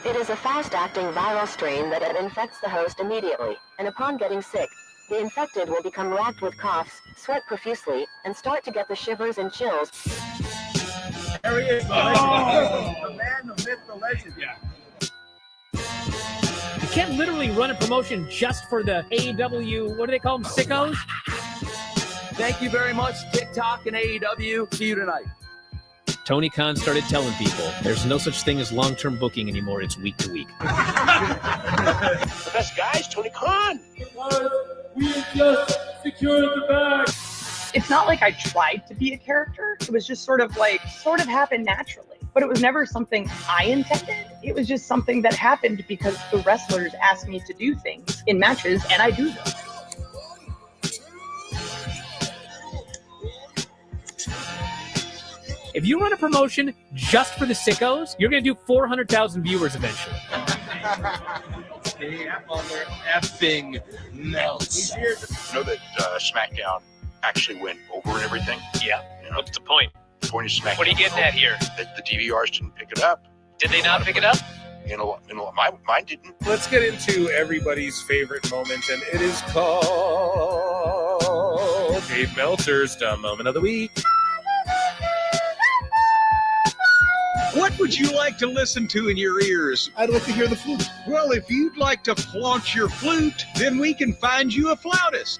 It is a fast-acting viral strain that infects the host immediately, and upon getting sick, the infected will become racked with coughs, sweat profusely, and start to get the shivers and chills. There he is, the man, the myth, the legend. Yeah. You can't literally run a promotion just for the AEW, what do they call them, sickos? Thank you very much, TikTok and AEW. See you tonight. Tony Khan started telling people there's no such thing as long-term booking anymore. It's week to week. The best guys, Tony Khan. We just secured the bag. It's not like I tried to be a character. It was just sort of happened naturally. But it was never something I intended. It was just something that happened because the wrestlers asked me to do things in matches, and I do them. If you run a promotion just for the sickos, you're going to do 400,000 viewers eventually. That mother effing melts. You know that SmackDown actually went over and everything? Yeah. You know, What's the point? the point of SmackDown. What are you getting at here? That the DVRs didn't pick it up. Did they not pick it up? Mine didn't. Let's get into everybody's favorite moment, and it is called Dave Meltzer's Dumb Moment of the Week. What would you like to listen to in your ears? I'd like to hear the flute. Well, if you'd like to flaunt your flute, then we can find you a flautist.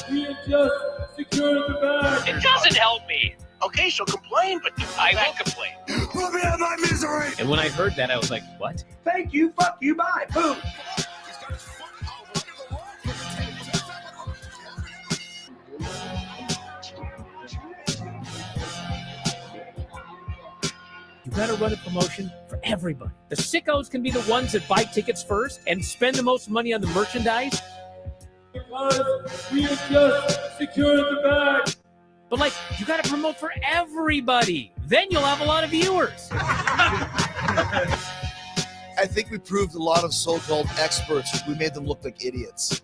We have just secured the bag. It doesn't help me. Okay, so complain, but I will complain. Let me out of my misery. And when I heard that, I was like, what? Thank you, fuck you, bye, boom. You gotta run a promotion for everybody. The sickos can be the ones that buy tickets first and spend the most money on the merchandise. Because we have just secured the bag. But like, you gotta promote for everybody. Then you'll have a lot of viewers. I think we proved a lot of so-called experts. We made them look like idiots.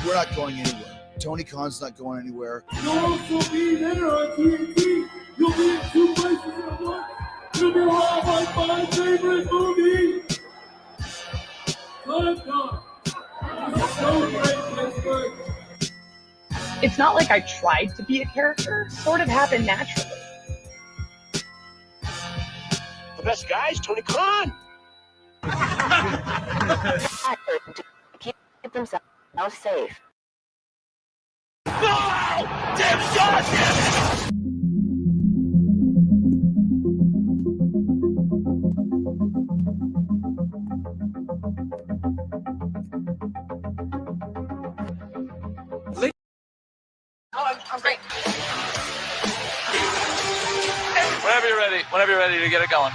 We're not going anywhere. Tony Khan's not going anywhere. You'll also be there on TNT. You'll be in 2 places at once. You'll be like my favorite movie. Time. So great, Pittsburgh. It's not like I tried to be a character. It sort of happened naturally. the best guys, Tony Khan. To keep themselves safe. Damn shot! I'm great. Whenever you're ready to get it going.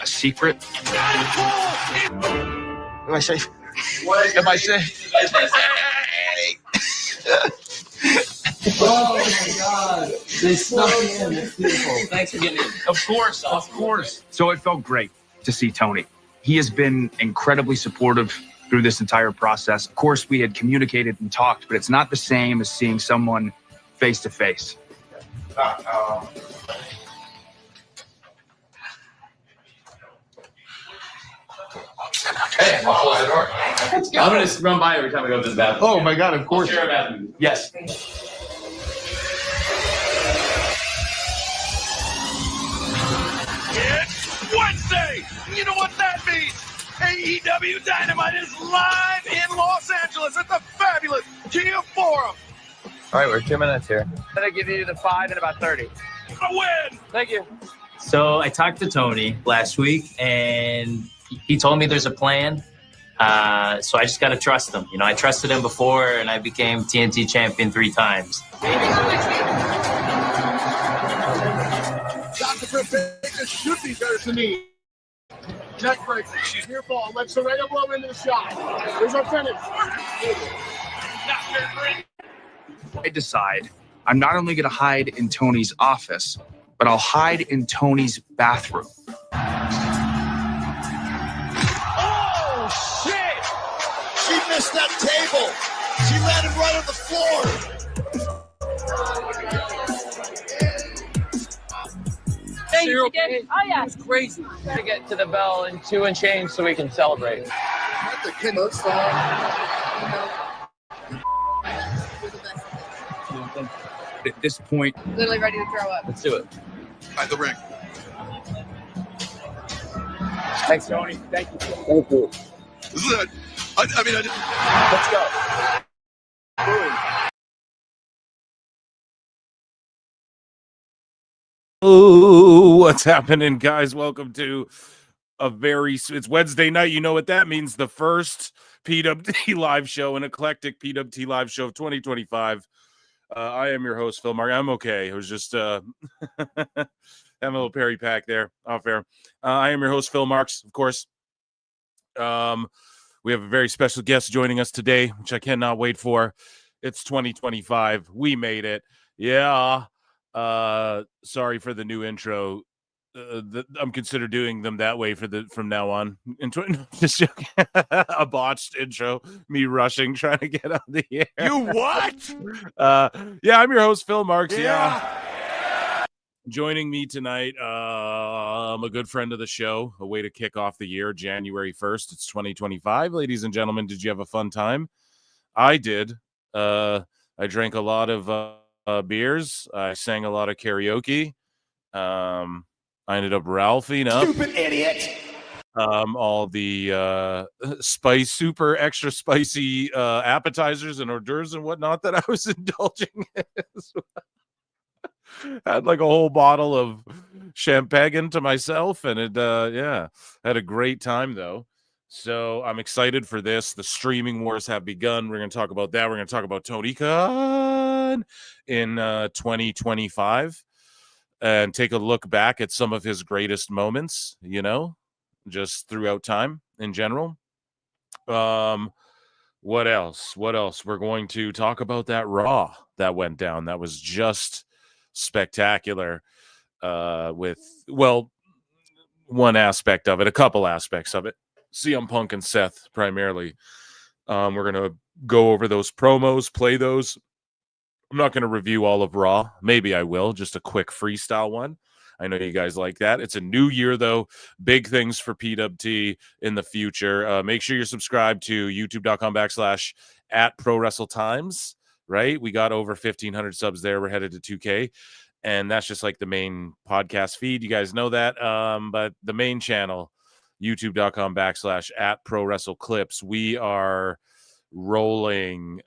A secret? What do I say? Am I saying? Oh my God. They snuck in. It's beautiful. Thanks for getting in. Of course. So it felt great to see Tony. He has been incredibly supportive through this entire process. Of course, we had communicated and talked, but it's not the same as seeing someone face to face. Hey, I'll close the door. I'm going to run by every time I go to the bathroom. Oh my God, of course. Share a bathroom. Yes. It's Wednesday! You know what that means? AEW Dynamite is live in Los Angeles at the fabulous Kia Forum. All right, we're 2 minutes here. I'm going to give you the 5 in about 30. A win! Thank you. So I talked to Tony last week, and he told me there's a plan. So I just got to trust him. You know, I trusted him before, and I became TNT champion 3 times. Dr. Britt Baker should be better than me. Neck break. She's near fall. Let Saraya blow into the shot. Here's our finish. I decide I'm not only going to hide in Tony's office, but I'll hide in Tony's bathroom. Oh, shit! She missed that table. She landed right on the floor. Thank you're okay? Oh, yeah. It was crazy. To get to the bell in 2 and change so we can celebrate. The kid looks At this point, Literally ready to throw up. Let's do it. At the ring. Thanks, Tony. Thank you. Thank you. This is it. Let's go. Oh, what's happening, guys? Welcome to it's Wednesday night. You know what that means. The first PWT live show, an eclectic PWT live show of 2025. I am your host, Phil Mark. I'm okay. It was just having a little Perry pack there off air. I am your host, Phil Marks, of course. We have a very special guest joining us today, which I cannot wait for. It's 2025. We made it. Yeah. Sorry for the new intro. I'm consider doing them that way from now on. Just joking. A botched intro, me rushing, trying to get on the air. You what? Yeah, I'm your host, Phil Marks. Yeah. Joining me tonight, I'm a good friend of the show. A way to kick off the year, January 1st. It's 2025. Ladies and gentlemen, did you have a fun time? I did. I drank a lot of beers. I sang a lot of karaoke. I ended up Ralphing up. Stupid idiot. All the super extra spicy appetizers and hors d'oeuvres and whatnot that I was indulging in. Had like a whole bottle of champagne to myself, and it had a great time though. So I'm excited for this. The streaming wars have begun. We're going to talk about that. We're going to talk about Tony Khan in 2025 and take a look back at some of his greatest moments, just throughout time in general. What else? We're going to talk about that Raw that went down. That was just spectacular with, one aspect of it, a couple aspects of it. CM Punk and Seth primarily. We're going to go over those promos, play those. I'm not going to review all of Raw. Maybe I will. Just a quick freestyle one. I know you guys like that. It's a new year, though. Big things for PWT in the future. Make sure you're subscribed to youtube.com/@prowrestletimes, right? We got over 1,500 subs there. We're headed to 2K. And that's just like the main podcast feed. You guys know that. But the main channel, youtube.com/@prowrestleclips. We are rolling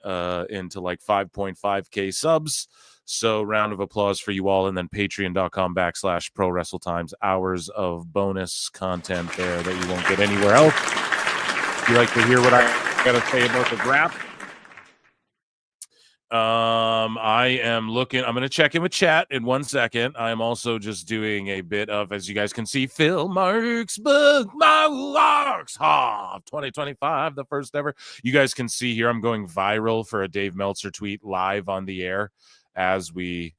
into like 5.5K subs. So round of applause for you all. And then patreon.com/prowrestletimes. Hours of bonus content there that you won't get anywhere else. If you like to hear what I got to say about the draft, I'm going to check in with chat in 1 second. I'm also just doing a bit of, as you guys can see, Phil Marks bookmarks 2025, the first ever. You guys can see here I'm going viral for a Dave Meltzer tweet live on the air as we,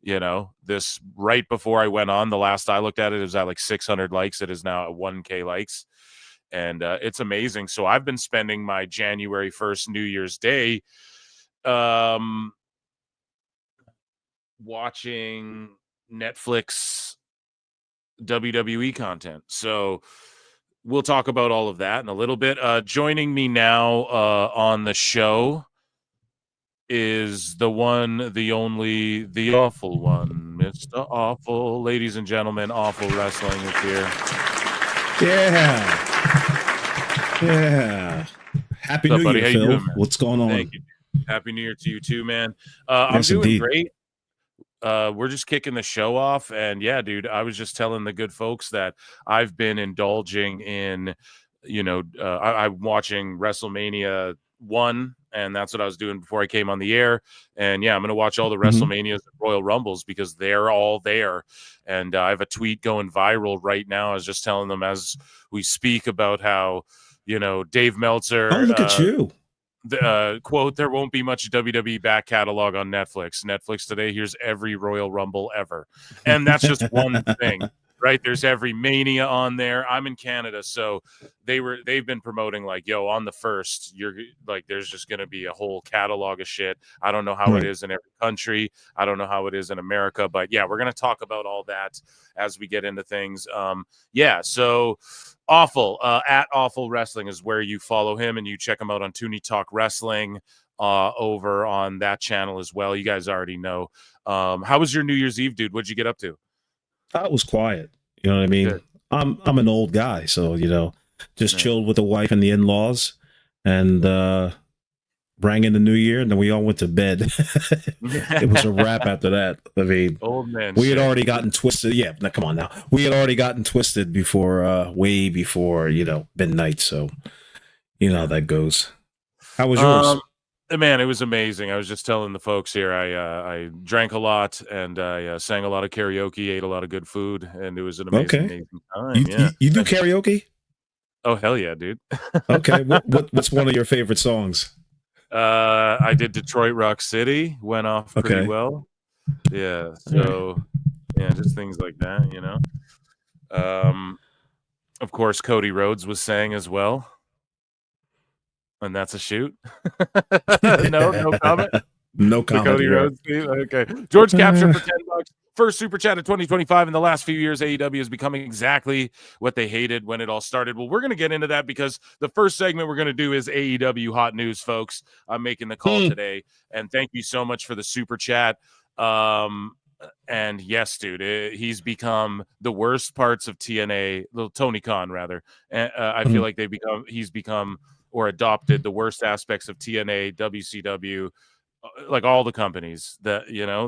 this right before I went on. The last I looked at it was at like 600 likes. It is now at 1K likes. And it's amazing. So I've been spending my January 1st, New Year's Day, watching Netflix WWE content. So we'll talk about all of that in a little bit. Joining me now on the show is the one, the only, the awful one, Mr. Awful. Ladies and gentlemen, Awful Wrestling is here. Yeah. Happy New Year, Phil. Doing, what's going on? Thank you. Happy New Year to you too, man. I'm doing great. We're just kicking the show off. And yeah, dude, I was just telling the good folks that I've been indulging in, I'm watching WrestleMania 1, and that's what I was doing before I came on the air. And yeah, I'm going to watch all the WrestleManias and Royal Rumbles because they're all there. And I have a tweet going viral right now. I was just telling them as we speak about how, Dave Meltzer. Oh, look at you. Quote, there won't be much WWE back catalog on Netflix. Netflix today, here's every Royal Rumble ever. And that's just one thing. right? There's every Mania on there. I'm in Canada, so they've been promoting like, yo, on the 1st, you're like, there's just gonna be a whole catalog of shit. I don't know how it is in every country. I don't know how it is in America, but yeah, we're gonna talk about all that as we get into things. So Awful at Awful Wrestling is where you follow him, and you check him out on Toonie Talk Wrestling over on that channel as well. You guys already know. How was your New Year's Eve, dude? What'd you get up to? It was quiet. You know what I mean? Good. I'm an old guy, so just chilled with the wife and the in-laws, and rang in the new year, and then we all went to bed. It was a wrap after that. I mean, old man. We had already gotten twisted. Yeah, now come on now. We had already gotten twisted before, way before midnight. So how that goes. How was yours? Man, it was amazing. I was just telling the folks here, I drank a lot, and I sang a lot of karaoke, ate a lot of good food, and it was an amazing time. You do karaoke? Oh, hell yeah, dude. Okay. What's one of your favorite songs? I did Detroit Rock City, went off pretty well. Yeah. So just things like that, Of course, Cody Rhodes was sang as well. And that's a shoot. No comment. No comment. Cody Rhodes theme? Okay. George Capture for $10. First super chat of 2025. In the last few years, AEW is becoming exactly what they hated when it all started. Well, we're going to get into that because the first segment we're going to do is AEW hot news, folks. I'm making the call today, and thank you so much for the super chat. And yes, dude, he's become the worst parts of TNA, little Tony Khan rather. And I feel like he's become or adopted the worst aspects of TNA, WCW, like all the companies that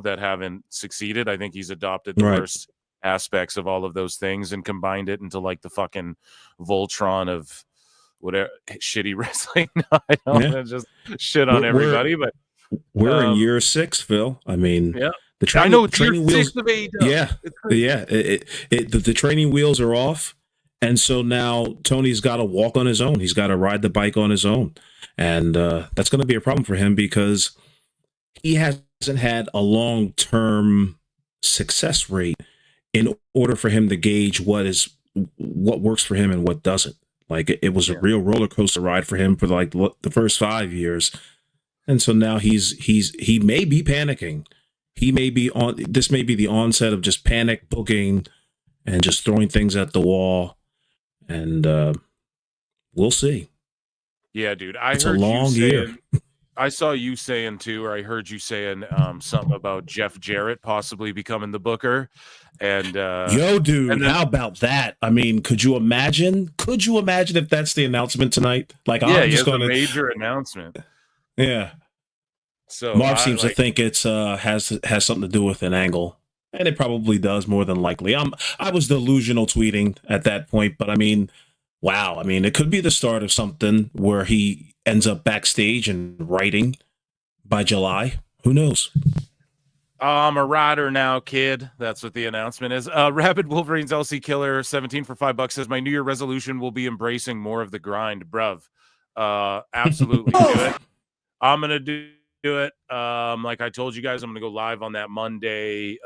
that haven't succeeded. I think he's adopted the worst aspects of all of those things and combined it into like the fucking Voltron of whatever shitty wrestling. I don't just shit on everybody, but we're in year 6, Phil. I mean, the training wheels of AEW. The training wheels are off, and so now Tony's got to walk on his own. He's got to ride the bike on his own, and that's going to be a problem for him because he hasn't had a long-term success rate in order for him to gauge what works for him and what doesn't. Like it was a real roller coaster ride for him for like the first 5 years. And so now he may be panicking. He may be this may be the onset of just panic booking and just throwing things at the wall. And we'll see. Yeah, dude. It's a long year. I saw you saying too, or I heard you saying something about Jeff Jarrett possibly becoming the booker. And yo, dude, how about that? I mean, could you imagine? If that's the announcement tonight? Like, I'm just going to major announcement. Yeah. So Marv seems to think it's has something to do with an angle, and it probably does more than likely. I was delusional tweeting at that point, but I mean, wow. I mean, it could be the start of something where he ends up backstage and writing by July. Who knows? I'm a rider now, kid. That's what the announcement is. Rabid Wolverines LC Killer 17 for $5 says my New Year resolution will be embracing more of the grind, bruv. Absolutely do it. I'm gonna do it. Like I told you guys, I'm gonna go live on that Monday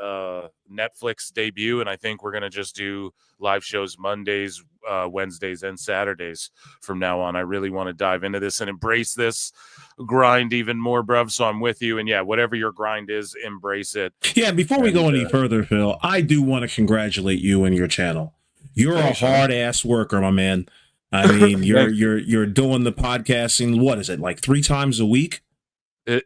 Netflix debut, and I think we're gonna just do live shows Mondays, Wednesdays, and Saturdays from now on. I really want to dive into this and embrace this grind even more, bruv. So I'm with you, and yeah, whatever your grind is, embrace it. Yeah. Before we go any further, Phil, I do want to congratulate you and your channel. You're a hard ass worker, my man. I mean, you're doing the podcasting. What is it, like 3 times a week?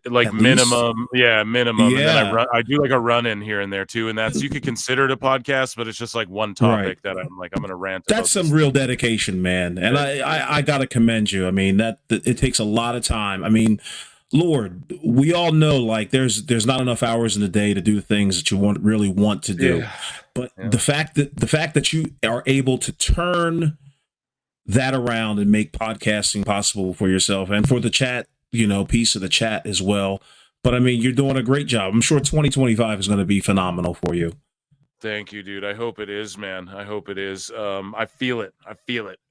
Minimum. Yeah. And then I do like a run in here and there too, and that's, you could consider it a podcast, but it's just like one topic that I'm gonna rant about. That's some real dedication, man, and I gotta commend you. I mean, that it takes a lot of time. I mean, Lord, we all know like there's not enough hours in the day to do things that you really want to do, but the fact that you are able to turn that around and make podcasting possible for yourself and for the chat, piece of the chat as well. But I mean, you're doing a great job. I'm sure 2025 is going to be phenomenal for you. Thank you, dude. I hope it is, man. I hope it is. I feel it.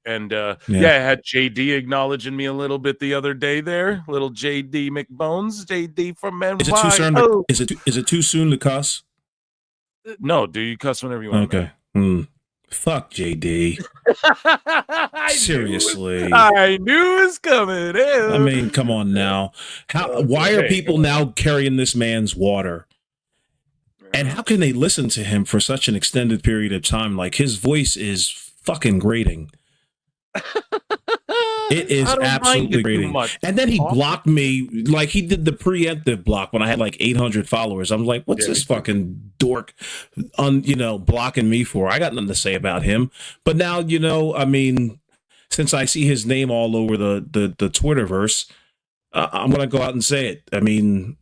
And I had JD acknowledging me a little bit the other day there. Little JD McBones, JD from NY. Is it too soon? Is it too soon to cuss? No, dude, you cuss whenever you want. Okay. Fuck JD. Seriously. I knew it was coming. Ew. I mean, come on now. Why are people now carrying this man's water? And how can they listen to him for such an extended period of time? Like, his voice is fucking grating. It is absolutely grating. And then he blocked me, like he did the preemptive block when I had like 800 followers. I'm like, what's this fucking dork blocking me for? I got nothing to say about him. But now, I mean, since I see his name all over the Twitterverse, I'm going to go out and say it. I mean,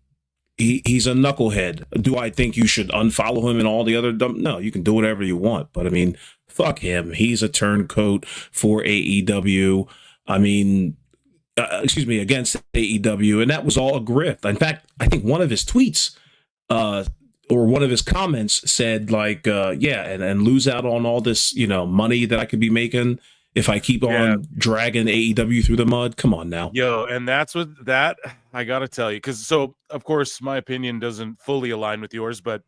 he's a knucklehead. Do I think you should unfollow him and all the other dumb? No, you can do whatever you want. But I mean, fuck him. He's a turncoat for AEW. I mean, against AEW. And that was all a grift. In fact, I think one of his tweets or one of his comments said like, and lose out on all this, money that I could be making if I keep on dragging AEW through the mud. Come on now. Yo, and that's what that I got to tell you. So, of course, my opinion doesn't fully align with yours, but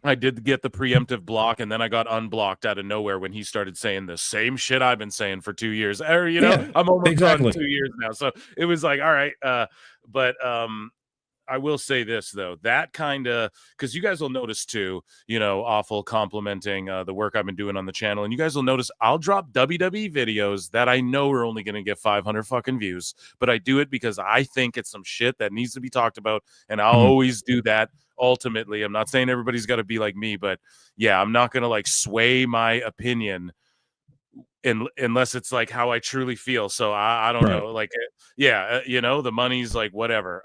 I did get the preemptive block, and then I got unblocked out of nowhere when he started saying the same shit I've been saying for 2 years. I'm almost on 2 years now. So it was like, all right. But I will say this, though, that kind of, because you guys will notice, too, Awful complimenting the work I've been doing on the channel. And you guys will notice I'll drop WWE videos that I know are only going to get 500 fucking views. But I do it because I think it's some shit that needs to be talked about. And I'll always do that. Ultimately, I'm not saying everybody's got to be like me, but yeah, I'm not going to like sway my opinion unless it's like how I truly feel. So I don't know. Like, the money's like whatever.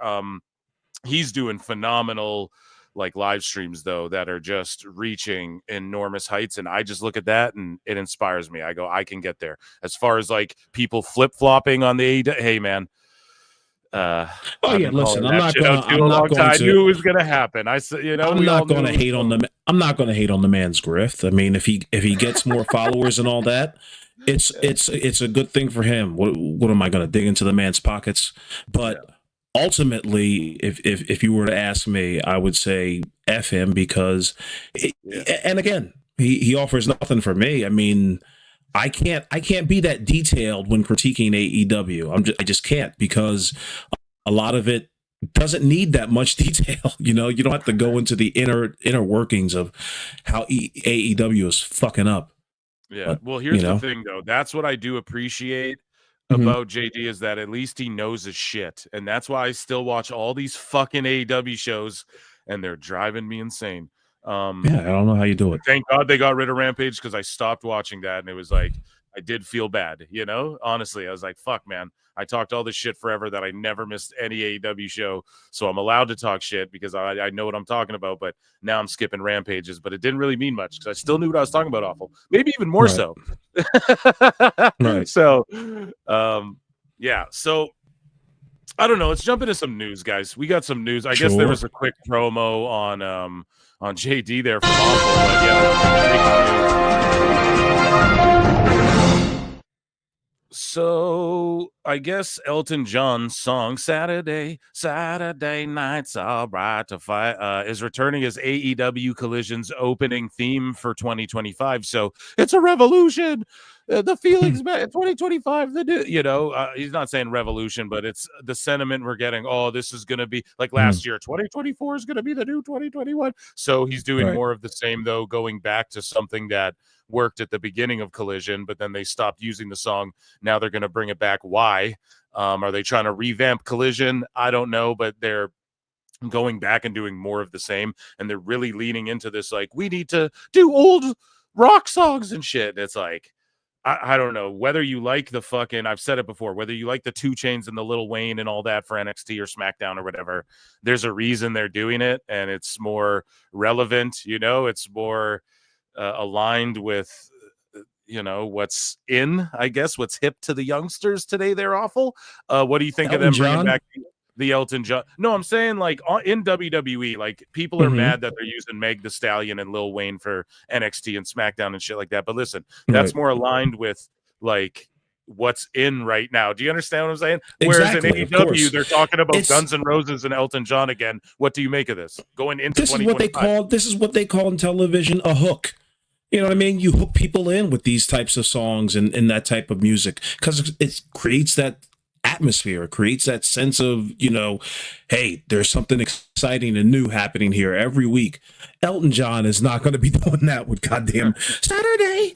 He's doing phenomenal like live streams though that are just reaching enormous heights, and I just look at that and it inspires me. I go, I can get there. As far as like people flip-flopping on the hey man, listen, I'm not going to. I knew it was going to happen. I said, I'm not going to hate on the man's grift. I mean, if he gets more followers and all that, it's a good thing for him. What am I going to dig into the man's pockets? But ultimately, if you were to ask me, I would say F him because, and again, he offers nothing for me. I mean, I can't be that detailed when critiquing AEW. I just can't, because a lot of it doesn't need that much detail. You don't have to go into the inner workings of how AEW is fucking up. Yeah. But, well, here's the thing, though. That's what I do appreciate about JD, is that at least he knows his shit, and that's why I still watch all these fucking AEW shows, and they're driving me insane. I don't know how you do it. Thank God they got rid of Rampage, because I stopped watching that, and it was like I did feel bad, honestly. I was like, fuck, man, I talked all this shit forever that I never missed any AEW show, so I'm allowed to talk shit because I know what I'm talking about. But now I'm skipping Rampages, but it didn't really mean much because I still knew what I was talking about. Awful, maybe even more so. Right. So so I don't know, let's jump into some news, guys. We got some news. I guess there was a quick promo on JD there from Awful, but so I guess Elton John's song Saturday Night's All Right to Fight is returning as AEW Collision's opening theme for 2025. So it's a revolution. The feelings, man, 2025, he's not saying revolution, but it's the sentiment we're getting. Oh, this is going to be like last year. 2024 is going to be the new 2021. So he's doing more of the same, though, going back to something that worked at the beginning of Collision, but then they stopped using the song. Now they're going to bring it back. Why? Are they trying to revamp Collision? I don't know, but they're going back and doing more of the same, and they're really leaning into this, like, we need to do old rock songs and shit. And it's like, I don't know whether you like the fucking, I've said it before, whether you like the 2 Chainz and the Lil Wayne and all that for NXT or SmackDown or whatever, there's a reason they're doing it, and it's more relevant, it's more aligned with, what's in, I guess, what's hip to the youngsters today. They're Awful. What do you think of them bringing back the Elton John? No, I'm saying like in WWE, like people are mad that they're using Meg Thee Stallion and Lil Wayne for NXT and SmackDown and shit like that. But listen, that's more aligned with like what's in right now. Do you understand what I'm saying? Exactly, whereas in AEW, they're talking about Guns N' Roses and Elton John again. What do you make of this going into 2025? This is what they call in television a hook. You know what I mean? You hook people in with these types of songs and that type of music because it creates that atmosphere. It creates that sense of, hey, there's something exciting and new happening here every week. Elton John is not going to be doing that with goddamn Saturday.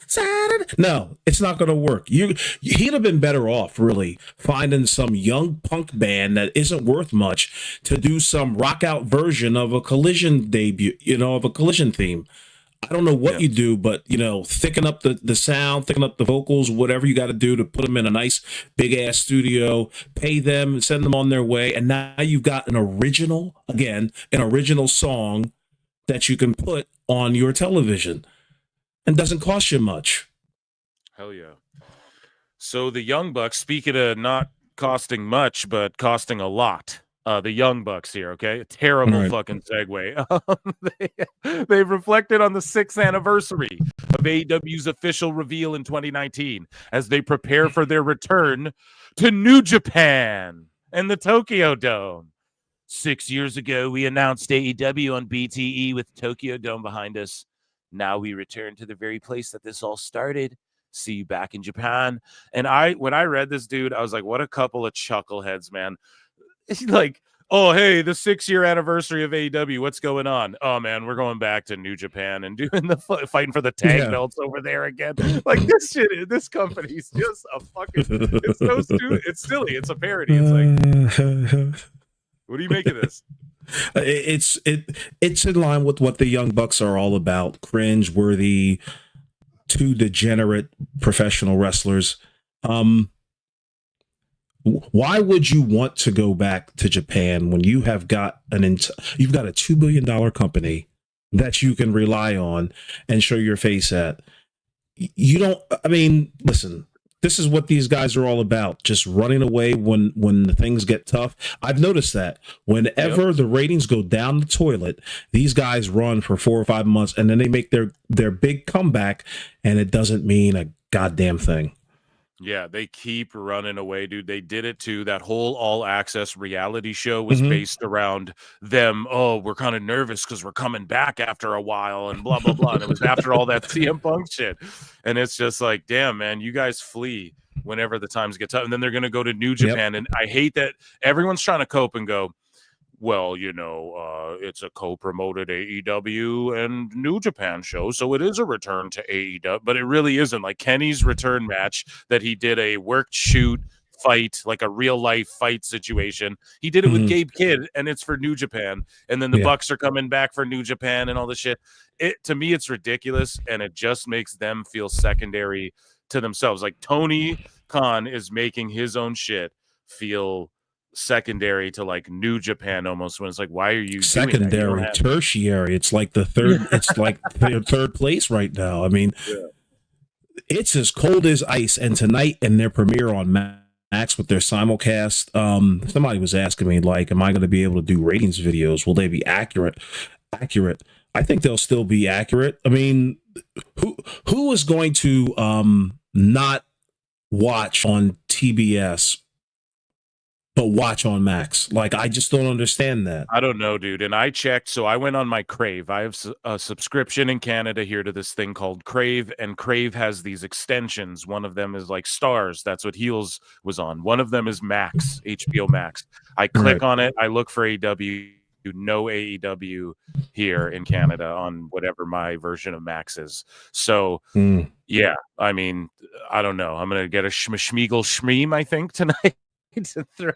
No, it's not going to work. He'd have been better off really finding some young punk band that isn't worth much to do some rock out version of a Collision debut, of a Collision theme. I don't know what you do, but thicken up the sound, thicken up the vocals, whatever you got to do to put them in a nice big ass studio, pay them, send them on their way, and now you've got an original song that you can put on your television and doesn't cost you much. Hell yeah. So the Young Bucks, speaking of not costing much, but costing a lot. The Young Bucks here, okay? Terrible fucking segue. They've reflected on the 6th anniversary of AEW's official reveal in 2019 as they prepare for their return to New Japan and the Tokyo Dome. 6 years ago, we announced AEW on BTE with Tokyo Dome behind us. Now we return to the very place that this all started. See you back in Japan. And when I read this, dude, I was like, what a couple of chuckleheads, man. Like, oh, hey, the 6-year anniversary of AEW. What's going on? Oh, man, we're going back to New Japan and doing the fighting for the tag belts over there again. Like, this company's just a fucking, it's so stupid. It's silly. It's a parody. It's like, what do you make of this? It's in line with what the Young Bucks are all about. Cringe-worthy, two degenerate professional wrestlers. Why would you want to go back to Japan when you have got you've got a $2 billion company that you can rely on and show your face at? Listen, this is what these guys are all about. Just running away when the things get tough. I've noticed that whenever the ratings go down the toilet, these guys run for 4 or 5 months and then they make their big comeback and it doesn't mean a goddamn thing. Yeah, they keep running away, dude. They did it too. That whole All Access reality show was based around them. Oh, we're kind of nervous because we're coming back after a while and blah, blah, blah. And it was after all that CM Punk shit. And it's just like, damn, man, you guys flee whenever the times get tough. And then they're going to go to New Japan. And I hate that everyone's trying to cope and go, well, it's a co-promoted AEW and New Japan show, so it is a return to AEW, but it really isn't. Like Kenny's return match that he did a worked shoot fight, like a real life fight situation. He did it with Gabe Kidd, and it's for New Japan. And then the Bucks are coming back for New Japan and all this shit. To me, it's ridiculous, and it just makes them feel secondary to themselves. Like Tony Khan is making his own shit feel secondary to like New Japan almost, when it's like, why are you secondary, tertiary? It's like the third. It's like the third place right now. I mean, it's as cold as ice. And tonight, in their premiere on Max with their simulcast, somebody was asking me, like, am I going to be able to do ratings videos? Will they be accurate? I think they'll still be accurate. I mean, who is going to not watch on TBS but watch on Max? Like, I just don't understand that. I don't know, dude. And I checked, so I went on my Crave. I have a subscription in Canada here to this thing called Crave, and Crave has these extensions. One of them is like Stars. That's what Heels was on. One of them is Max, HBO Max. I click on it. I look for AEW. No AEW here in Canada on whatever my version of Max is. So, yeah, I mean, I don't know. I'm going to get a Schmeagol Schmeem, I think, tonight. To throw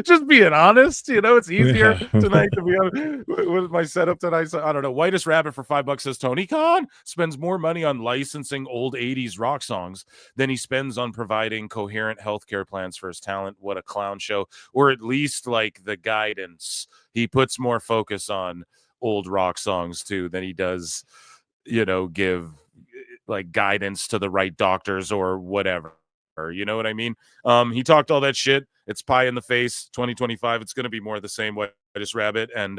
just being honest, it's easier tonight to be honest with my setup tonight. So I don't know. Whitest Rabbit for $5 says Tony Khan spends more money on licensing old 80s rock songs than he spends on providing coherent healthcare plans for his talent. What a clown show. Or at least like the guidance. He puts more focus on old rock songs too than he does, give like guidance to the right doctors or whatever. You know what I mean? He talked all that shit. It's pie in the face. 2025. It's going to be more of the same way. Whitest Rabbit. And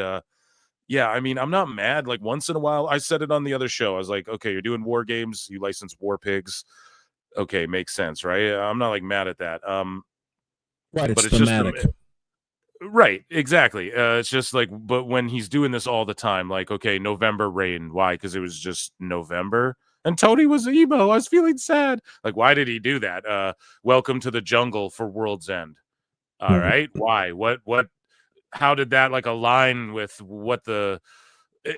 yeah, I mean, I'm not mad. Like once in a while, I said it on the other show. I was like, okay, you're doing war games. You license War Pigs. Okay, makes sense, right? I'm not like mad at that. Right, but it's thematic. Right, exactly. It's just like, but when he's doing this all the time, like, okay, November rain. Why? Because it was just November, and Tony was emo. I was feeling sad. Like, why did he do that? Welcome to the jungle for World's End. All right, why? What? How did that like align with what the?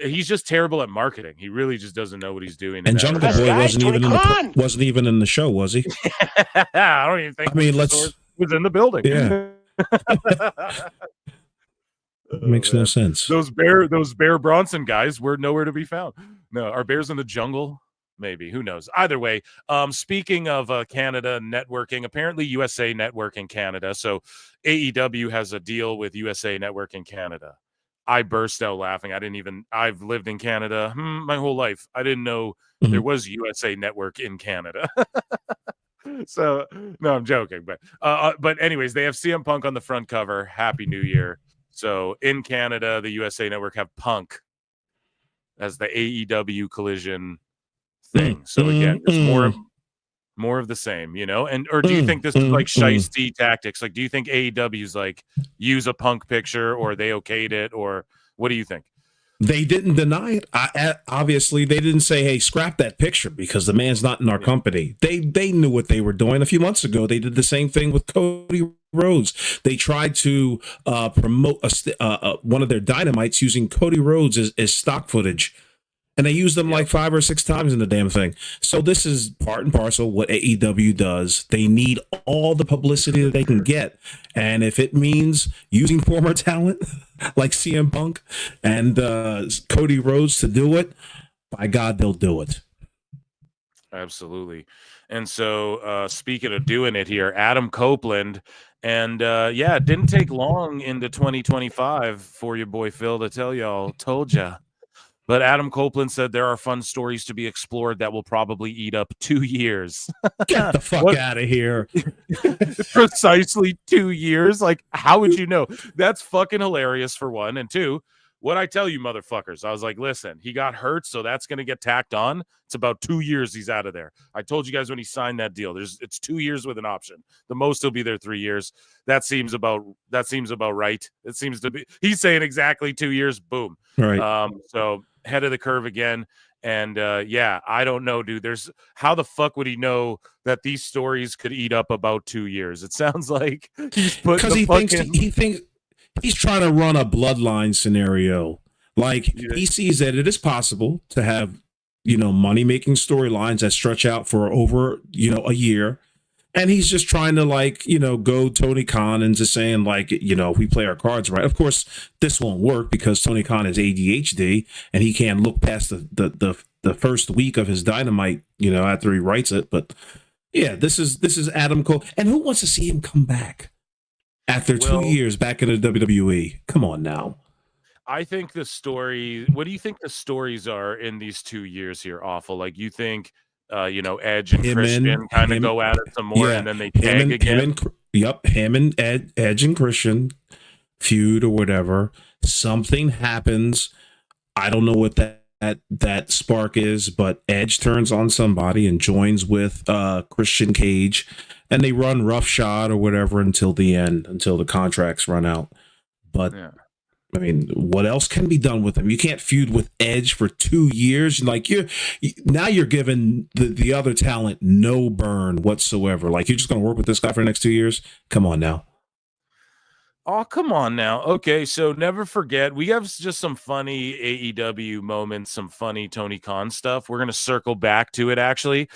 He's just terrible at marketing. He really just doesn't know what he's doing. And Jungle Boy wasn't even in the show, was he? I don't even think. I mean, was in the building. Yeah. Makes no sense. Those Bear Bronson guys were nowhere to be found. No, are bears in the jungle? Maybe. Who knows? Either way, speaking of Canada networking, apparently USA Network in Canada. So AEW has a deal with USA Network in Canada. I burst out laughing. I've lived in Canada my whole life. I didn't know there was USA Network in Canada. So no, I'm joking, but anyways, they have CM Punk on the front cover. Happy New Year. So in Canada, the USA Network have Punk as the AEW Collision thing. So again, it's more of the same, you know. And or do you think this is like shiesty tactics? Like, do you think AEW's like use a Punk picture, or they okayed it, or what do you think? They didn't deny it. Obviously, they didn't say, "Hey, scrap that picture," because the man's not in our company. They knew what they were doing. A few months ago, they did the same thing with Cody Rhodes. They tried to promote one of their Dynamites using Cody Rhodes as stock footage, and they used them like 5 or 6 times in the damn thing. So this is part and parcel what AEW does. They need all the publicity that they can get, and if it means using former talent like CM Punk and Cody Rhodes to do it, by God, they'll do it. Absolutely. And so speaking of doing it here, Adam Copeland, and it didn't take long into 2025 for your boy Phil to tell y'all, told ya. But Adam Copeland said there are fun stories to be explored that will probably eat up 2 years. Get the fuck out of here. Precisely 2 years. Like, how would you know? That's fucking hilarious for one. And two, what I tell you, motherfuckers, I was like, listen, he got hurt, so that's going to get tacked on. It's about 2 years he's out of there. I told you guys when he signed that deal, it's 2 years with an option. The most he'll be there 3 years. That seems about right. It seems to be. He's saying exactly 2 years. Boom. Right. So head of the curve again. And I don't know, dude. How the fuck would he know that these stories could eat up about 2 years? It sounds like he's putting he thinks he's trying to run a bloodline scenario. Like he sees that it is possible to have, money making storylines that stretch out for over, a year. And he's just trying to go Tony Khan and just saying if we play our cards right. Of course, this won't work because Tony Khan has ADHD and he can't look past the first week of his Dynamite, after he writes it. But yeah, this is Adam Cole. And who wants to see him come back after 2 years back in the WWE? Come on now. I think what do you think the stories are in these 2 years here, Awful? Like, you think Edge and Christian kind of go at it some more, and then they tag again. Him and Edge and Christian feud or whatever. Something happens. I don't know what that spark is, but Edge turns on somebody and joins with Christian Cage, and they run roughshod or whatever until the end, until the contracts run out. But I mean, what else can be done with him? You can't feud with Edge for 2 years. Like you're giving the other talent no burn whatsoever. Like you're just going to work with this guy for the next 2 years. Come on now. Oh, come on now. Okay, so never forget, we have just some funny AEW moments, some funny Tony Khan stuff. We're going to circle back to it, actually.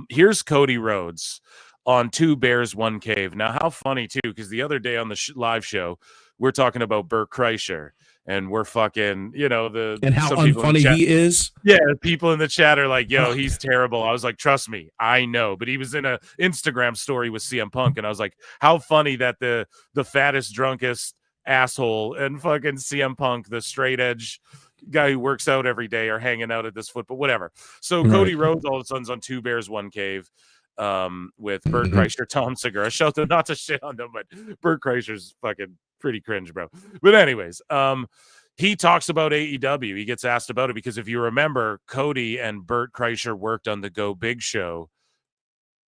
Here's Cody Rhodes on 2 Bears, 1 Cave. Now, how funny, too, because the other day on the live show, we're talking about Bert Kreischer, and we're fucking, and how unfunny he is. Yeah, people in the chat are like, yo, he's terrible. I was like, trust me, I know. But he was in a Instagram story with CM Punk, and I was like, how funny that the fattest, drunkest asshole and fucking CM Punk, the straight edge guy who works out every day, are hanging out at this football, whatever. So Cody Rhodes all of a sudden's on 2 Bears, 1 Cave. With Bert Kreischer, Tom Segura. Shout out, not to shit on them, but Bert Kreischer's fucking pretty cringe, bro. But anyways, he talks about AEW. He gets asked about it because if you remember, Cody and Bert Kreischer worked on the Go Big show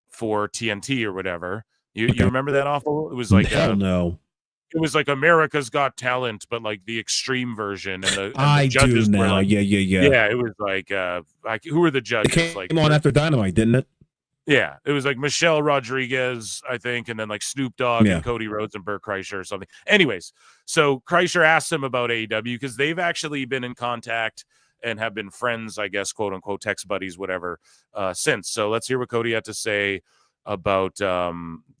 for TNT or whatever. You remember that, Awful? It was like hell no. it was like America's Got Talent, but like the extreme version, and the I judges do were now. like, Yeah. yeah, it was like who were the It judges? came Like on after Dynamite, didn't it? yeah, it was like Michelle Rodriguez, I think, and then like Snoop Dogg Yeah. and Cody Rhodes and Burt Kreischer or something. Anyways, so Kreischer asked him about AEW because they've actually been in contact and have been friends, I guess, quote unquote, text buddies, whatever, since. So let's hear what Cody had to say about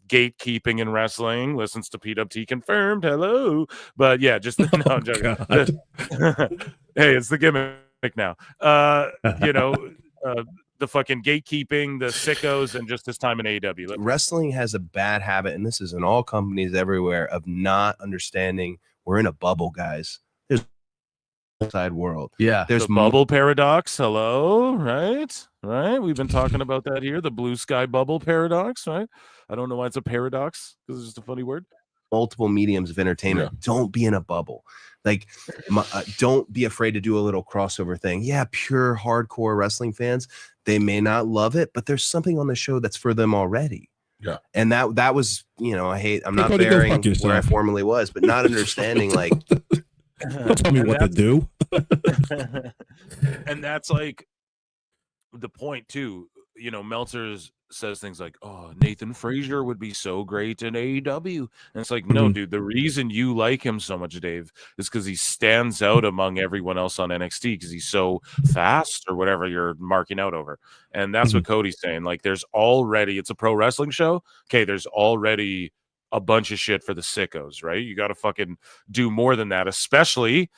gatekeeping in wrestling. Listens to PWT confirmed. Hello. But yeah, just no, I'm joking. Hey, it's the gimmick now. The fucking gatekeeping, the sickos, and just his time in AEW. Wrestling has a bad habit, and this is in all companies everywhere, of not understanding we're in a bubble, guys. There's outside world. Yeah, there's the bubble paradox. Hello, right? We've been talking about that here. The blue sky bubble paradox, right? I don't know why it's a paradox because it's just a funny word. Multiple mediums of entertainment. Yeah. Don't be in a bubble. Like, don't be afraid to do a little crossover thing. Yeah, pure hardcore wrestling fans, they may not love it, but there's something on the show that's for them already. Yeah, and that was, I'm not bearing where I formerly was, but not understanding like. Don't tell me what to do. And that's like the point too. Meltzer says things like, "Oh, Nathan Frazier would be so great in AEW," and it's like, no, dude. The reason you like him so much, Dave, is because he stands out among everyone else on NXT because he's so fast or whatever you're marking out over. And that's what Cody's saying. Like, it's a pro wrestling show. Okay, there's already a bunch of shit for the sickos, right? You got to fucking do more than that, especially,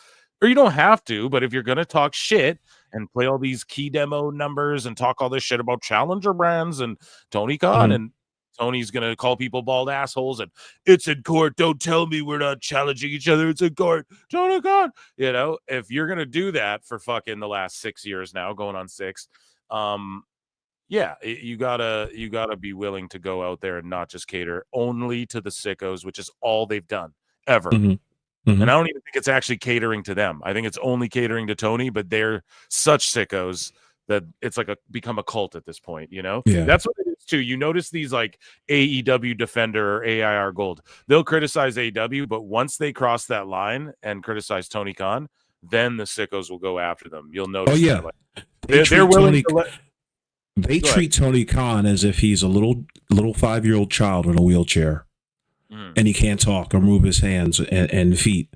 or you don't have to, but if you're gonna talk shit and play all these key demo numbers and talk all this shit about challenger brands and Tony Khan, and Tony's gonna call people bald assholes, and it's in court. Don't tell me we're not challenging each other. It's in court. Tony Khan, if you're gonna do that for fucking the last 6 years now, going on 6, yeah, you gotta be willing to go out there and not just cater only to the sickos, which is all they've done ever. And I don't even think it's actually catering to them. I think it's only catering to Tony, but they're such sickos that it's like become a cult at this point, Yeah. That's what it is too. You notice these like AEW Defender or AIR Gold, they'll criticize AEW, but once they cross that line and criticize Tony Khan, then the sickos will go after them. You'll notice. Oh yeah, that, like, they're willing to let. They treat Tony Khan as if he's a little 5-year-old child in a wheelchair, and he can't talk or move his hands and feet.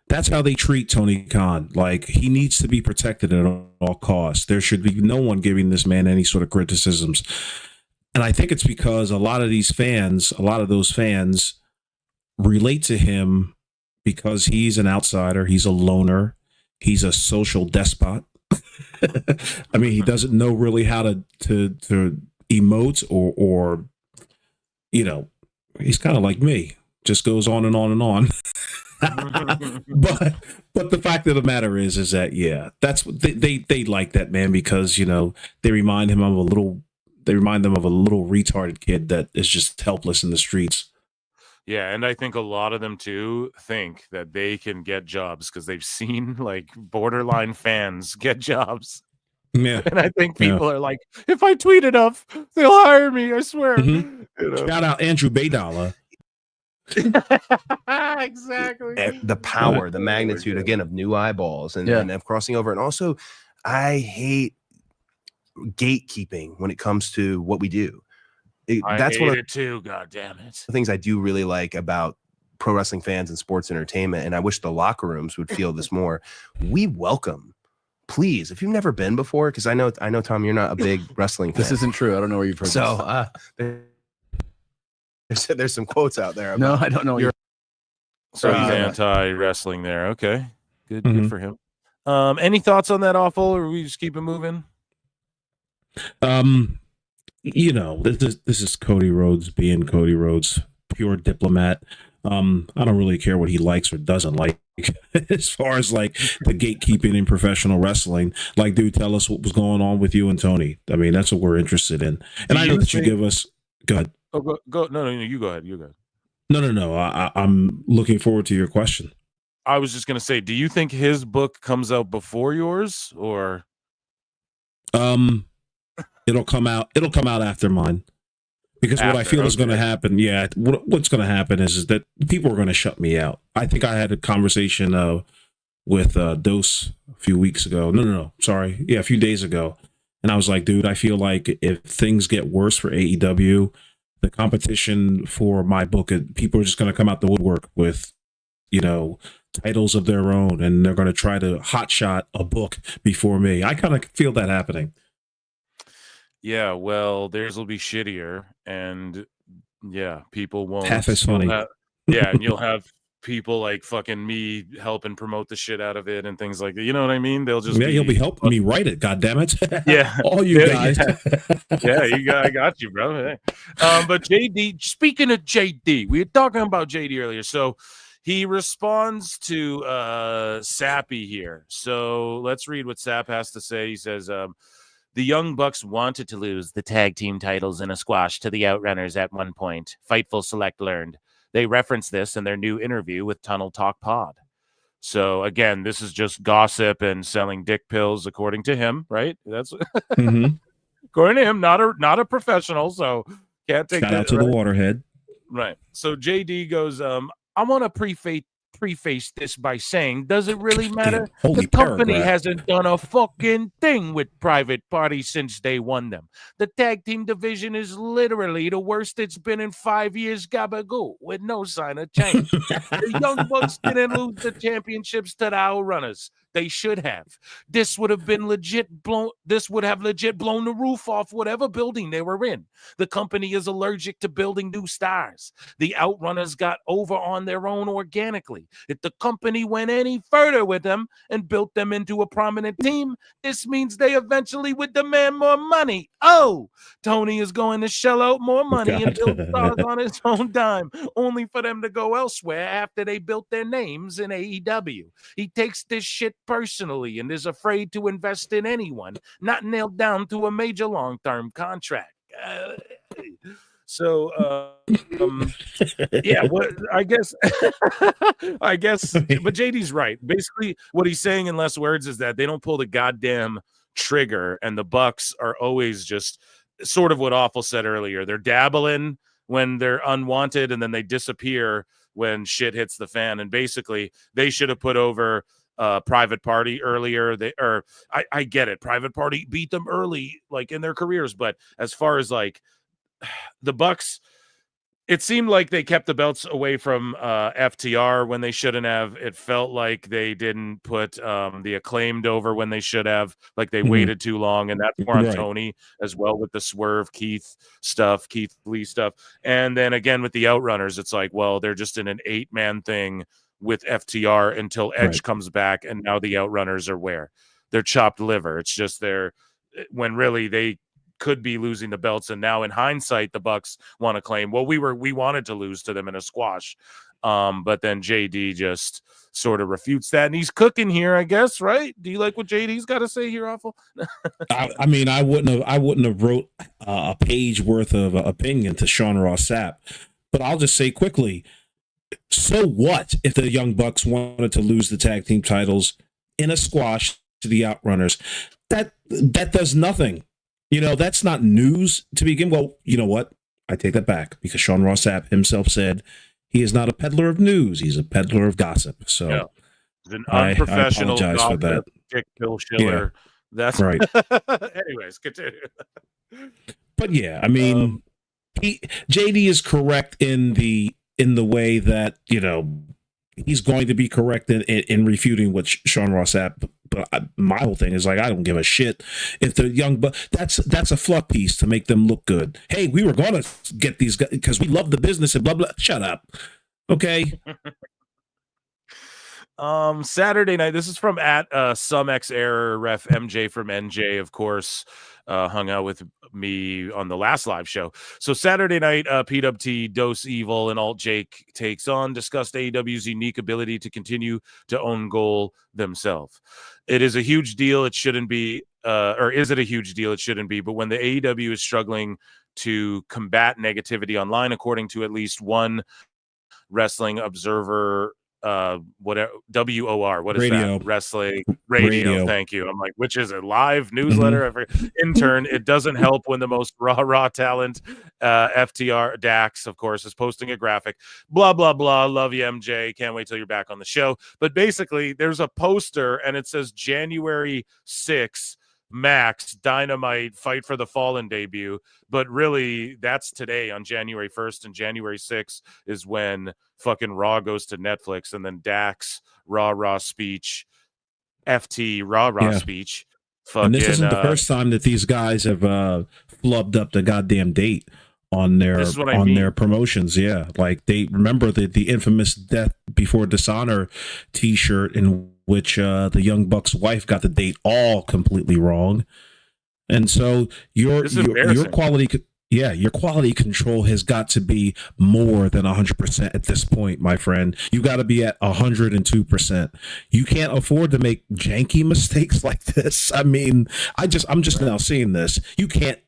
That's how they treat Tony Khan. Like, he needs to be protected at all costs. There should be no one giving this man any sort of criticisms. And I think it's because a lot of those fans relate to him because he's an outsider. He's a loner. He's a social despot. I mean, he doesn't know really how to emote or he's kind of like me, just goes on and on and on. but the fact of the matter is that that's what they like that man because they remind them of a little retarded kid that is just helpless in the streets. Yeah, and I think a lot of them too think that they can get jobs because they've seen like borderline fans get jobs. Yeah, and I think people are like, if I tweet enough, they'll hire me. I swear. Shout out Andrew Baydala. Exactly. The power, the magnitude again of new eyeballs and of crossing over, and also I hate gatekeeping when it comes to what we do. That's one of it too. God damn it. The things I do really like about pro wrestling fans and sports entertainment, and I wish the locker rooms would feel this more. We welcome, please, if you've never been before, because I know, Tom, you're not a big wrestling fan. This isn't true. I don't know where you've heard this. There's some quotes out there. No, I don't know. So he's anti-wrestling there. Okay, good for him. Any thoughts on that awful, or we just keep it moving? This is Cody Rhodes being Cody Rhodes, pure diplomat. I don't really care what he likes or doesn't like as far as like the gatekeeping in professional wrestling. Like, dude, tell us what was going on with you and Tony. I mean, that's what we're interested in. And I know that you give us. Go ahead. Oh, go. No, you go ahead. You go ahead. No. I'm looking forward to your question. I was just gonna say, do you think his book comes out before yours, or? It'll come out after mine. Because what I After, feel is going to okay. happen, what's going to happen is that people are going to shut me out. I think I had a conversation with Dose a few weeks ago. No, sorry. Yeah, a few days ago. And I was like, dude, I feel like if things get worse for AEW, the competition for my book, people are just going to come out the woodwork with, titles of their own, and they're going to try to hotshot a book before me. I kind of feel that happening. Yeah, well, theirs will be shittier, and yeah, people won't. Half as funny. And you'll have people like fucking me helping promote the shit out of it and things like that. You know what I mean? They'll just you'll be helping me write it. God damn it! Yeah, all you guys. I got you, bro. Hey. But JD, speaking of JD, we were talking about JD earlier, so he responds to Sappy here. So let's read what Sap has to say. He says, the Young Bucks wanted to lose the tag team titles in a squash to the Outrunners at one point. Fightful Select learned. They referenced this in their new interview with Tunnel Talk Pod. So again, this is just gossip and selling dick pills, according to him, right? That's according to him, not a professional. So can't take Shout that out to the Waterhead. Right. So JD goes, I want to preface this by saying, does it really matter? The company hasn't done a fucking thing with private parties since they won them. The tag team division is literally the worst it's been in 5 years, gabagoo, with no sign of change. The Young Bucks didn't lose the championships to the Outrunners. They should have. This would have legit blown the roof off whatever building they were in. The company is allergic to building new stars. The Outrunners got over on their own organically. If the company went any further with them and built them into a prominent team, this means they eventually would demand more money. Oh, Tony is going to shell out more money and build stars on his own dime, only for them to go elsewhere after they built their names in AEW. He takes this shit personally and is afraid to invest in anyone not nailed down to a major long-term contract. Yeah, what I guess, but JD's right. Basically, what he's saying in less words is that they don't pull the goddamn trigger, and the Bucks are always just sort of what Awful said earlier. They're dabbling when they're unwanted, and then they disappear when shit hits the fan. And basically, they should have put over Private Party earlier. I get it. Private Party beat them early, like in their careers, but as far as like the Bucks, it seemed like they kept the belts away from FTR when they shouldn't have. It felt like they didn't put the Acclaimed over when they should have. Like they waited too long, and that's more on Tony as well with the Swerve Keith Lee stuff. And then again with the Outrunners, it's like, well, they're just in an 8-man thing with FTR until Edge comes back, and now the Outrunners are where? They're chopped liver. It's just when really they could be losing the belts, and now in hindsight the Bucks want to claim, well, we wanted to lose to them in a squash, but then JD just sort of refutes that, and he's cooking here, I guess, right? Do you like what JD's got to say here, Awful? I mean, I wouldn't have wrote a page worth of opinion to Sean Ross Sapp, but I'll just say quickly, so what if the Young Bucks wanted to lose the tag team titles in a squash to the Outrunners? That does nothing. That's not news to begin. Well, you know what? I take that back, because Sean Ross Sapp himself said he is not a peddler of news. He's a peddler of gossip. So he's an unprofessional I apologize for that. Dick Bill Schiller. Yeah. That's right. Anyways, continue. But yeah, I mean, JD is correct in the way that, he's going to be correct in refuting what Sean Ross Sapp. But my whole thing is like, I don't give a shit if the Young that's a fluff piece to make them look good. Hey, we were going to get these guys because we love the business and blah blah. Shut up, okay. Saturday night. This is from at some X error ref MJ from NJ, of course. Hung out with me on the last live show. So Saturday night, PWT, Dose Evil, and Alt Jake takes on, discussed AEW's unique ability to continue to own goal themselves. It is a huge deal. It shouldn't be, or is it a huge deal? It shouldn't be. But when the AEW is struggling to combat negativity online, according to at least one Wrestling Observer whatever WOR, what is Radio. that? Wrestling radio. Thank you. I'm like, which is it? Live newsletter? Intern. It doesn't help when the most raw talent, FTR Dax, of course, is posting a graphic. Blah blah blah. Love you, MJ. Can't wait till you're back on the show. But basically, there's a poster and it says January 6th. Max Dynamite Fight for the Fallen debut, but really that's today on January 1st, and January 6th is when fucking Raw goes to Netflix, and then Dax Raw speech, FT Raw speech. Fucking, and this isn't the first time that these guys have flubbed up the goddamn date on their their promotions. Yeah, like they remember the infamous Death Before Dishonor T-shirt in which the Young Bucks' wife got the date all completely wrong, and so your quality, your quality control has got to be more than 100% at this point, my friend. You got to be at 102%. You can't afford to make janky mistakes like this. I mean, I'm just now seeing this. You can't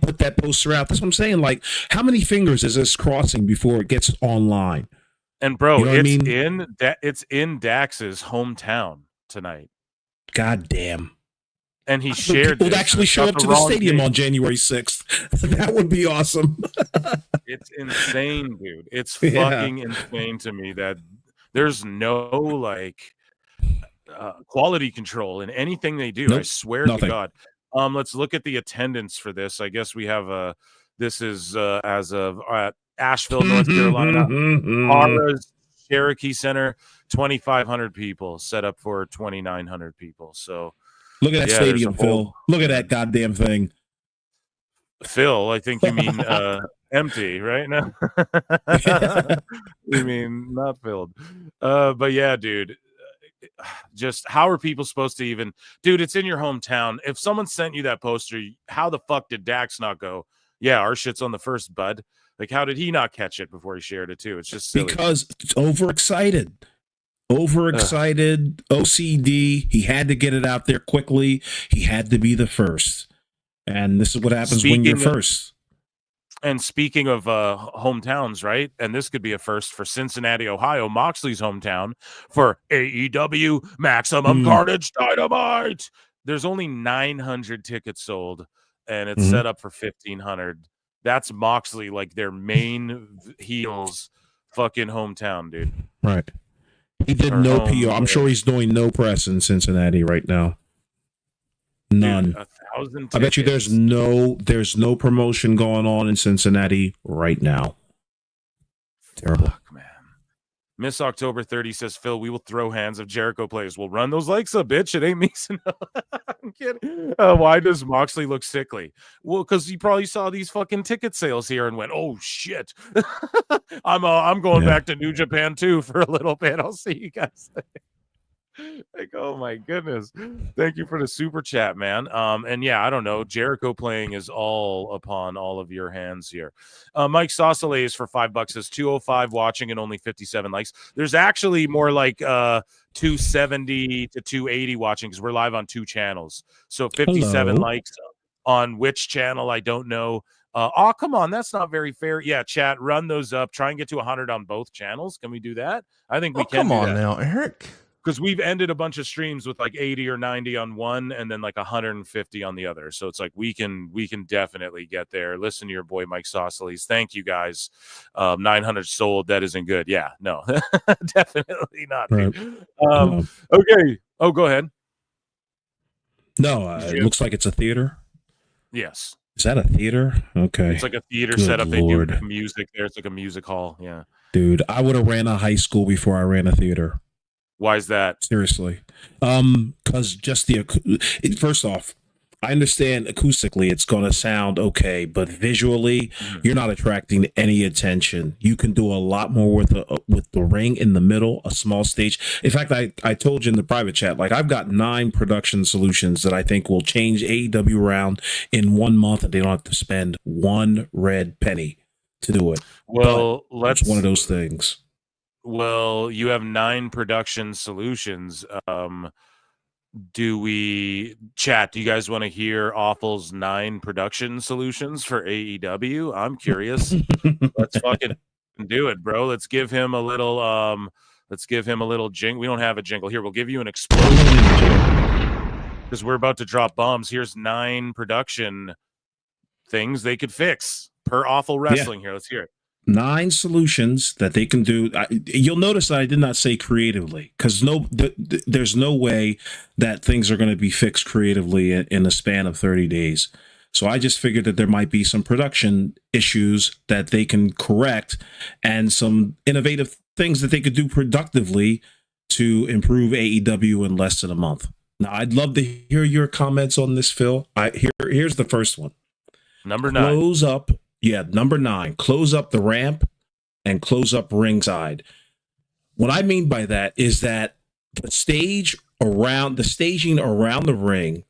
put that poster out. That's what I'm saying. Like, how many fingers is this crossing before it gets online? And bro, you know it's in Dax's hometown tonight. God damn. And he shared people would actually show up to the stadium on January 6th. That would be awesome. It's insane, dude. It's fucking insane to me that there's no like quality control in anything they do. Nope, I swear to God. Let's look at the attendance for this. I guess we have this is as of Asheville, North Carolina. Hara's Cherokee Center, 2,500 people, set up for 2,900 people. So look at that stadium, Phil. Look at that goddamn thing. Phil, I think you mean empty, right? No, you mean not filled. But yeah, dude. Just how are people supposed to even, dude? It's in your hometown. If someone sent you that poster, how the fuck did Dax not go? Yeah, our shit's on the first, bud. Like, how did he not catch it before he shared it too? It's just silly. Because it's overexcited, OCD. He had to get it out there quickly. He had to be the first, and this is what happens when you're first. And speaking of hometowns, right? And this could be a first for Cincinnati, Ohio, Moxley's hometown, for AEW Maximum Carnage Dynamite. There's only 900 tickets sold, and it's set up for 1,500. That's Moxley, like their main heels fucking hometown, dude. Right. He did no PR. I'm sure he's doing no press in Cincinnati right now. None. Dude, 1,000 tickets. I bet you there's no promotion going on in Cincinnati right now. Terrible. Fuck, man. Miss October 30 says, Phil, we will throw hands if Jericho plays. We'll run those likes up, bitch. It ain't me. I'm kidding. Why does Moxley look sickly? Well, because he probably saw these fucking ticket sales here and went, oh, shit. I'm going back to New Japan, too, for a little bit. I'll see you guys later. Like, oh my goodness. Thank you for the super chat, man. And yeah, I don't know. Jericho playing is all upon all of your hands here. Mike Sausalais for $5 says 205 watching and only 57 likes. There's actually more like 270 to 280 watching because we're live on 2 channels. So 57 likes on which channel, I don't know. Oh, come on. That's not very fair. Yeah, chat, run those up. Try and get to 100 on both channels. Can we do that? I think we can. Come on now, Eric. Because we've ended a bunch of streams with like 80 or 90 on one and then like 150 on the other. So it's like we can definitely get there. Listen to your boy Mike Sausalais. Thank you guys. 900 sold. That isn't good. Yeah, no, definitely not. Right. Okay. Oh, go ahead. No, it looks like it's a theater. Yes. Is that a theater? Okay. It's like a theater Good setup. Lord. They do music there. It's like a music hall. Yeah. Dude, I would have ran a high school before I ran a theater. Why is that? Seriously. Because just first off, I understand acoustically it's going to sound okay, but visually you're not attracting any attention. You can do a lot more with the ring in the middle, a small stage. In fact, I told you in the private chat, like I've got 9 production solutions that I think will change AEW around in 1 month, and they don't have to spend one red penny to do it. Well, it's one of those things. Well, you have 9 production solutions. Do we chat? Do you guys want to hear Awful's 9 production solutions for AEW? I'm curious. Let's fucking do it, bro. Let's give him a little Let's give him a little jingle. We don't have a jingle here. We'll give you an explosion because we're about to drop bombs. Here's 9 production things they could fix per Awful Wrestling. Here, let's hear it. 9 solutions that they can do. You'll notice that I did not say creatively, because there's no way that things are going to be fixed creatively in a span of 30 days. So I just figured that there might be some production issues that they can correct and some innovative things that they could do productively to improve AEW in less than a month. Now, I'd love to hear your comments on this, Phil. Here's the first one. Number 9. Number 9. Close up the ramp and close up ringside. What I mean by that is that the staging around the ring,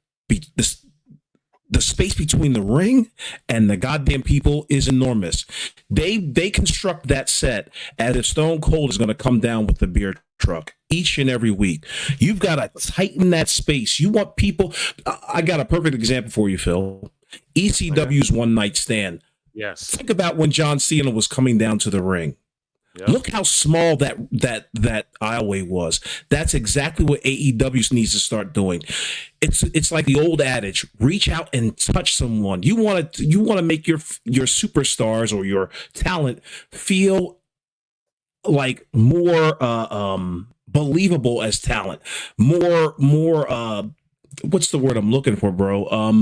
the space between the ring and the goddamn people is enormous. They construct that set as if Stone Cold is going to come down with the beer truck each and every week. You've got to tighten that space. You want people. I got a perfect example for you, Phil. ECW's One Night Stand. Yes. Think about when John Cena was coming down to the ring. Yep. Look how small that aisleway was. That's exactly what AEW needs to start doing. It's like the old adage: reach out and touch someone. You want to make your superstars or your talent feel like more believable as talent. More what's the word I'm looking for, bro?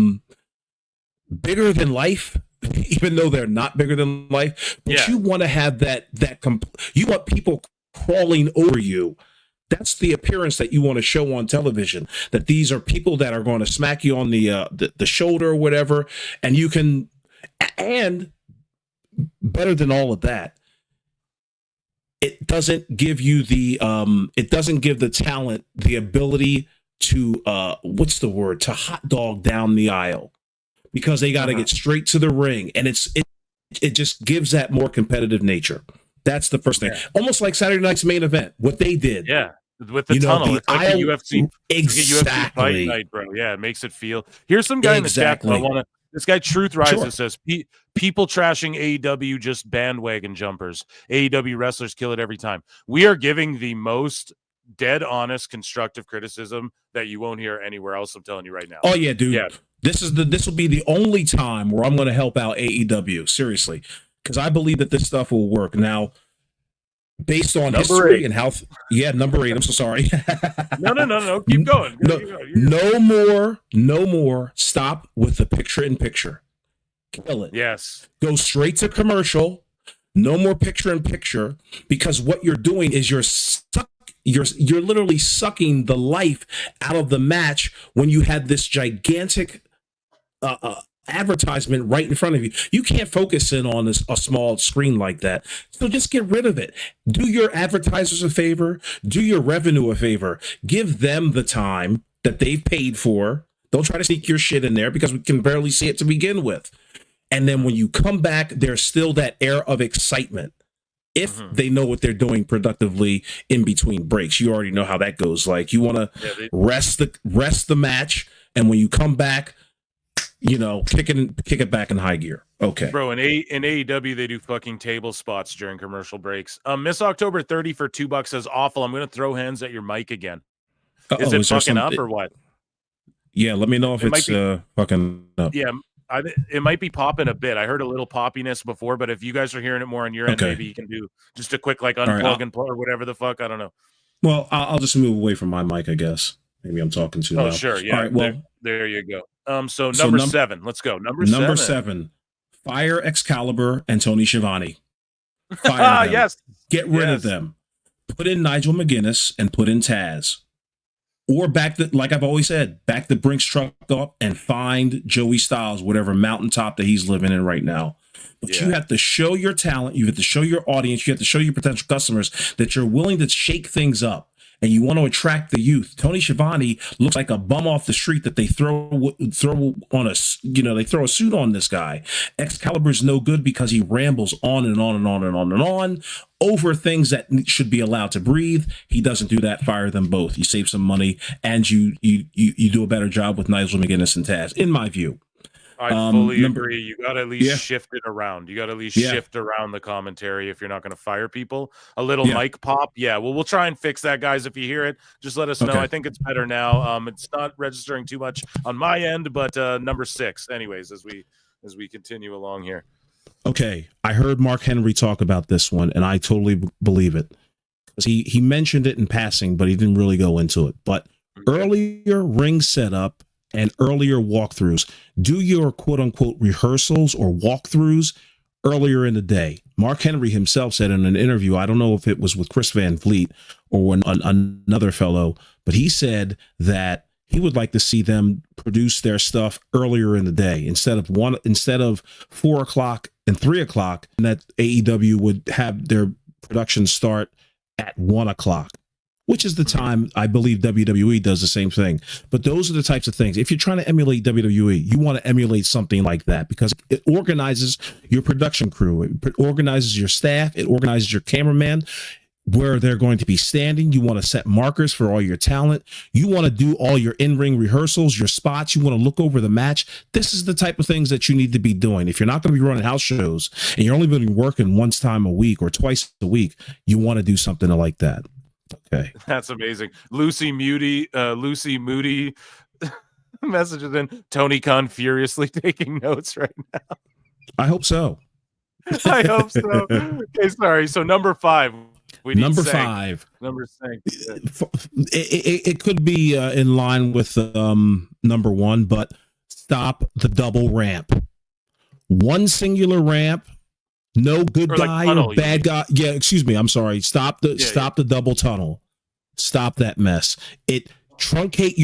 Bigger than life. Even though they're not bigger than life, but you want to have you want people crawling over you. That's the appearance that you want to show on television, that these are people that are going to smack you on the shoulder or whatever. And you can, and better than all of that, it doesn't give you it doesn't give the talent the ability to, to hot dog down the aisle. Because they got to get straight to the ring, and it just gives that more competitive nature. That's the first thing. Almost like Saturday night's main event, what they did. Yeah, with the tunnel. It's like a UFC, exactly. UFC fight night, bro. Yeah, it makes it feel. Here's some guy in the chat. This guy Truth Rises says people trashing AEW just bandwagon jumpers. AEW wrestlers kill it every time. We are giving the most dead honest constructive criticism that you won't hear anywhere else. I'm telling you right now. Oh yeah, dude. Yeah. This will be the only time where I'm going to help out AEW, seriously, because I believe that this stuff will work. Now, based on history and how, number 8. I'm so sorry. No. Keep going. No more. Stop with the picture-in-picture. Kill it. Yes. Go straight to commercial. No more picture-in-picture, because what you're doing is you're literally sucking the life out of the match when you had this gigantic advertisement right in front of you. You can't focus in on a small screen like that. So just get rid of it. Do your advertisers a favor. Do your revenue a favor. Give them the time that they've paid for. Don't try to sneak your shit in there because we can barely see it to begin with. And then when you come back, there's still that air of excitement. If they know what they're doing productively in between breaks. You already know how that goes. Like, you want to rest the match, and when you come back, kick it back in high gear. Okay, bro. In AEW, they do fucking table spots during commercial breaks. Miss October 30 for $2 says awful. I'm gonna throw hands at your mic again. Is it fucking up or what? Yeah, let me know if it's fucking up. Yeah. It might be popping a bit. I heard a little poppiness before, but if you guys are hearing it more on your end, maybe you can do just a quick unplug and plug or whatever the fuck. I don't know. Well, I'll just move away from my mic, I guess. Maybe I'm talking too loud. Oh, sure. Yeah. All right, well, there you go. So number 7. Let's go. Number 7. Fire Excalibur and Tony Schiavone. Fire them. Yes. Get rid of them. Put in Nigel McGuinness and put in Taz. Or like I've always said, back the Brinks truck up and find Joey Styles, whatever mountaintop that he's living in right now. But you have to show your talent, you have to show your audience, you have to show your potential customers that you're willing to shake things up. And you want to attract the youth. Tony Schiavone looks like a bum off the street that they throw on they throw a suit on this guy. Excalibur's no good because he rambles on and on and on and on and on over things that should be allowed to breathe. He doesn't do that. Fire them both. You save some money and you do a better job with Nigel McGuinness and Taz, in my view. I fully Number- agree. You got to at least Yeah. shift it around. You got to at least Yeah. shift around the commentary if you're not going to fire people. A little Yeah. mic pop. Yeah, well, we'll try and fix that, guys. If you hear it, just let us know. Okay. I think it's better now. It's not registering too much on my end, but number 6 anyways, as we continue along here. Okay, I heard Mark Henry talk about this one, and I totally believe it. He mentioned it in passing, but he didn't really go into it. But earlier ring setup and earlier walkthroughs. Do your quote unquote rehearsals or walkthroughs earlier in the day. Mark Henry himself said in an interview, I don't know if it was with Chris Van Vliet or another fellow, but he said that he would like to see them produce their stuff earlier in the day instead of 4 o'clock and 3 o'clock, and that AEW would have their production start at 1 o'clock, which is the time I believe WWE does the same thing. But those are the types of things. If you're trying to emulate WWE, you want to emulate something like that because it organizes your production crew, it organizes your staff, it organizes your cameraman, where they're going to be standing. You want to set markers for all your talent. You want to do all your in-ring rehearsals, your spots. You want to look over the match. This is the type of things that you need to be doing. If you're not going to be running house shows and you're only going to be working once time a week or twice a week, you want to do something like that. Okay. That's amazing. Lucy Moody messages in. Tony Khan furiously taking notes right now. I hope so. I hope so. Okay, sorry. So number 5. Number 5. Number 6. It could be in line with number 1, but stop the double ramp. One singular ramp. No good Or like guy tunnel, or bad guy. Yeah, excuse me. I'm sorry. Stop the double tunnel. Stop that mess. It truncate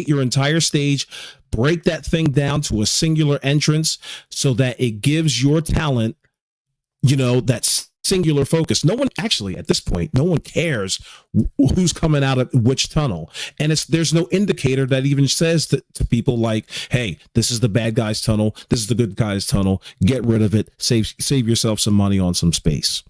your entire stage. Break that thing down to a singular entrance so that it gives your talent, that singular focus. No one actually at this point, no one cares who's coming out of which tunnel, and there's no indicator that even says to people like, hey, this is the bad guy's tunnel, this is the good guy's tunnel, get rid of it, save yourself some money on some space.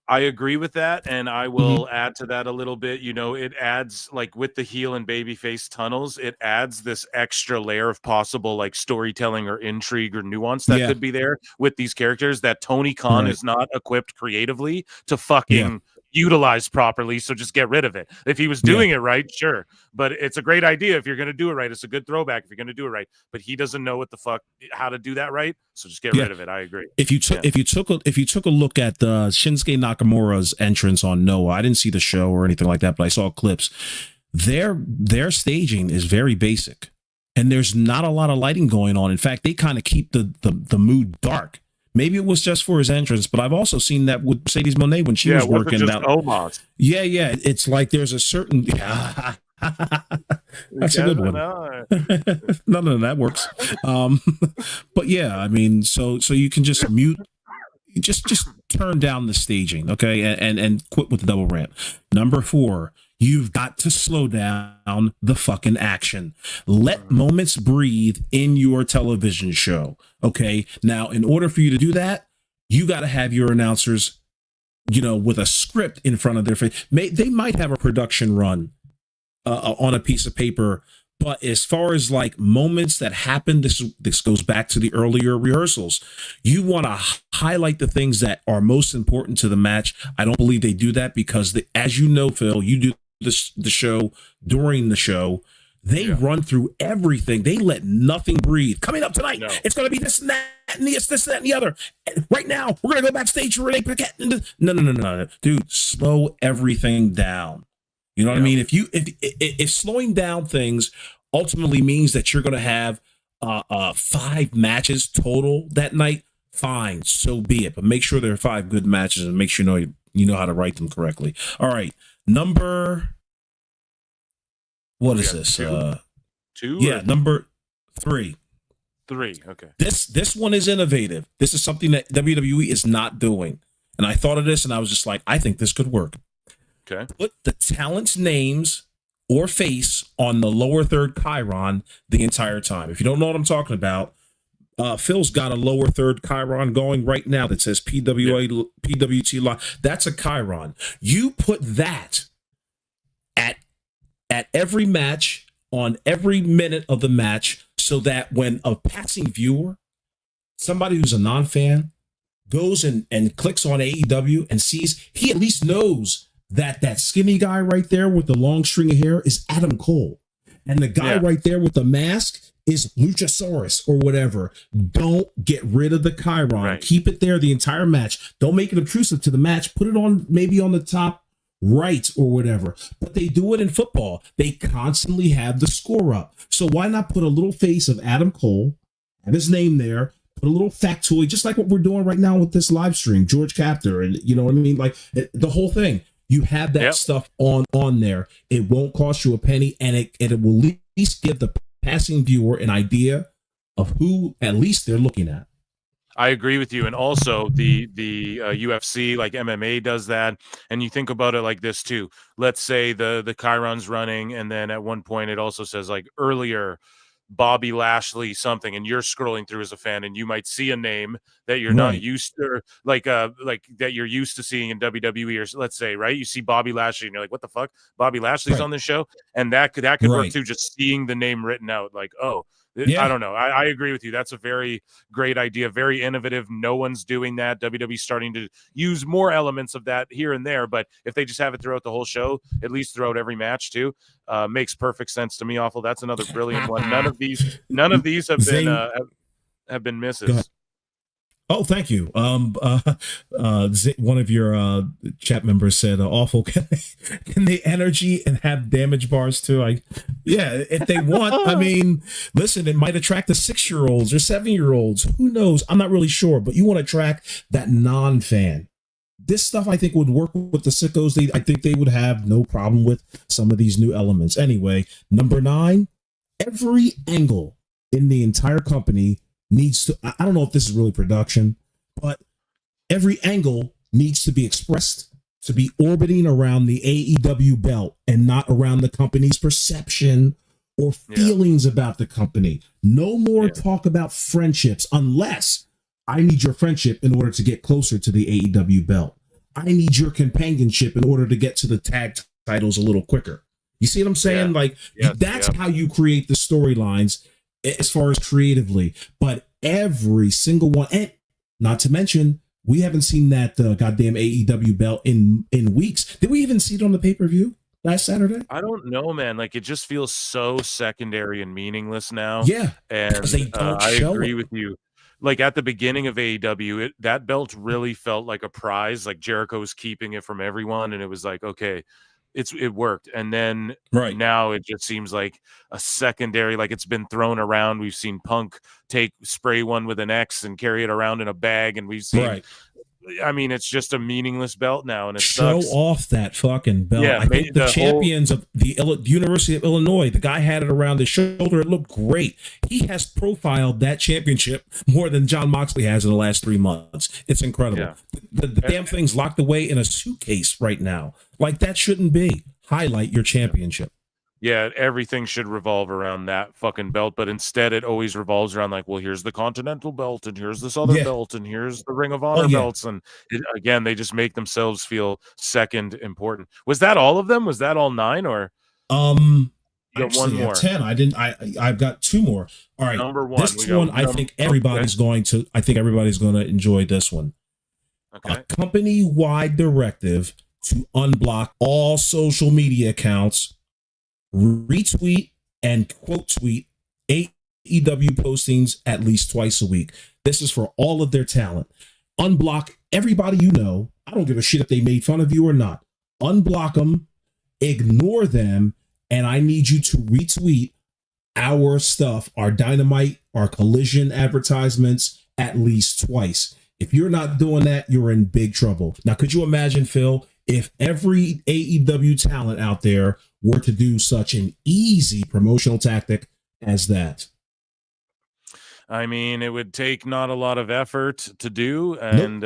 I agree with that, and I will add to that a little bit. It adds, like, with the heel and babyface tunnels, it adds this extra layer of possible, like, storytelling or intrigue or nuance that could be there with these characters that Tony Khan is not equipped creatively to fucking utilize properly. So just get rid of it. If he was doing it right, sure, but it's a great idea if you're going to do it right. It's a good throwback if you're going to do it right, but he doesn't know how to do that right. So just get rid of it. I agree. If you took a look at the Shinsuke Nakamura's entrance on Noah, I didn't see the show or anything like that, but I saw clips. Their staging is very basic, and there's not a lot of lighting going on. In fact, they kind of keep the mood dark. Maybe it was just for his entrance, but I've also seen that with Mercedes Moné when she was working out. Omos. Yeah. It's like there's a certain. That's a good one. No, that works. But yeah, I mean, so you can just mute, just turn down the staging, okay, and quit with the double ramp. Number 4. You've got to slow down the fucking action. Let moments breathe in your television show. Okay. Now, in order for you to do that, you got to have your announcers, with a script in front of their face. They might have a production run on a piece of paper, but as far as like moments that happen, this goes back to the earlier rehearsals. You want to highlight the things that are most important to the match. I don't believe they do that because, as you know, Phil, you do the show during the show. They run through everything. They let nothing breathe. Coming up tonight, it's going to be this and that, and this, that, and the other. And right now, we're going to go backstage for Renee Paquette. No. Dude, slow everything down. You know what I mean? If slowing down things ultimately means that you're going to have 5 matches total that night, fine, so be it. But make sure there are 5 good matches and make sure you know how to write them correctly. All right, what is this? 2? Yeah, number 3. 3. Okay. This one is innovative. This is something that WWE is not doing. And I thought of this and I was just like, I think this could work. Okay. Put the talent's names or face on the lower third chyron the entire time. If you don't know what I'm talking about, Phil's got a lower third chyron going right now that says PWT Live. That's a chyron. You put that at every match, on every minute of the match, so that when a passing viewer, somebody who's a non-fan, goes and clicks on AEW and sees, he at least knows that skinny guy right there with the long string of hair is Adam Cole. And the guy right there with the mask is Luchasaurus or whatever. Don't get rid of the Chiron. Right. Keep it there the entire match. Don't make it obtrusive to the match. Put it on maybe on the top right or whatever. But they do it in football. They constantly have the score up. So why not put a little face of Adam Cole, have his name there, put a little factoid, just like what we're doing right now with this live stream, George Captor, and you know what I mean? Like the whole thing. You have that stuff on there. It won't cost you a penny, and it will at least give the passing viewer an idea of who at least they're looking at. I agree with you, and also the UFC, like MMA, does that. And you think about it like this too. Let's say the Chiron's running, and then at one point it also says like earlier Bobby Lashley something, and you're scrolling through as a fan, and you might see a name that you're not used to, like that you're used to seeing in WWE, or let's say, right, you see Bobby Lashley and you're like, what the fuck, Bobby Lashley's on this show, and that could work too, just seeing the name written out, like, oh, I don't know. I agree with you. That's a very great idea, very innovative. No one's doing that. WWE's starting to use more elements of that here and there, but if they just have it throughout the whole show, at least throughout every match too, makes perfect sense to me. Awful. That's another brilliant one. None of these have been misses. Oh, thank you. One of your chat members said, "Awful. Can they energy and have damage bars too?" If they want. I mean, listen, it might attract the 6-year-olds or 7-year-olds. Who knows? I'm not really sure, but you want to attract that non-fan. This stuff, I think, would work with the sickos. I think they would have no problem with some of these new elements. Anyway, number 9, every angle in the entire company needs to, I don't know if this is really production, but every angle needs to be expressed to be orbiting around the AEW belt and not around the company's perception or feelings about the company. No more talk about friendships unless I need your friendship in order to get closer to the AEW belt. I need your companionship in order to get to the tag titles a little quicker. You see what I'm saying? That's how you create the storylines as far as creatively, but every single one, and not to mention, we haven't seen that goddamn AEW belt in weeks. Did we even see it on the pay-per-view last Saturday? I don't know, man. Like, it just feels so secondary and meaningless now. Yeah, and they don't I show agree it. with you. Like at the beginning of AEW, that belt really felt like a prize. Like Jericho was keeping it from everyone, and it was like, okay, it worked. And then now it just seems like a secondary, like it's been thrown around. We've seen Punk spray one with an X and carry it around in a bag, and we've seen I mean, it's just a meaningless belt now, and it show sucks. off that fucking belt. I think the champions of the University of Illinois, the guy had it around his shoulder. It looked great. He has profiled that championship more than John Moxley has in the last 3 months. It's incredible. Yeah. The damn thing's locked away in a suitcase right now. Like, that shouldn't be. Highlight your championship. Yeah, everything should revolve around that fucking belt, but instead it always revolves around like, well, here's the Continental belt, and here's this other belt, and here's the Ring of Honor belts, and again, they just make themselves feel second important. Was that all of them? Was that all 9, or you got one more? 10. I've got 2 more. All right, number 1. This one, I think everybody's going to enjoy this one. Okay. A company-wide directive to unblock all social media accounts, retweet and quote tweet AEW postings at least twice a week. This is for all of their talent. Unblock everybody you know. I don't give a shit if they made fun of you or not. Unblock them, ignore them, and I need you to retweet our stuff, our Dynamite, our Collision advertisements at least twice. If you're not doing that, you're in big trouble. Now, could you imagine, Phil, if every AEW talent out there were to do such an easy promotional tactic as that? I mean, it would take not a lot of effort to do, and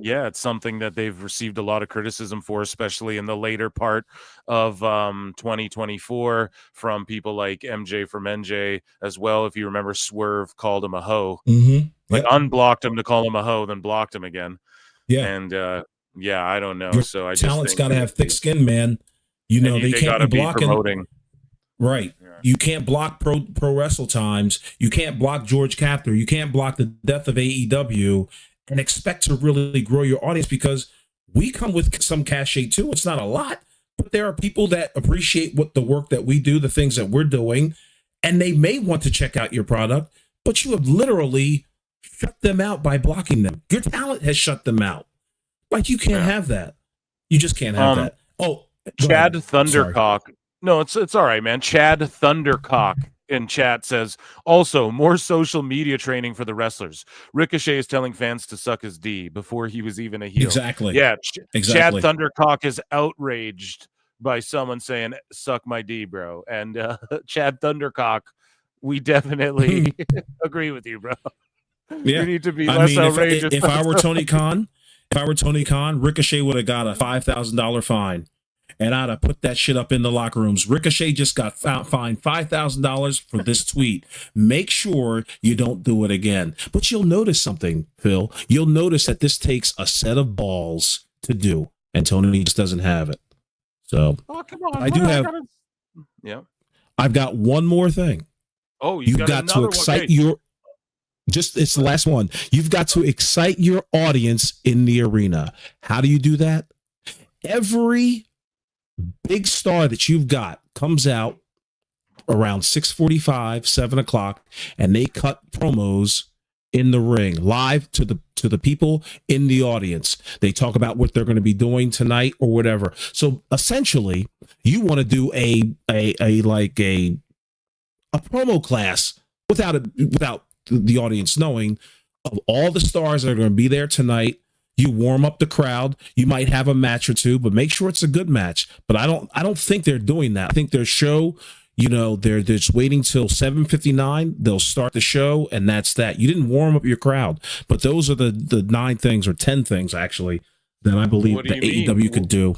it's something that they've received a lot of criticism for, especially in the later part of 2024 from people like MJ from NJ as well. If you remember, Swerve called him a hoe, like unblocked him to call him a hoe, then blocked him again. Yeah, and I don't know. Your so I talent's just got to have thick skin, man. You know, they can't be blocking. Right. You can't block Pro Wrestle Times. You can't block George Captor. You can't block the death of AEW and expect to really grow your audience, because we come with some cachet too. It's not a lot, but there are people that appreciate what the work that we do, the things that we're doing, and they may want to check out your product, but you have literally shut them out by blocking them. Your talent has shut them out. Like, you can't have that. You just can't have that. Oh, Chad Thundercock. No, it's all right, man. Chad Thundercock in chat says, also, more social media training for the wrestlers. Ricochet is telling fans to suck his D before he was even a heel. Exactly. Yeah, exactly. Chad Thundercock is outraged by someone saying, suck my D, bro. And Chad Thundercock, we definitely agree with you, bro. Yeah. You need to be less outrageous. If I were Tony Khan, Ricochet would have got a $5,000 fine. And I'd have put that shit up in the locker rooms. Ricochet just got fined $5,000 for this tweet. Make sure you don't do it again. But you'll notice something, Phil. You'll notice that this takes a set of balls to do, and Tony just doesn't have it. So come on, I do have. Yeah, I've got one more thing. Oh, you've got to excite your. It's the last one. You've got to excite your audience in the arena. How do you do that? Every big star that you've got comes out around 6:45, 7 o'clock, and they cut promos in the ring live to the people in the audience. They talk about what they're going to be doing tonight or whatever. So essentially, you want to do a promo class without the audience knowing of all the stars that are going to be there tonight. You warm up the crowd. You might have a match or two, but make sure it's a good match. But I don't think they're doing that. I think their show, they're just waiting till 7:59. They'll start the show, and that's that. You didn't warm up your crowd. But those are the 9 things, or 10 things actually, that I believe that AEW could do.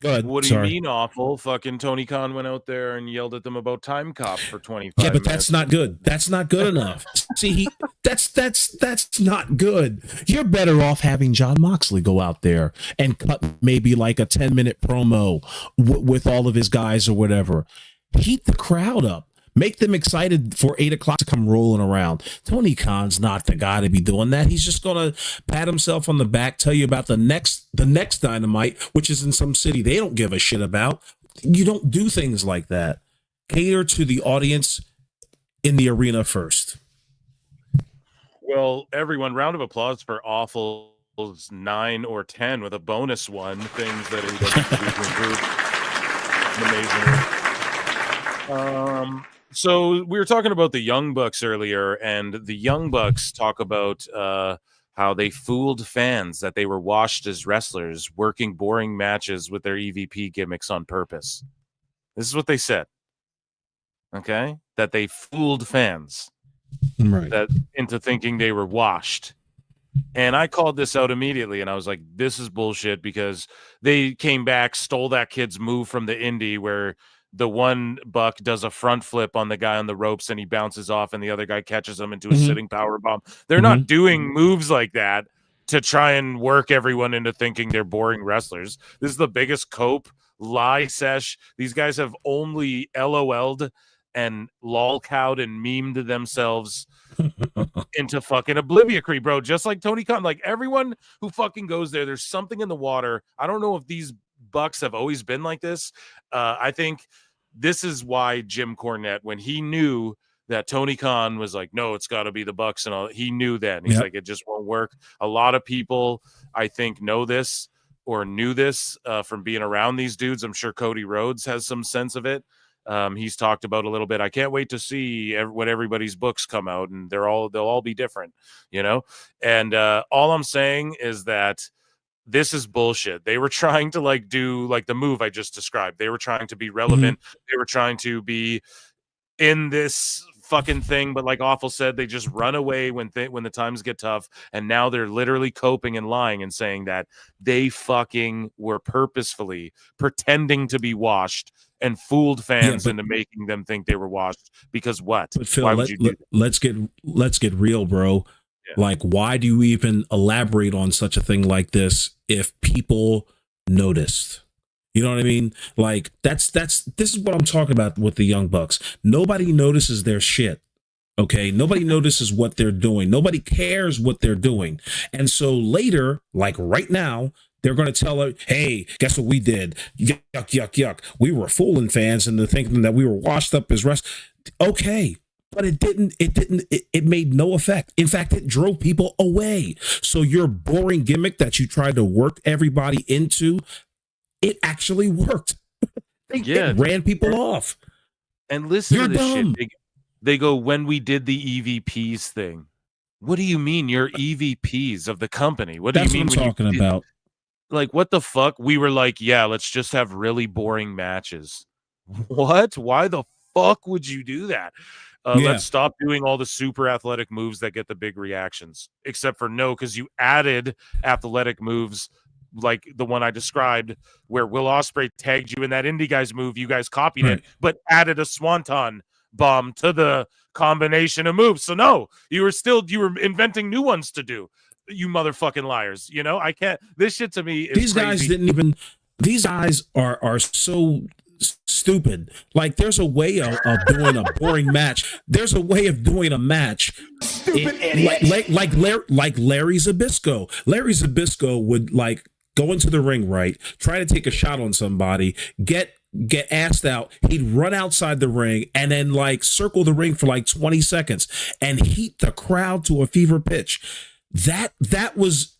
Go ahead. What do you mean awful? Fucking Tony Khan went out there and yelled at them about time cop for 25 Yeah, but minutes. that's not good. That's not good enough. See, that's not good. You're better off having John Moxley go out there and cut maybe like a 10-minute promo with all of his guys or whatever. Heat the crowd up. Make them excited for 8 o'clock to come rolling around. Tony Khan's not the guy to be doing that. He's just going to pat himself on the back, tell you about the next Dynamite, which is in some city they don't give a shit about. You don't do things like that. Cater to the audience in the arena first. Well, everyone, round of applause for Awful's 9 or 10 with a bonus one. Things that he doesn't do to improve. Amazing. So we were talking about the Young Bucks earlier, and the Young Bucks talk about how they fooled fans that they were washed as wrestlers, working boring matches with their EVP gimmicks on purpose. This is what they said. Okay? That they fooled fans into thinking they were washed. And I called this out immediately, and I was like, this is bullshit, because they came back, stole that kid's move from the indie where the one buck does a front flip on the guy on the ropes and he bounces off and the other guy catches him into a sitting power bomb. They're not doing moves like that to try and work everyone into thinking they're boring wrestlers. This is the biggest cope lie sesh. These guys have only LOL'd and lolcowed and memed themselves into fucking oblivion, bro. Just like Tony Khan, like everyone who fucking goes there, there's something in the water. I don't know if these Bucks have always been like this. I think this is why Jim Cornette, when he knew that Tony Khan was like, no, it's got to be the Bucks and all, he knew that. He's like, it just won't work. A lot of people, I think, know this or knew this from being around these dudes. I'm sure Cody Rhodes has some sense of it. He's talked about a little bit. I can't wait to see when everybody's books come out, and they'll all be different, And all I'm saying is that this is bullshit. They were trying to do the move I just described. They were trying to be relevant. They were trying to be in this fucking thing, but like Awful said, they just run away when the times get tough, and now they're literally coping and lying and saying that they fucking were purposefully pretending to be washed and fooled fans into making them think they were washed. Because what? But Phil, why would you do that? let's get real, bro. Yeah. Like, why do you even elaborate on such a thing like this if people noticed? You know what I mean? Like this is what I'm talking about with the Young Bucks. Nobody notices their shit. Okay, nobody notices what they're doing. Nobody cares what they're doing. And so later, like right now, they're going to tell her, hey, guess what we did? Yuck, yuck, yuck. We were fooling fans into thinking that we were washed up as rest. Okay. But it made no effect. In fact, it drove people away. So your boring gimmick that you tried to work everybody into, it actually worked. It ran people off. And listen You're to this dumb. shit. They go, when we did the EVPs thing. What do you mean you're EVPs of the company? What do That's you mean what I'm talking about. Like, what the fuck? We were like, yeah, let's just have really boring matches. What? Why the fuck would you do that? Let's stop doing all the super athletic moves that get the big reactions. Except for no, because you added athletic moves like the one I described where Will Ospreay tagged you in that indie guys move. You guys copied it, but added a swanton bomb to the combination of moves. So no, you were inventing new ones to do. You motherfucking liars. You know, I can't. This shit to me is These crazy. guys didn't even. These guys are so stupid. Like there's a way of doing a boring match. There's a way of doing a match. Stupid idiot. Like Larry Zbyszko. Larry Zbyszko would like go into the ring, right? Try to take a shot on somebody, get asked out. He'd run outside the ring and then like circle the ring for like 20 seconds and heat the crowd to a fever pitch. That was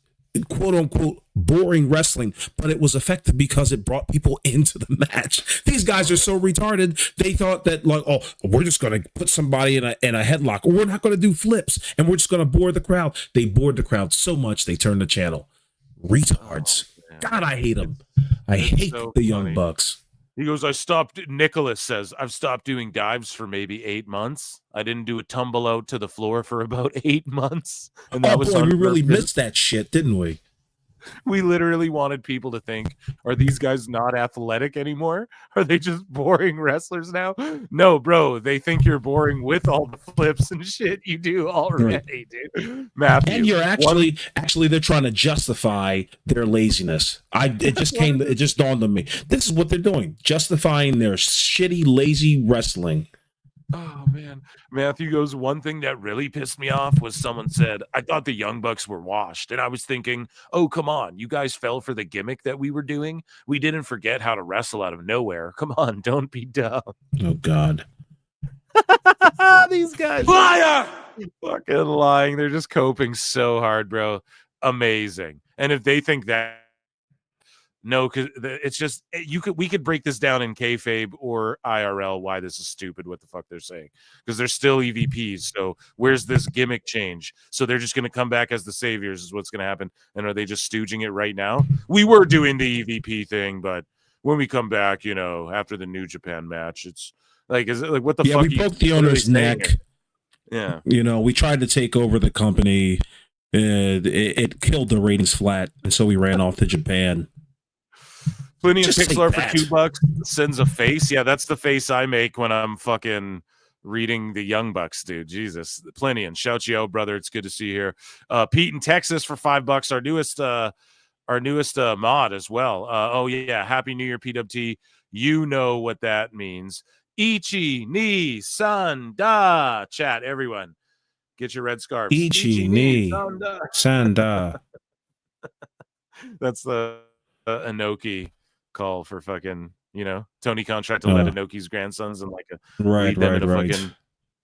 quote unquote boring wrestling, but it was effective because it brought people into the match. These guys are so retarded. They thought that like, oh, we're just going to put somebody in a headlock, or we're not going to do flips, and we're just going to bore the crowd. They bored the crowd so much they turned the channel. Retards. God, I hate them. I hate the Young Bucks. He goes, Nicholas says, I've stopped doing dives for maybe 8 months. I didn't do a tumble out to the floor for about 8 months. And that was boy, we really missed that shit, didn't we? We literally wanted people to think, are these guys not athletic anymore? Are they just boring wrestlers now? No, bro, they think you're boring with all the flips and shit you do already, dude. Matthew. And you're actually they're trying to justify their laziness. It just dawned on me. This is what they're doing, justifying their shitty, lazy wrestling. Oh man, Matthew goes, one thing that really pissed me off was someone said, I thought the Young Bucks were washed. And I was thinking, oh, come on. You guys fell for the gimmick that we were doing. We didn't forget how to wrestle out of nowhere. Come on, don't be dumb. Oh God. These guys. Liar! Fucking lying. They're just coping so hard, bro. Amazing. And if they think that, no, because it's just we could break this down in kayfabe or IRL why this is stupid. What the fuck they're saying, because they're still EVPs. So where's this gimmick change? So they're just going to come back as the saviors is what's going to happen. And are they just stooging it right now? We were doing the EVP thing, but when we come back, after the New Japan match, it's like, is it like what the fuck? We broke the owner's neck. Yeah, we tried to take over the company. It killed the ratings flat, and so we ran off to Japan. Plenty of Pixlar for $2 sends a face. Yeah, that's the face I make when I'm fucking reading the Young Bucks, dude. Jesus. Plenty. And shout you out, brother. It's good to see you here. Pete in Texas for $5, our newest mod as well. Oh yeah, Happy New Year, PWT. You know what that means. Ichi ni san da. Chat, everyone. Get your red scarves. Ichi ni san da. That's the Inoki call for fucking, Tony Khan tried to let Inoki's grandsons and like right. Fucking,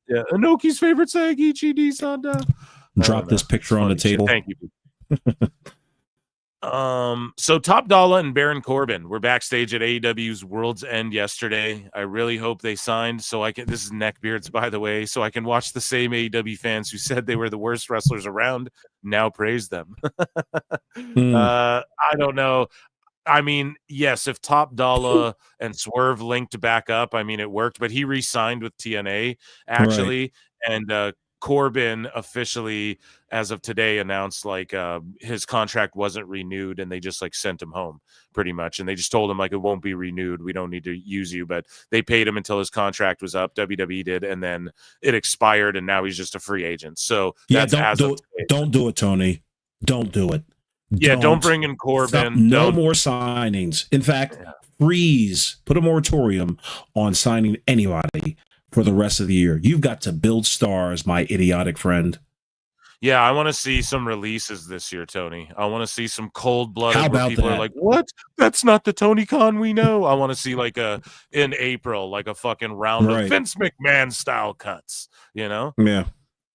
yeah, Inoki's favorite saying, Ichi ni san da. Drop this picture on the table. Shit. Thank you. So Top Dollar and Baron Corbin were backstage at AEW's World's End yesterday. I really hope they signed so I can. This is neckbeards, by the way, so I can watch the same AEW fans who said they were the worst wrestlers around now praise them. I don't know. I mean, yes, if Top Dollar and Swerve linked back up, I mean, it worked, but he re-signed with TNA actually, and Corbin officially, as of today, announced like his contract wasn't renewed, and they just like sent him home pretty much, and they just told him like it won't be renewed. We don't need to use you, but they paid him until his contract was up. WWE did, and then it expired, and now he's just a free agent. So yeah, that's don't do it, Tony. Don't do it. Yeah, don't bring in Corbin. No more signings. In fact, freeze, put a moratorium on signing anybody for the rest of the year. You've got to build stars, my idiotic friend. Yeah, I want to see some releases this year, Tony. I want to see some cold-blooded How where about people that? are like, what? That's not the Tony Khan we know. I want to see like in April, like a fucking round of Right. Vince McMahon style cuts, you know? Yeah,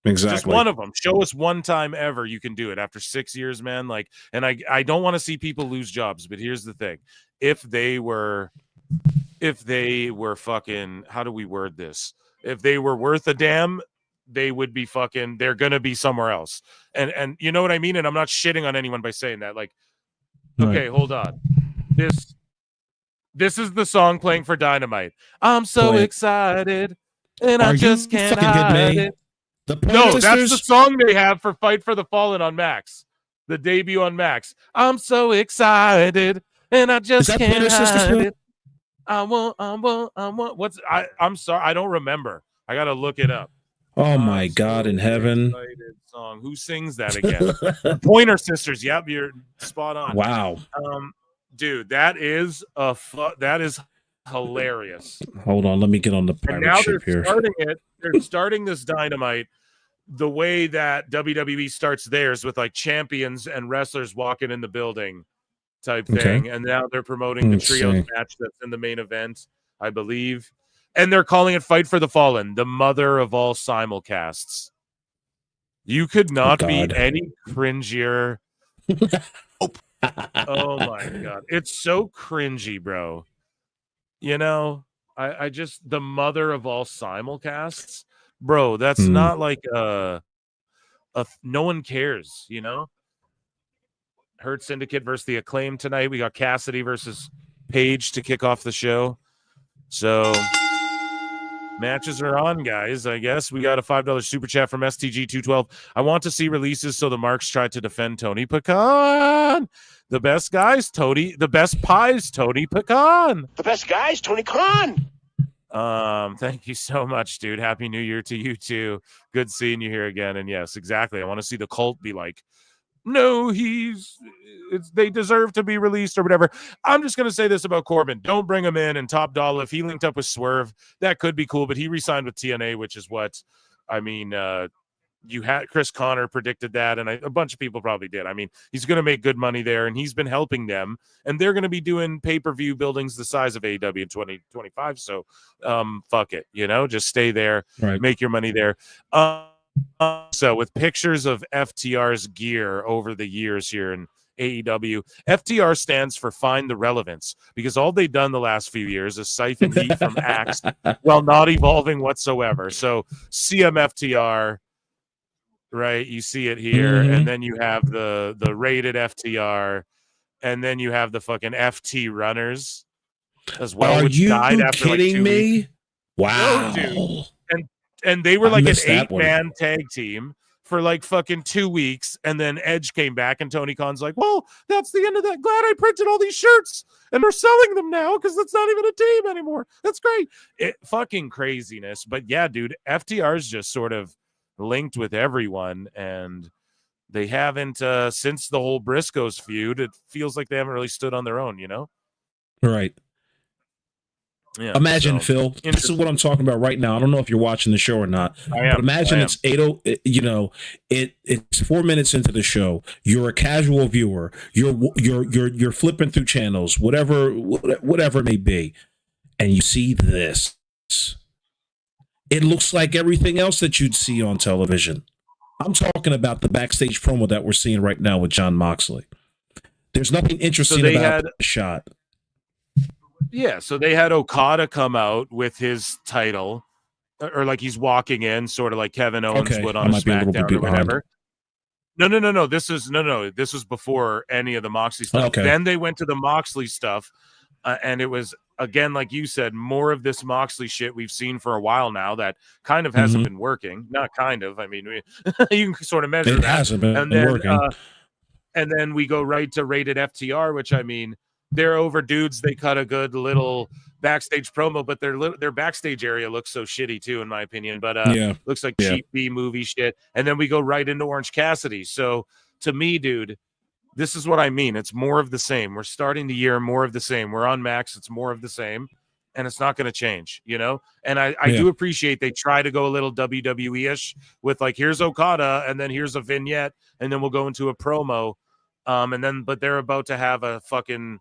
exactly. Just one of them. Show us one time ever you can do it after 6 years, man. Like, and I don't want to see people lose jobs, but here's the thing. If they were fucking, how do we word this? If they were worth a damn, they would be fucking, they're gonna be somewhere else. And you know what I mean? And I'm not shitting on anyone by saying that. Like, okay, hold on. This is the song playing for Dynamite. I'm so excited, and I just can't hide it. No, that's the song they have for Fight for the Fallen on Max, the debut on Max. I'm so excited, and I just can't hide it. I want. I'm sorry, I don't remember. I gotta look it up. Oh my God in heaven! Song. Who sings that again? The Pointer Sisters. Yep, you're spot on. Wow. Dude, that is hilarious. Hold on, let me get on the And pirate now ship they're here. starting it. They're starting this Dynamite the way that WWE starts theirs, with like champions and wrestlers walking in the building type thing. Okay. And now they're promoting the Let's trios see. match that's in the main event, I believe. And they're calling it Fight for the Fallen, the mother of all simulcasts. You could not be any cringier. Oh my God. It's so cringy, bro. You know, I just, the mother of all simulcasts, bro, that's not like no one cares, you know? Hurt Syndicate versus the Acclaim tonight. We got Cassidy versus Paige to kick off the show. So matches are on, guys. I guess we got a $5 super chat from STG212. I want to see releases so the Marks tried to defend Tony Pecan. The best guys, Tony. The best pies, Tony Pecan. The best guys, Tony Khan. Thank you so much, dude. Happy New Year to you too. Good seeing you here again. And yes, exactly. I want to see the cult be like, no, they deserve to be released or whatever. I'm just going to say this about Corbin. Don't bring him in and top dollar. If he linked up with Swerve, that could be cool, but he re-signed with TNA, which is what, I mean, you had Chris Connor predicted that, and a bunch of people probably did. I mean, he's going to make good money there, and he's been helping them, and they're going to be doing pay-per-view buildings the size of AEW in 2025. So, fuck it, you know, just stay there, make your money there. So with pictures of FTR's gear over the years here in AEW, FTR stands for Find the Relevance, because all they've done the last few years is siphon heat from acts while not evolving whatsoever. So CMFTR, right? You see it here, and then you have the rated FTR, and then you have the fucking FT runners as well. Are which you died after kidding like 2 me? weeks. Wow. No, dude. And they were like an 8-man tag team for like fucking 2 weeks, and then Edge came back, and Tony Khan's like, well, that's the end of that. Glad I printed all these shirts, and we're selling them now because that's not even a team anymore. That's great. Fucking craziness. But yeah, dude, FTR's just sort of linked with everyone, and they haven't since the whole Briscoes feud. It feels like they haven't really stood on their own, you know? Right. Yeah, imagine, Phil, this is what I'm talking about right now. I don't know if you're watching the show or not, but imagine it's 8:00, you know, it's 4 minutes into the show. You're a casual viewer. You're flipping through channels, whatever it may be, and you see this. It looks like everything else that you'd see on television. I'm talking about the backstage promo that we're seeing right now with Jon Moxley. There's nothing interesting about the shot. Yeah, so they had Okada come out with his title, or like he's walking in, sort of like Kevin Owens would on a SmackDown or whatever. No. This was before any of the Moxley stuff. Okay. Then they went to the Moxley stuff, and it was, again, like you said, more of this Moxley shit we've seen for a while now that kind of hasn't been working. Not kind of. I mean, you can sort of measure it that. Hasn't been working. And then we go right to rated FTR, which, I mean, they're over dudes. They cut a good little backstage promo, but their backstage area looks so shitty too, in my opinion. But looks like cheap B movie shit. And then we go right into Orange Cassidy. So to me, dude, this is what I mean. It's more of the same. We're starting the year more of the same. We're on Max. It's more of the same. And it's not going to change, you know? And I do appreciate they try to go a little WWE-ish with like, here's Okada, and then here's a vignette, and then we'll go into a promo. But they're about to have a fucking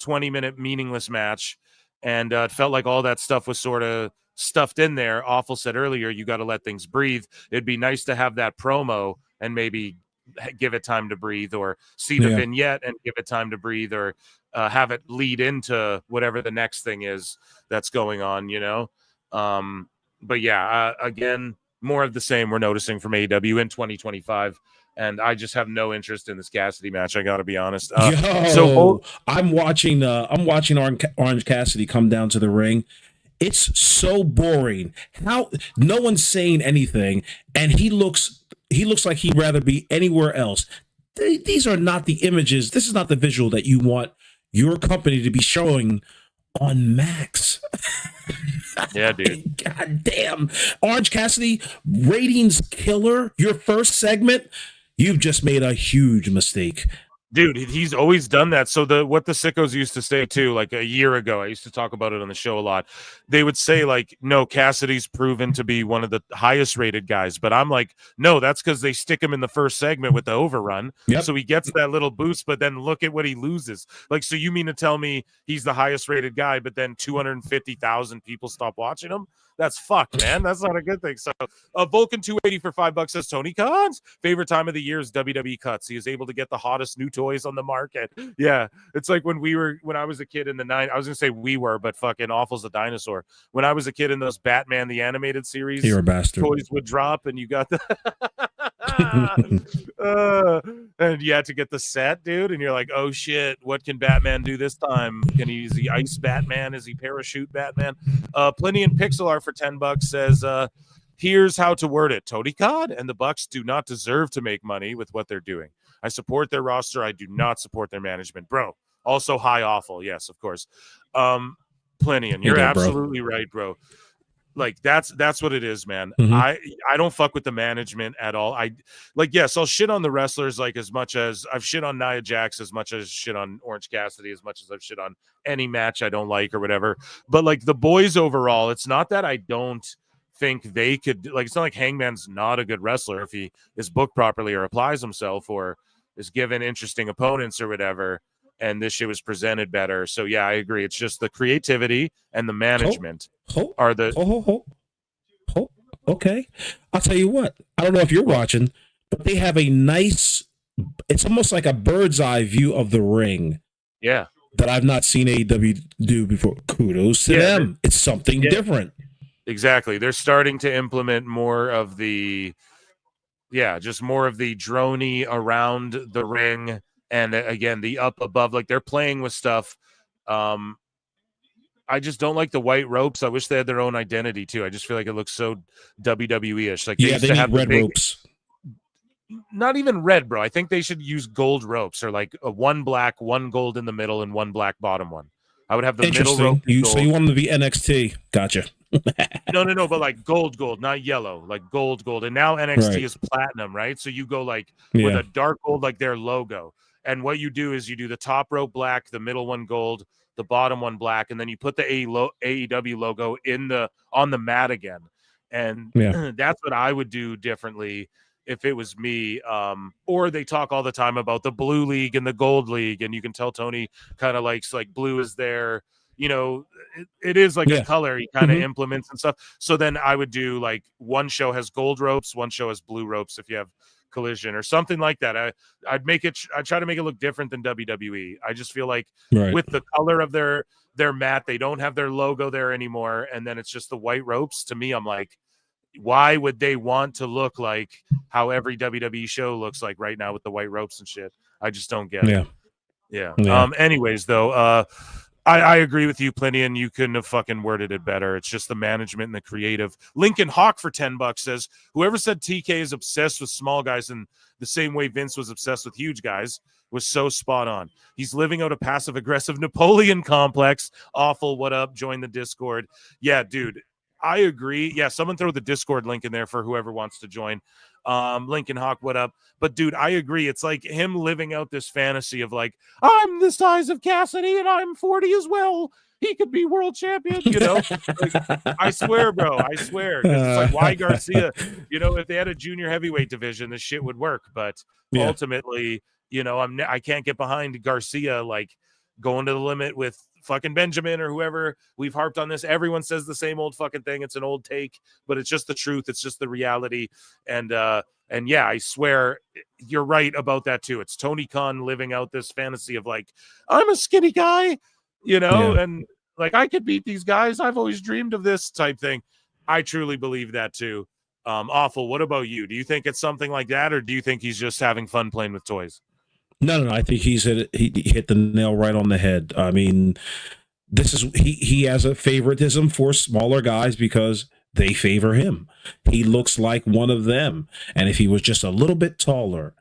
20-minute meaningless match. And it felt like all that stuff was sort of stuffed in there. Awful said earlier, you got to let things breathe. It'd be nice to have that promo and maybe give it time to breathe, or see the vignette and give it time to breathe, or have it lead into whatever the next thing is that's going on, you know? But yeah, again, more of the same we're noticing from AEW in 2025. And I just have no interest in this Cassidy match. I got to be honest. I'm watching Orange Cassidy come down to the ring. It's so boring. How no one's saying anything, and he looks like he'd rather be anywhere else. These are not the images. This is not the visual that you want your company to be showing on Max. Yeah, dude. God damn. Orange Cassidy, ratings killer. Your first segment, you've just made a huge mistake. Dude, he's always done that. So what the sickos used to say too, like a year ago, I used to talk about it on the show a lot. They would say like, no, Cassidy's proven to be one of the highest rated guys. But I'm like, no, that's because they stick him in the first segment with the overrun. Yep. So he gets that little boost, but then look at what he loses. Like, so you mean to tell me he's the highest rated guy, but then 250,000 people stop watching him? That's fucked, man. That's not a good thing. So Vulcan 280 for $5 says Tony Khan's favorite time of the year is WWE cuts. He is able to get the hottest new toys on the market. Yeah. It's like when I was a kid in the 90s, I was gonna say we were, but fucking Awful's a dinosaur. When I was a kid in those Batman the animated series, you're a bastard. Toys would drop and you got the and you had to get the set, dude, and you're like, oh shit, what can Batman do this time? Is he ice Batman? Is he parachute Batman? Plenty in pixel art for $10 says here's how to word it. Tony Khan and the Bucks do not deserve to make money with what they're doing. I support their roster. I do not support their management, bro. Also high Awful, yes, of course. Plenty, and you're absolutely right, bro. Like that's what it is, man. Mm-hmm. I don't fuck with the management at all. Yes, I'll shit on the wrestlers like as much as I've shit on Nia Jax, as much as shit on Orange Cassidy, as much as I've shit on any match I don't like or whatever. But like the boys overall, it's not that I don't think they could, like, it's not like Hangman's not a good wrestler if he is booked properly or applies himself or is given interesting opponents or whatever. And this shit was presented better. So yeah, I agree. It's just the creativity and the management are the. Okay, I'll tell you what. I don't know if you're watching, but they have a nice. It's almost like a bird's eye view of the ring. Yeah, that I've not seen AEW do before. Kudos to them. It's something different. Exactly. They're starting to implement more of the. Yeah, just more of the droney around the ring. And again, the up above, like they're playing with stuff. I just don't like the white ropes. I wish they had their own identity too. I just feel like it looks so WWE-ish. Like they need have red ropes. Not even red, bro. I think they should use gold ropes, or like a one black, one gold in the middle, and one black bottom one. I would have the middle rope. So you want them to be NXT? Gotcha. No, but like gold, not yellow, like gold. And now NXT is platinum, right? So you go like with a dark gold, like their logo. And what you do is you do the top row black, the middle one gold, the bottom one black, and then you put the AEW logo on the mat again. And that's what I would do differently if it was me. Or they talk all the time about the blue league and the gold league, and you can tell Tony kind of likes like blue is there. You know, it is like a color he kind of implements and stuff. So then I would do like one show has gold ropes, one show has blue ropes if you have Collision or something like that. I'd try to make it look different than WWE. I just feel like with the color of their mat, they don't have their logo there anymore, and then it's just the white ropes. To me, I'm like, why would they want to look like how every WWE show looks like right now with the white ropes and shit? I just don't get it. Yeah. Anyways, though, I agree with you, Plenty, and you couldn't have fucking worded it better. It's just the management and the creative. Lincoln Hawk for $10 says, whoever said TK is obsessed with small guys in the same way Vince was obsessed with huge guys was so spot on. He's living out a passive-aggressive Napoleon complex. Awful, what up? Join the Discord. Yeah, dude. I agree. Yeah, someone throw the Discord link in there for whoever wants to join. Lincoln Hawk, what up? But dude, I agree. It's like him living out this fantasy of like, I'm the size of Cassidy and I'm 40 as well. He could be world champion, you know? Like, I swear, bro. I swear. 'Cause it's like, why Garcia? You know, if they had a junior heavyweight division, this shit would work. But ultimately, you know, I can't get behind Garcia like going to the limit with fucking Benjamin or whoever. We've harped on this. Everyone says the same old fucking thing. It's an old take, but it's just the truth. It's just the reality. And yeah, I swear you're right about that too. It's Tony Khan living out this fantasy of like, I'm a skinny guy, you know, and like I could beat these guys. I've always dreamed of this type thing. I truly believe that too. Awful. What about you? Do you think it's something like that, or do you think he's just having fun playing with toys? No. I think he hit the nail right on the head. I mean, he has a favoritism for smaller guys because they favor him. He looks like one of them. And if he was just a little bit taller,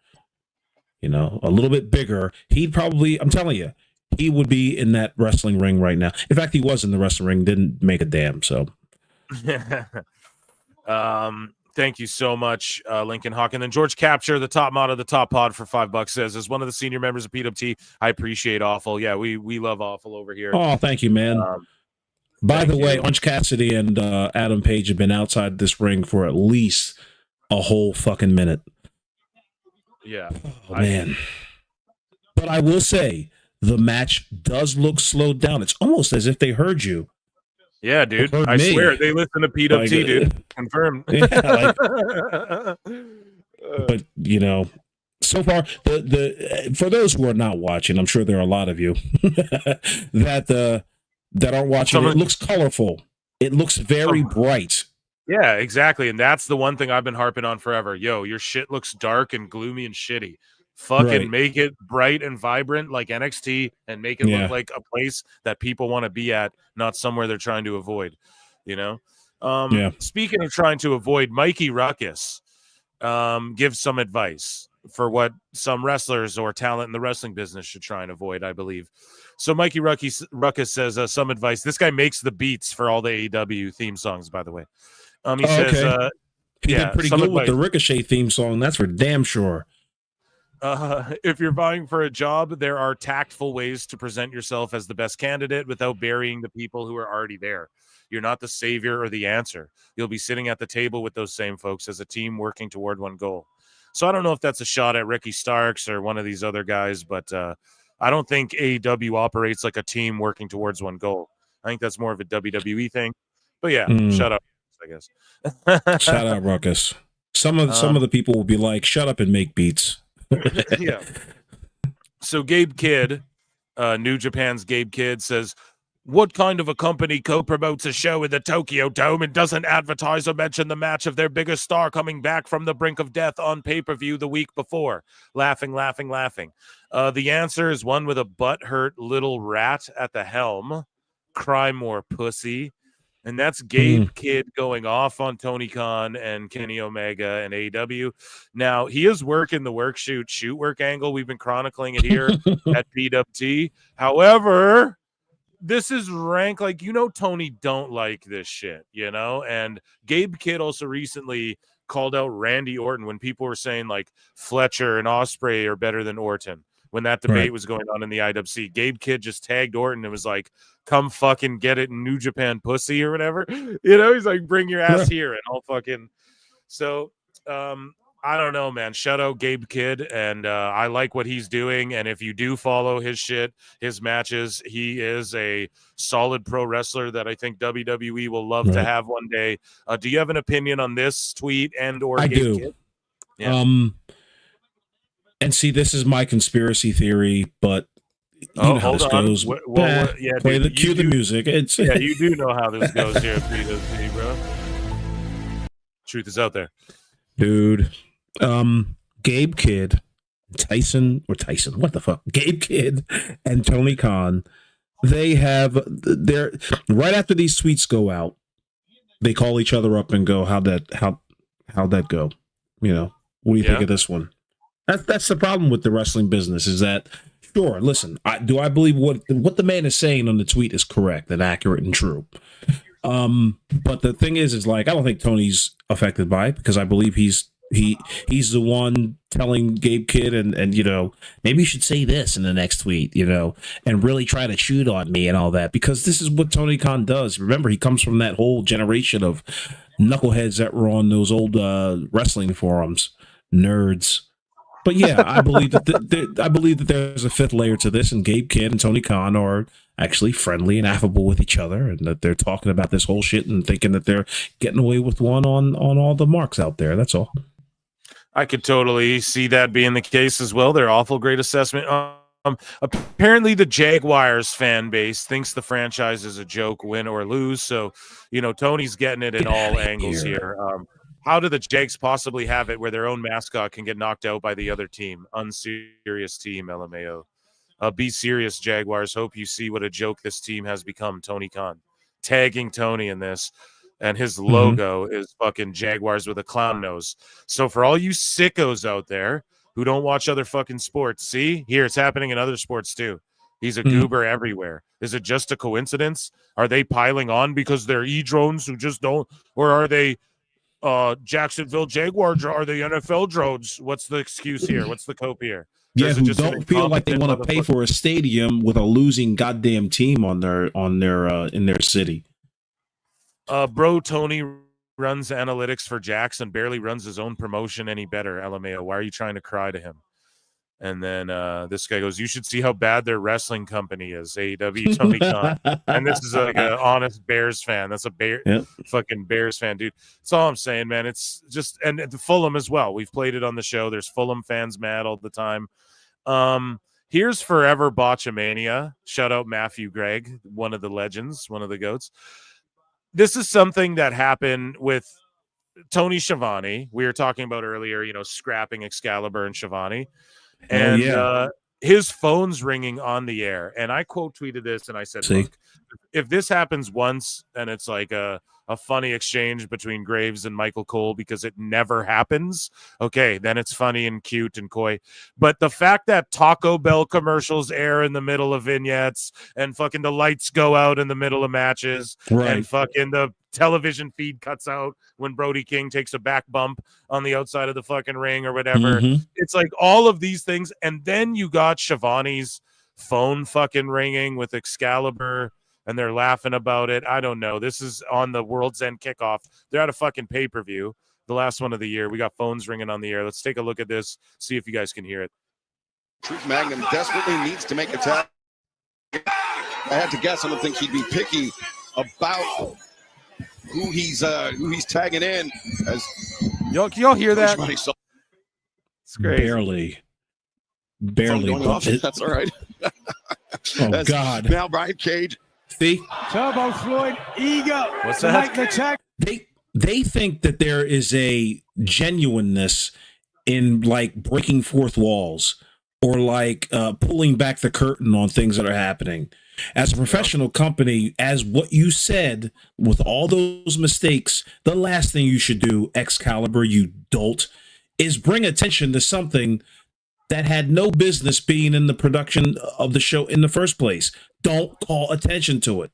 you know, a little bit bigger, he'd probably, I'm telling you, he would be in that wrestling ring right now. In fact, he was in the wrestling ring, didn't make a damn. So, thank you so much, Lincoln Hawk. And then George Capture, the top mod of the top pod for $5 says, as one of the senior members of PWT, I appreciate Awful. Yeah, we love Awful over here. Oh, thank you, man. By the way, Orange Cassidy and Adam Page have been outside this ring for at least a whole fucking minute. Yeah. Oh, man. But I will say, the match does look slowed down. It's almost as if they heard you. Yeah, dude. I swear they listen to PWT, like, dude. Confirmed. Yeah, but you know, so far the for those who are not watching, I'm sure there are a lot of you that aren't watching. It looks colorful. It looks very bright. Yeah, exactly. And that's the one thing I've been harping on forever. Yo, your shit looks dark and gloomy and shitty. Fucking make it bright and vibrant like NXT and make it look like a place that people want to be at, not somewhere they're trying to avoid, you know? Speaking of trying to avoid, Mikey Ruckus gives some advice for what some wrestlers or talent in the wrestling business should try and avoid, I believe. So Mikey Ruckus says some advice. This guy makes the beats for all the AEW theme songs, by the way. He says, he did pretty good with the Ricochet theme song. That's for damn sure. If you're vying for a job, there are tactful ways to present yourself as the best candidate without burying the people who are already there. You're not the savior or the answer. You'll be sitting at the table with those same folks as a team working toward one goal. So I don't know if that's a shot at Ricky Starks or one of these other guys, but I don't think AEW operates like a team working towards one goal. I think that's more of a WWE thing. But yeah, shut up, I guess. Shout out Ruckus. Some of the people will be like, shut up and make beats. Yeah. So Gabe Kidd, New Japan's Gabe Kidd says, what kind of a company co-promotes a show in the Tokyo Dome and doesn't advertise or mention the match of their biggest star coming back from the brink of death on pay-per-view the week before? Laughing. The answer is one with a butthurt little rat at the helm. Cry more, pussy. And that's Gabe Kidd going off on Tony Khan and Kenny Omega and AEW. Now, he is working the shoot work angle. We've been chronicling it here at PWT. However, this is rank like, you know, Tony don't like this shit, you know? And Gabe Kidd also recently called out Randy Orton when people were saying like Fletcher and Ospreay are better than Orton. When that debate was going on in the IWC, Gabe Kidd just tagged Orton and was like, come fucking get it in New Japan, pussy, or whatever. You know, he's like, bring your ass here and I'll fucking. So, I don't know, man. Shout out Gabe Kidd, and I like what he's doing. And if you do follow his shit, his matches, he is a solid pro wrestler that I think WWE will love to have one day. Do you have an opinion on this tweet and or I Gabe do. Kidd? Yeah. And see, this is my conspiracy theory, but you know how this goes. Cue the music. Yeah, you do know how this goes here, PWT, bro. Truth is out there, dude. Gabe Kidd, Tyson, what the fuck? Gabe Kidd and Tony Khan, they're right after these tweets go out, they call each other up and go, how'd that go? You know, what do you think of this one? That's the problem with the wrestling business is that, sure, listen, I believe what the man is saying on the tweet is correct and accurate and true. But the thing is like I don't think Tony's affected by it because I believe he's the one telling Gabe Kidd and you know, maybe you should say this in the next tweet, you know, and really try to shoot on me and all that, because this is what Tony Khan does. Remember, he comes from that whole generation of knuckleheads that were on those old wrestling forums, nerds. But yeah, I believe that there's a fifth layer to this, and Gabe Kidd and Tony Khan are actually friendly and affable with each other, and that they're talking about this whole shit and thinking that they're getting away with one on all the marks out there. That's all. I could totally see that being the case as well. They're awful great assessment. Apparently the Jaguars fan base thinks the franchise is a joke, win or lose. So, you know, Tony's getting it in all angles here. How do the Jags possibly have it where their own mascot can get knocked out by the other team? Unserious team, LMAO. Be serious, Jaguars. Hope you see what a joke this team has become. Tony Khan tagging Tony in this. And his logo is fucking Jaguars with a clown nose. So for all you sickos out there who don't watch other fucking sports, see, here it's happening in other sports too. He's a goober everywhere. Is it just a coincidence? Are they piling on because they're e-drones who just don't, or are they Jacksonville Jaguars? Are they NFL drones? What's the excuse here? What's the cope here? Yeah, who don't feel like they want to pay for a stadium with a losing goddamn team on their in their city. Bro, Tony runs analytics for Jax and barely runs his own promotion any better. LMAO, why are you trying to cry to him? And then this guy goes, you should see how bad their wrestling company is, AEW, Tony Khan. And this is like an honest Bears fan. That's a fucking Bears fan, dude. That's all I'm saying, man. It's just, and the Fulham as well. We've played it on the show. There's Fulham fans mad all the time. Here's Forever Botchamania. Shout out Matthew Gregg, one of the legends, one of the GOATs. This is something that happened with Tony Schiavone. We were talking about earlier, you know, scrapping Excalibur and Schiavone. And his phone's ringing on the air. And I quote tweeted this and I said, look, if this happens once and it's like a funny exchange between Graves and Michael Cole because it never happens, okay, then it's funny and cute and coy. But the fact that Taco Bell commercials air in the middle of vignettes and fucking the lights go out in the middle of matches and fucking the television feed cuts out when Brody King takes a back bump on the outside of the fucking ring or whatever. It's like all of these things. And then you got Schiavone's phone fucking ringing with Excalibur and they're laughing about it. I don't know. This is on the World's End kickoff. They're at a fucking pay-per-view, the last one of the year. We got phones ringing on the air. Let's take a look at this, see if you guys can hear it. Truth Magnum desperately needs to make a tag. I had to guess. I don't think he'd be picky about who he's tagging in. As can y'all hear that? It's great. Barely. That's all right. Oh God! Now Brian Cage. See? Turbo Floyd eager What's to that? make the tag. They think that there is a genuineness in like breaking fourth walls or like pulling back the curtain on things that are happening. As a professional company, as what you said, with all those mistakes, the last thing you should do, Excalibur, you dolt, is bring attention to something that had no business being in the production of the show in the first place. Don't call attention to it.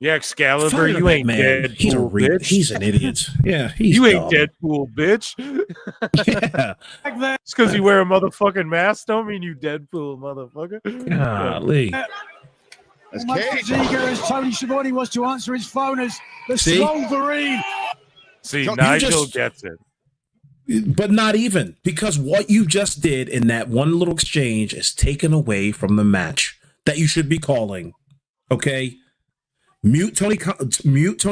Yeah, Excalibur, you ain't Deadpool, bitch. He's an idiot. Yeah, you ain't Deadpool, bitch. Yeah. It's because you wear a motherfucking mask. Don't mean you Deadpool, motherfucker. Golly. As much eager as Tony Schiavone was to answer his phone as the Wolverine. See, Nigel gets it. But not even, because what you just did in that one little exchange is taken away from the match that you should be calling. Okay? Mute Tony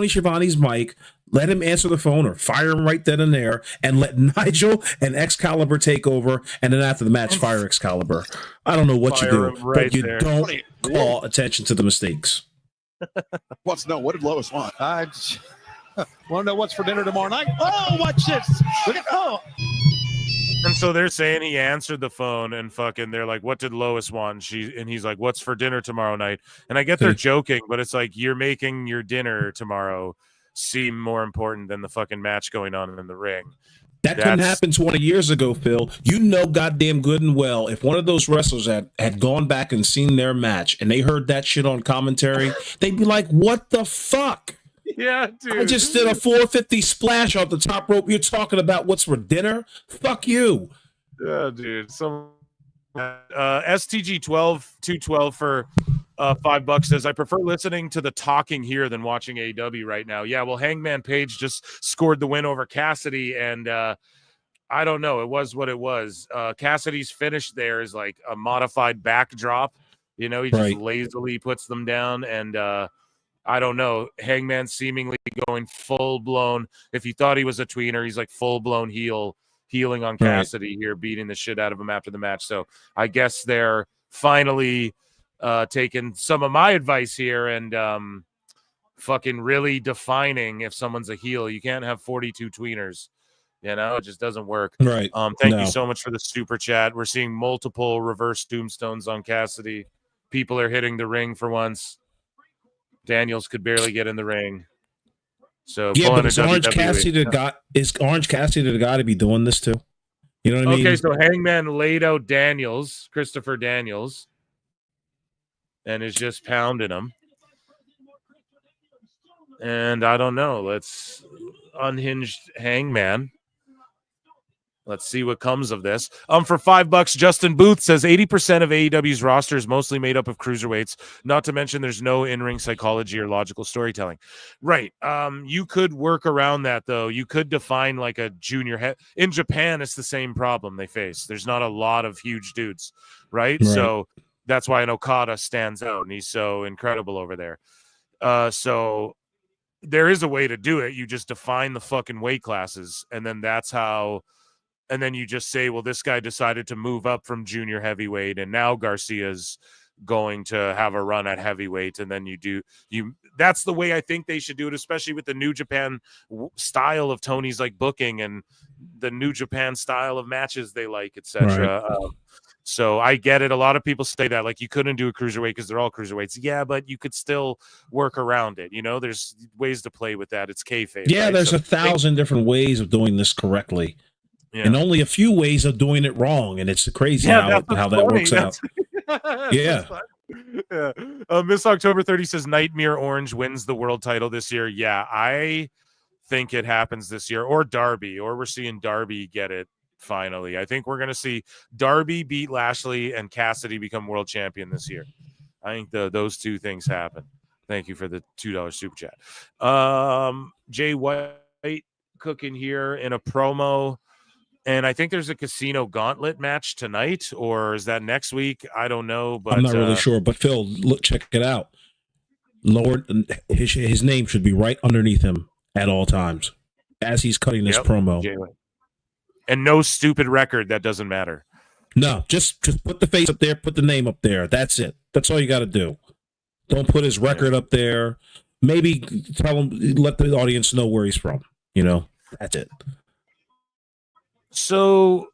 Schiavone's mic, let him answer the phone or fire him right then and there, and let Nigel and Excalibur take over, and then after the match, fire Excalibur. I don't know what you do, but you don't call attention to the mistakes. What did Lois want? I want to know what's for dinner tomorrow night. Oh, watch this. Look at And so they're saying he answered the phone and fucking they're like, what did Lois want? And he's like, what's for dinner tomorrow night? And I get they're joking, but it's like you're making your dinner tomorrow seem more important than the fucking match going on in the ring. That couldn't happen 20 years ago, Phil. You know goddamn good and well, if one of those wrestlers had gone back and seen their match and they heard that shit on commentary, they'd be like, what the fuck? Yeah, dude. I just did a 450 splash off the top rope. You're talking about what's for dinner? Fuck you. Yeah, dude. Some STG 212 for $5 says, I prefer listening to the talking here than watching AEW right now. Yeah, well, Hangman Page just scored the win over Cassidy, and I don't know. It was what it was. Cassidy's finish there is like a modified backdrop. You know, he just lazily puts them down, and I don't know. Hangman seemingly going full-blown. If you thought he was a tweener, he's like full-blown healing on Cassidy here, beating the shit out of him after the match. So I guess they're finally taking some of my advice here and fucking really defining if someone's a heel. You can't have 42 tweeners. You know, it just doesn't work. Right. Thank you so much for the super chat. We're seeing multiple reverse tombstones on Cassidy. People are hitting the ring for once. Daniels could barely get in the ring. So yeah, but is Orange Cassidy the guy to be doing this too? You know what I mean? Okay, so Hangman laid out Daniels, Christopher Daniels, and is just pounding him. And I don't know. Let's unhinged Hangman. Let's see what comes of this. For $5, Justin Booth says 80% of AEW's roster is mostly made up of cruiserweights. Not to mention there's no in-ring psychology or logical storytelling. Right. You could work around that though. You could define like a junior head. In Japan, it's the same problem they face. There's not a lot of huge dudes, right? So that's why an Okada stands out and he's so incredible over there. So there is a way to do it. You just define the fucking weight classes, and then that's how. And then you just say, well, this guy decided to move up from junior heavyweight, and now Garcia's going to have a run at heavyweight. And then that's the way I think they should do it, especially with the New Japan style of Tony's like booking and the New Japan style of matches they like, etc. So I get it. A lot of people say that like you couldn't do a cruiserweight because they're all cruiserweights. Yeah, but you could still work around it. You know, there's ways to play with that. It's kayfabe. Yeah, right? there's 1,000 different ways of doing this correctly. Yeah. And only a few ways of doing it wrong, and it's crazy how that works out. Miss October 30 says Nightmare Orange wins the world title this year. Yeah, I think it happens this year, or Darby, or we're seeing Darby get it finally. I think we're going to see Darby beat Lashley and Cassidy become world champion this year. I think those two things happen. Thank you for the $2 super chat. Jay White cooking here in a promo. And I think there's a casino gauntlet match tonight, or is that next week? I don't know, but I'm not really sure. But Phil, look, check it out. Lord, his name should be right underneath him at all times as he's cutting this promo. And no stupid record that doesn't matter. No, just put the face up there, put the name up there. That's it. That's all you got to do. Don't put his record up there. Maybe tell him, let the audience know where he's from. You know, that's it. So,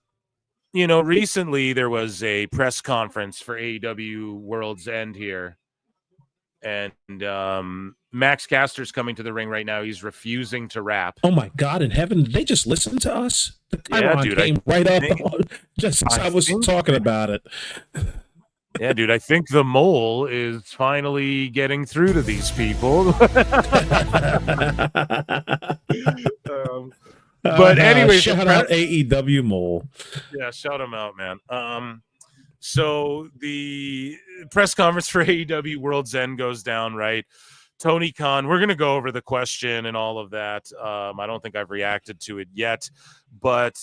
you know, recently there was a press conference for AEW World's End here. And Max Caster's coming to the ring right now. He's refusing to rap. Oh, my God in heaven. Did they just listen to us? The Chiron came right up just as I was talking about it. Yeah, dude, I think the mole is finally getting through to these people. But anyway, shout out AEW Mole. Yeah, shout him out, man. So the press conference for AEW World's End goes down, right? Tony Khan, we're going to go over the question and all of that. I don't think I've reacted to it yet, but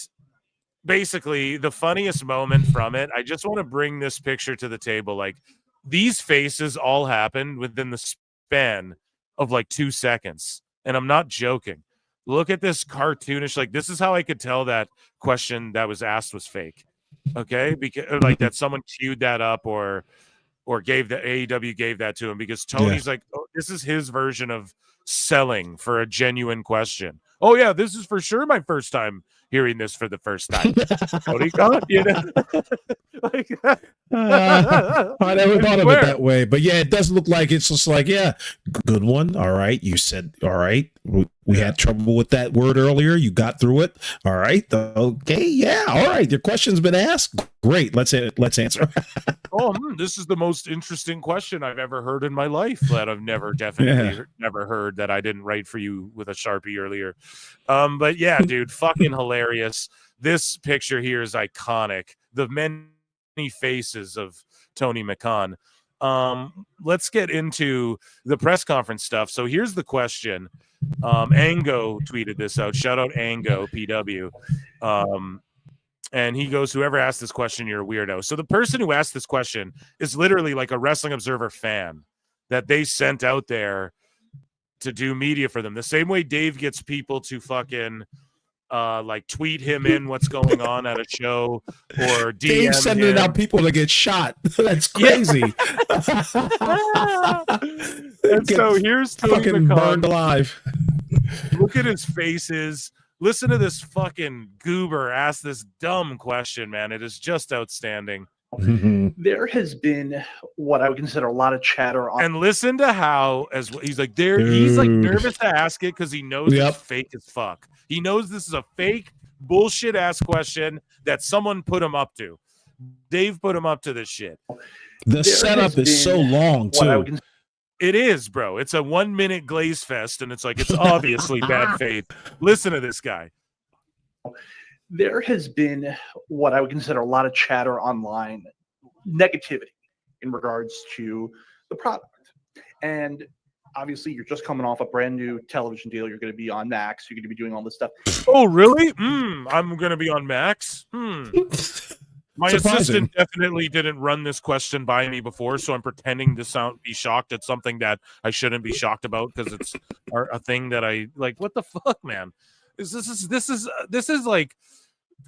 basically the funniest moment from it, I just want to bring this picture to the table. Like, these faces all happened within the span of like 2 seconds. And I'm not joking. Look at this cartoonish, like, this is how I could tell that question that was asked was fake. Okay, because like that someone queued that up or gave the AEW gave that to him, because Tony's like, oh, this is his version of selling for a genuine question. Oh yeah, this is for sure my first time hearing this for the first time. Tony Khan, you know? Like, I never thought of it that way, but yeah, it does look like it's just like, yeah, good one. All right, you said all right. We had trouble with that word earlier. You got through it. All right. Okay. Yeah. All right. Your question's been asked. Great. Let's answer. This is the most interesting question I've ever heard in my life that I've never never heard that I didn't write for you with a Sharpie earlier. But yeah, dude, fucking hilarious. This picture here is iconic. The many faces of Tony McCann. Let's get into the press conference stuff. So here's the question. Ango tweeted this out. Shout out Ango PW. And he goes, whoever asked this question, you're a weirdo. So the person who asked this question is literally like a Wrestling Observer fan that they sent out there to do media for them. The same way Dave gets people to fucking like tweet him in what's going on at a show, or DM Dave sending out people to get shot. That's crazy. And so here's Tony fucking McCann. burned alive. Look at his faces. Listen to this fucking goober ask this dumb question, man. It is just outstanding. There has been what I would consider a lot of chatter on. And listen to how he's like he's like nervous to ask it because he knows it's fake as fuck. He knows this is a fake bullshit ass question that someone put him up to. Dave put him up to this shit. The setup is so long too. It is, bro. It's a 1 minute glaze fest, and it's like it's obviously bad faith. Listen to this guy. There has been what I would consider a lot of chatter online, negativity in regards to the product. And obviously, you're just coming off a brand new television deal. You're going to be on Max. You're going to be doing all this stuff. Oh, really? I'm going to be on Max? My assistant definitely didn't run this question by me before, so I'm pretending to be shocked at something that I shouldn't be shocked about because it's a thing that I like. What the fuck, man? This is like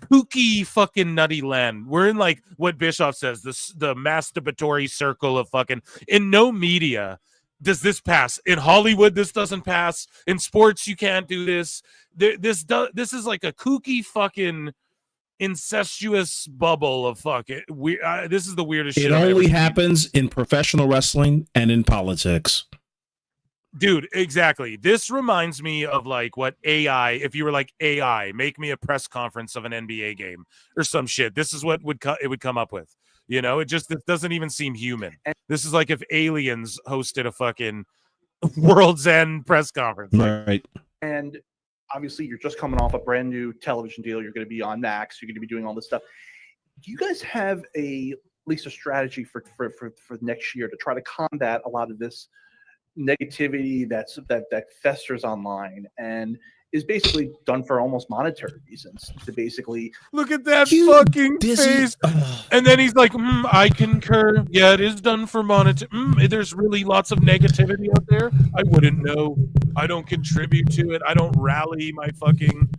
kooky fucking nutty land. We're in like what Bischoff says, the masturbatory circle of fucking. In no media does this pass. In Hollywood, this doesn't pass. In sports, you can't do this. This is like a kooky fucking incestuous bubble of fucking. This is the weirdest shit. It only happens in professional wrestling and in politics. Dude, exactly. This reminds me of like what AI, if you were like AI, make me a press conference of an NBA game or some shit. This is what it would come up with. You know, it doesn't even seem human. This is like if aliens hosted a fucking World's End press conference. Right. And obviously, you're just coming off a brand new television deal. You're going to be on Max. You're going to be doing all this stuff. Do you guys have at least a strategy for next year to try to combat a lot of this negativity that festers online and is basically done for almost monetary reasons? To basically look at that fucking face, and then he's like, "I concur. Yeah, it is done for monetary. There's really lots of negativity out there. I wouldn't know. I don't contribute to it. I don't rally my fucking,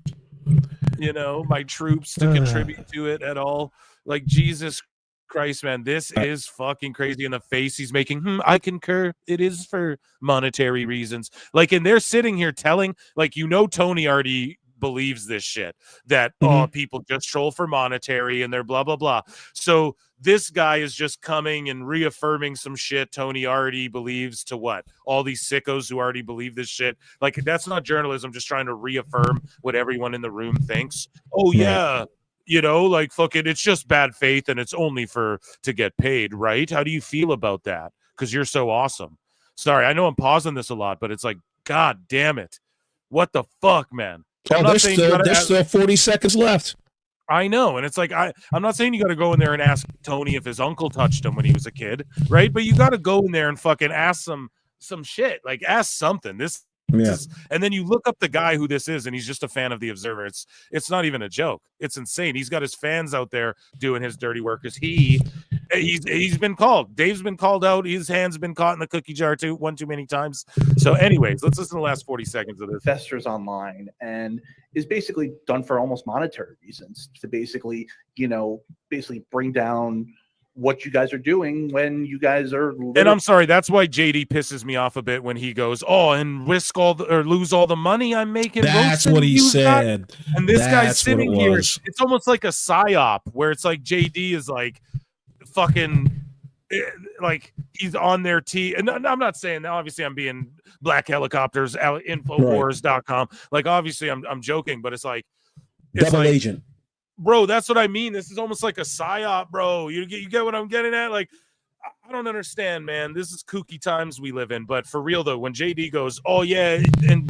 my troops to contribute to it at all. Like Jesus Christ, man, this is fucking crazy." In the face he's making, I concur. It is for monetary reasons. Like, and they're sitting here telling, like, Tony already believes this shit that people just troll for monetary and they're blah blah blah. So this guy is just coming and reaffirming some shit Tony already believes to what? All these sickos who already believe this shit. Like, that's not journalism, just trying to reaffirm what everyone in the room thinks. Oh yeah. Like fucking, it's just bad faith and it's only to get paid, right? How do you feel about that? Because you're so awesome. Sorry, I know I'm pausing this a lot, but it's like, God damn it. What the fuck, man? There's still 40 seconds left. I know. And it's like, I'm not saying you got to go in there and ask Tony if his uncle touched him when he was a kid, right? But you got to go in there and fucking ask some shit. Like, ask something. And then you look up the guy who this is, and he's just a fan of the Observer. It's not even a joke. It's insane. He's got his fans out there doing his dirty work because he's been called. Dave's been called out. His hands have been caught in the cookie jar one too many times. So anyways, let's listen to the last 40 seconds of this. Festers online and is basically done for almost monetary reasons to basically bring down what you guys are doing when you guys are. And I'm sorry, that's why JD pisses me off a bit when he goes, and risk lose all the money I'm making. That's what he said. That. And this guy's sitting here. It's almost like a psyop where it's like JD is like fucking like he's on their team. And I'm not saying that. Obviously, I'm being Black Helicopters, Infowars.com. Like, obviously, I'm joking, but it's like double agent. Bro, that's what I mean. This is almost like a psyop, bro. You get what I'm getting at? Like, I don't understand, man. This is kooky times we live in. But for real, though, when JD goes, oh, yeah, and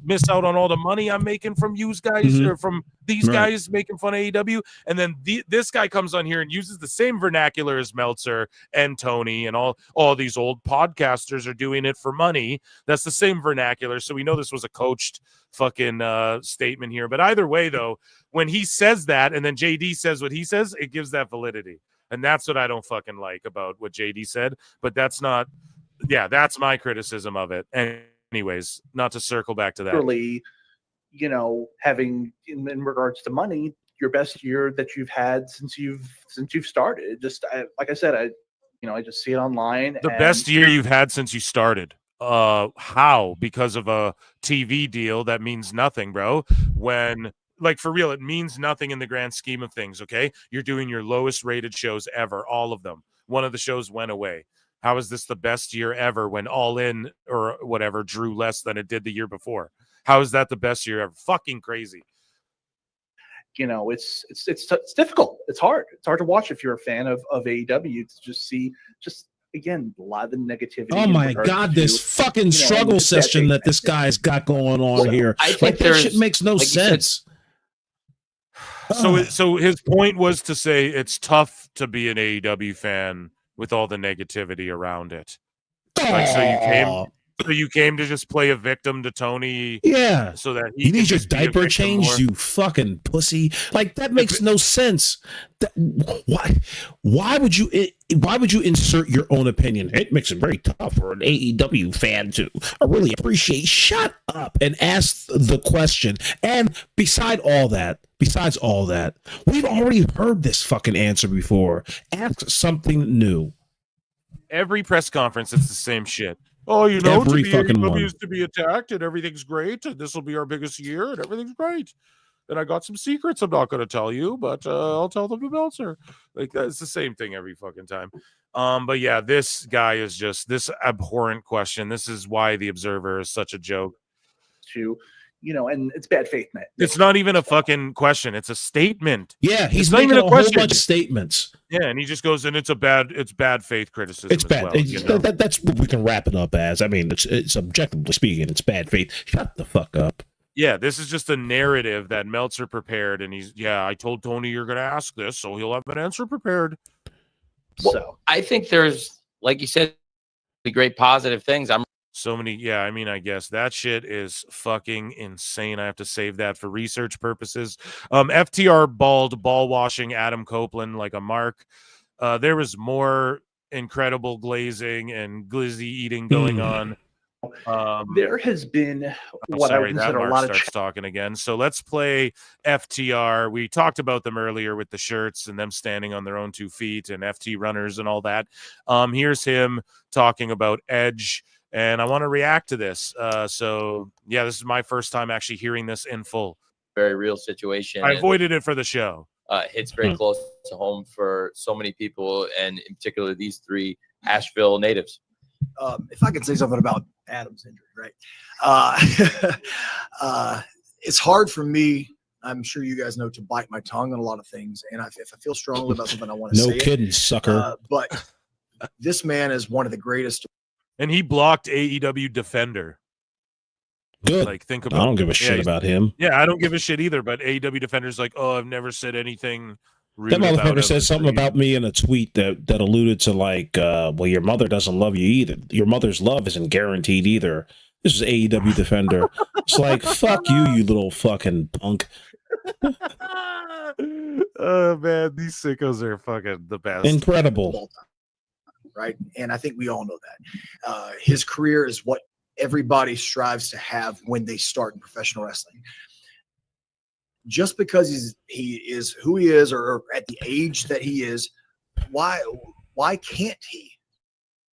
miss out on all the money I'm making from you guys or from these guys making fun of AEW. And then this guy comes on here and uses the same vernacular as Meltzer and Tony and all these old podcasters are doing it for money. That's the same vernacular. So we know this was a coached fucking statement here. But either way, though, when he says that and then JD says what he says, it gives that validity. And that's what I don't fucking like about what JD said. But that's not, that's my criticism of it. And anyways, not to circle back to that. Really, having in regards to money, your best year that you've had since you've started. Just like I said, I just see it online. The best year you've had since you started. How? Because of a TV deal that means nothing, bro. When, like, for real, it means nothing in the grand scheme of things, okay? You're doing your lowest rated shows ever, all of them. One of the shows went away. How is this the best year ever when All In or whatever drew less than it did the year before? How is that the best year ever? Fucking crazy. It's difficult. It's hard. It's hard to watch if you're a fan of AEW to just see again, a lot of the negativity. Oh my God, this fucking struggle session that this guy's got going on here. I think that shit makes no sense. So his point was to say it's tough to be an AEW fan with all the negativity around it. Like, so you came to just play a victim to Tony. Yeah. So that you need your diaper changed, you fucking pussy. Like, that makes no sense. Why would you insert your own opinion? It makes it very tough for an AEW fan to really appreciate. Shut up and ask the question. And besides all that, we've already heard this fucking answer before. Ask something new. Every press conference, it's the same shit. Oh, every fucking one used to be attacked and everything's great. And this will be our biggest year and everything's great. And I got some secrets I'm not going to tell you, but I'll tell them to Meltzer. Like, that's the same thing every fucking time. But yeah, this guy is just this abhorrent question. This is why the Observer is such a joke. And it's bad faith, man. It's not even a fucking question. It's a statement. Yeah, he's not even a question. Whole bunch of statements. Yeah, and he just goes, and it's bad faith criticism. It's bad. Well, that's what we can wrap it up as. I mean, it's objectively speaking, it's bad faith. Shut the fuck up. Yeah, this is just a narrative that Meltzer prepared, and I told Tony you're going to ask this, so he'll have an answer prepared. Well, I think there's, like you said, the great positive things. So many, I guess that shit is fucking insane. I have to save that for research purposes. FTR ball washing Adam Copeland like a mark. There was more incredible glazing and glizzy eating going on. There has been I would consider a lot of talking again. So let's play FTR. We talked about them earlier with the shirts and them standing on their own 2 feet and FT runners and all that. Here's him talking about Edge. And I want to react to this. This is my first time actually hearing this in full. Very real situation. I avoided it for the show. Hits very close to home for so many people, and in particular, these 3 Asheville natives. If I could say something about Adam's injury, right? It's hard for me, I'm sure you guys know, to bite my tongue on a lot of things. And if I feel strongly about something, I want to say it. No kidding, sucker. But this man is one of the greatest. And he blocked AEW Defender. Good. Like, think about. I don't give a shit about him. Yeah, I don't give a shit either. But AEW Defender's like, oh, I've never said anything rude. That motherfucker said something about me in a tweet that alluded to like, well, your mother doesn't love you either. Your mother's love isn't guaranteed either. This is AEW Defender. It's like, fuck you, you little fucking punk. Oh man, these sickos are fucking the best. Incredible. Right, and I think we all know that his career is what everybody strives to have when they start in professional wrestling. Just because he is who he is, or at the age that he is, why can't he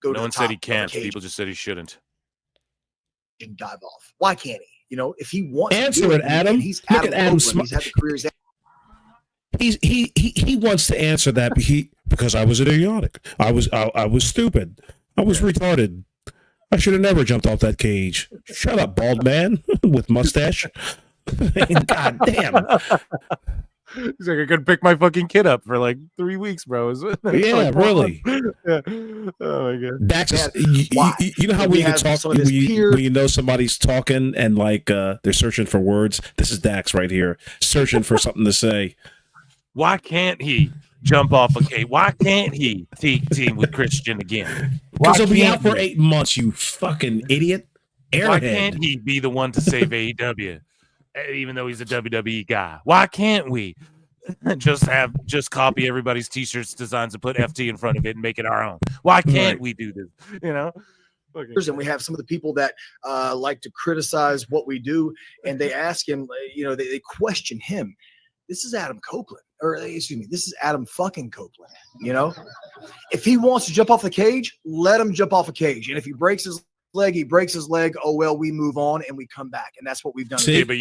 go? No one said he can't. People just said he shouldn't. And dive off. Why can't he? If he wants answer to it, Adam. He's Look at Adam. He's had the careers. He wants to answer that because I was idiotic. I was stupid. I was retarded. I should have never jumped off that cage. Shut up, bald man with mustache. God damn. He's like, I could pick my fucking kid up for like 3 weeks, bro. Yeah, really. Yeah. Oh my god. Dax is, you know how we can talk when you know somebody's talking and like they're searching for words. This is Dax right here, searching for something to say. Why can't he jump off a cage? Why can't he team with Christian again? Because he'll be out for 8 months, you fucking idiot. Airhead. Why can't he be the one to save AEW? Even though he's a WWE guy. Why can't we just copy everybody's t-shirts designs and put FT in front of it and make it our own? Why can't we do this? You know? And we have some of the people that like to criticize what we do, and they ask him, they question him. This is Adam Copeland, or excuse me, this is Adam fucking Copeland. If he wants to jump off the cage, let him jump off a cage. And if he breaks his leg, he breaks his leg. Oh well, we move on and we come back, and that's what we've done. See, but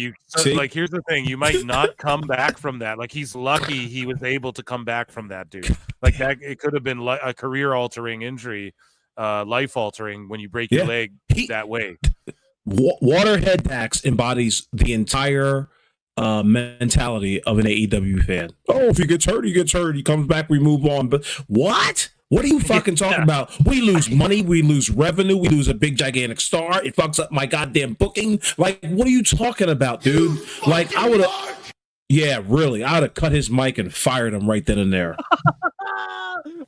like, here's the thing: you might not come back from that. Like, he's lucky he was able to come back from that, dude. Like that, it could have been a career-altering injury, life-altering when you break your leg that way. Waterhead Dax embodies the entire mentality of an AEW fan. Oh, if he gets hurt, he gets hurt. He comes back, we move on. But what? What are you fucking talking about? We lose money, we lose revenue, we lose a big gigantic star. It fucks up my goddamn booking. Like, what are you talking about, dude? Like, I would have, yeah, really, I would have cut his mic and fired him right then and there.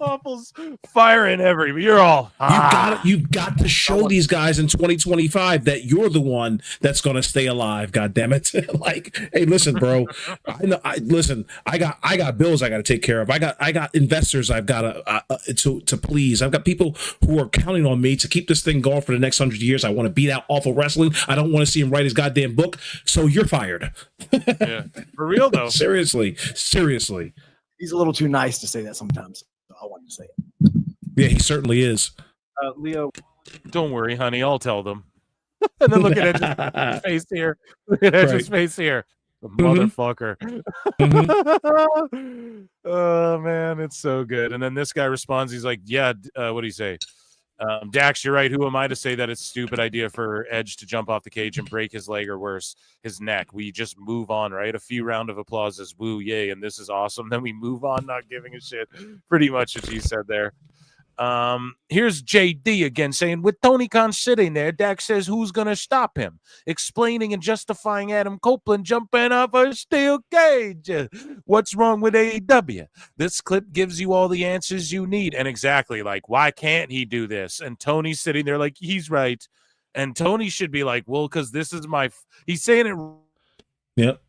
Awful's firing you're all. You've got to show these guys in 2025 that you're the one that's going to stay alive. God damn it! Like, hey, listen, bro. I got bills I got to take care of. I got investors I've got to please. I've got people who are counting on me to keep this thing going for the next 100 years. I want to beat out awful wrestling. I don't want to see him write his goddamn book. So you're fired. Yeah, for real though. Seriously. He's a little too nice to say that sometimes. I wanted to say it. Yeah, he certainly is. Leo, don't worry, honey. I'll tell them. And then look at Edge's face here. Look at Edge's face here. The motherfucker. Oh man, it's so good. And then this guy responds. He's like, "Yeah, what do you say? Dax, you're right. Who am I to say that it's a stupid idea for Edge to jump off the cage and break his leg or worse, his neck? We just move on, right? A few round of applause is woo, yay, and this is awesome. Then we move on, not giving a shit." Pretty much what you said there. Here's JD again saying, with Tony Khan sitting there, Dax says, who's going to stop him? Explaining and justifying Adam Copeland jumping off a steel cage. What's wrong with AEW? This clip gives you all the answers you need. And exactly, like, why can't he do this? And Tony's sitting there like, he's right. And Tony should be like, well, because this is he's saying it. Yep.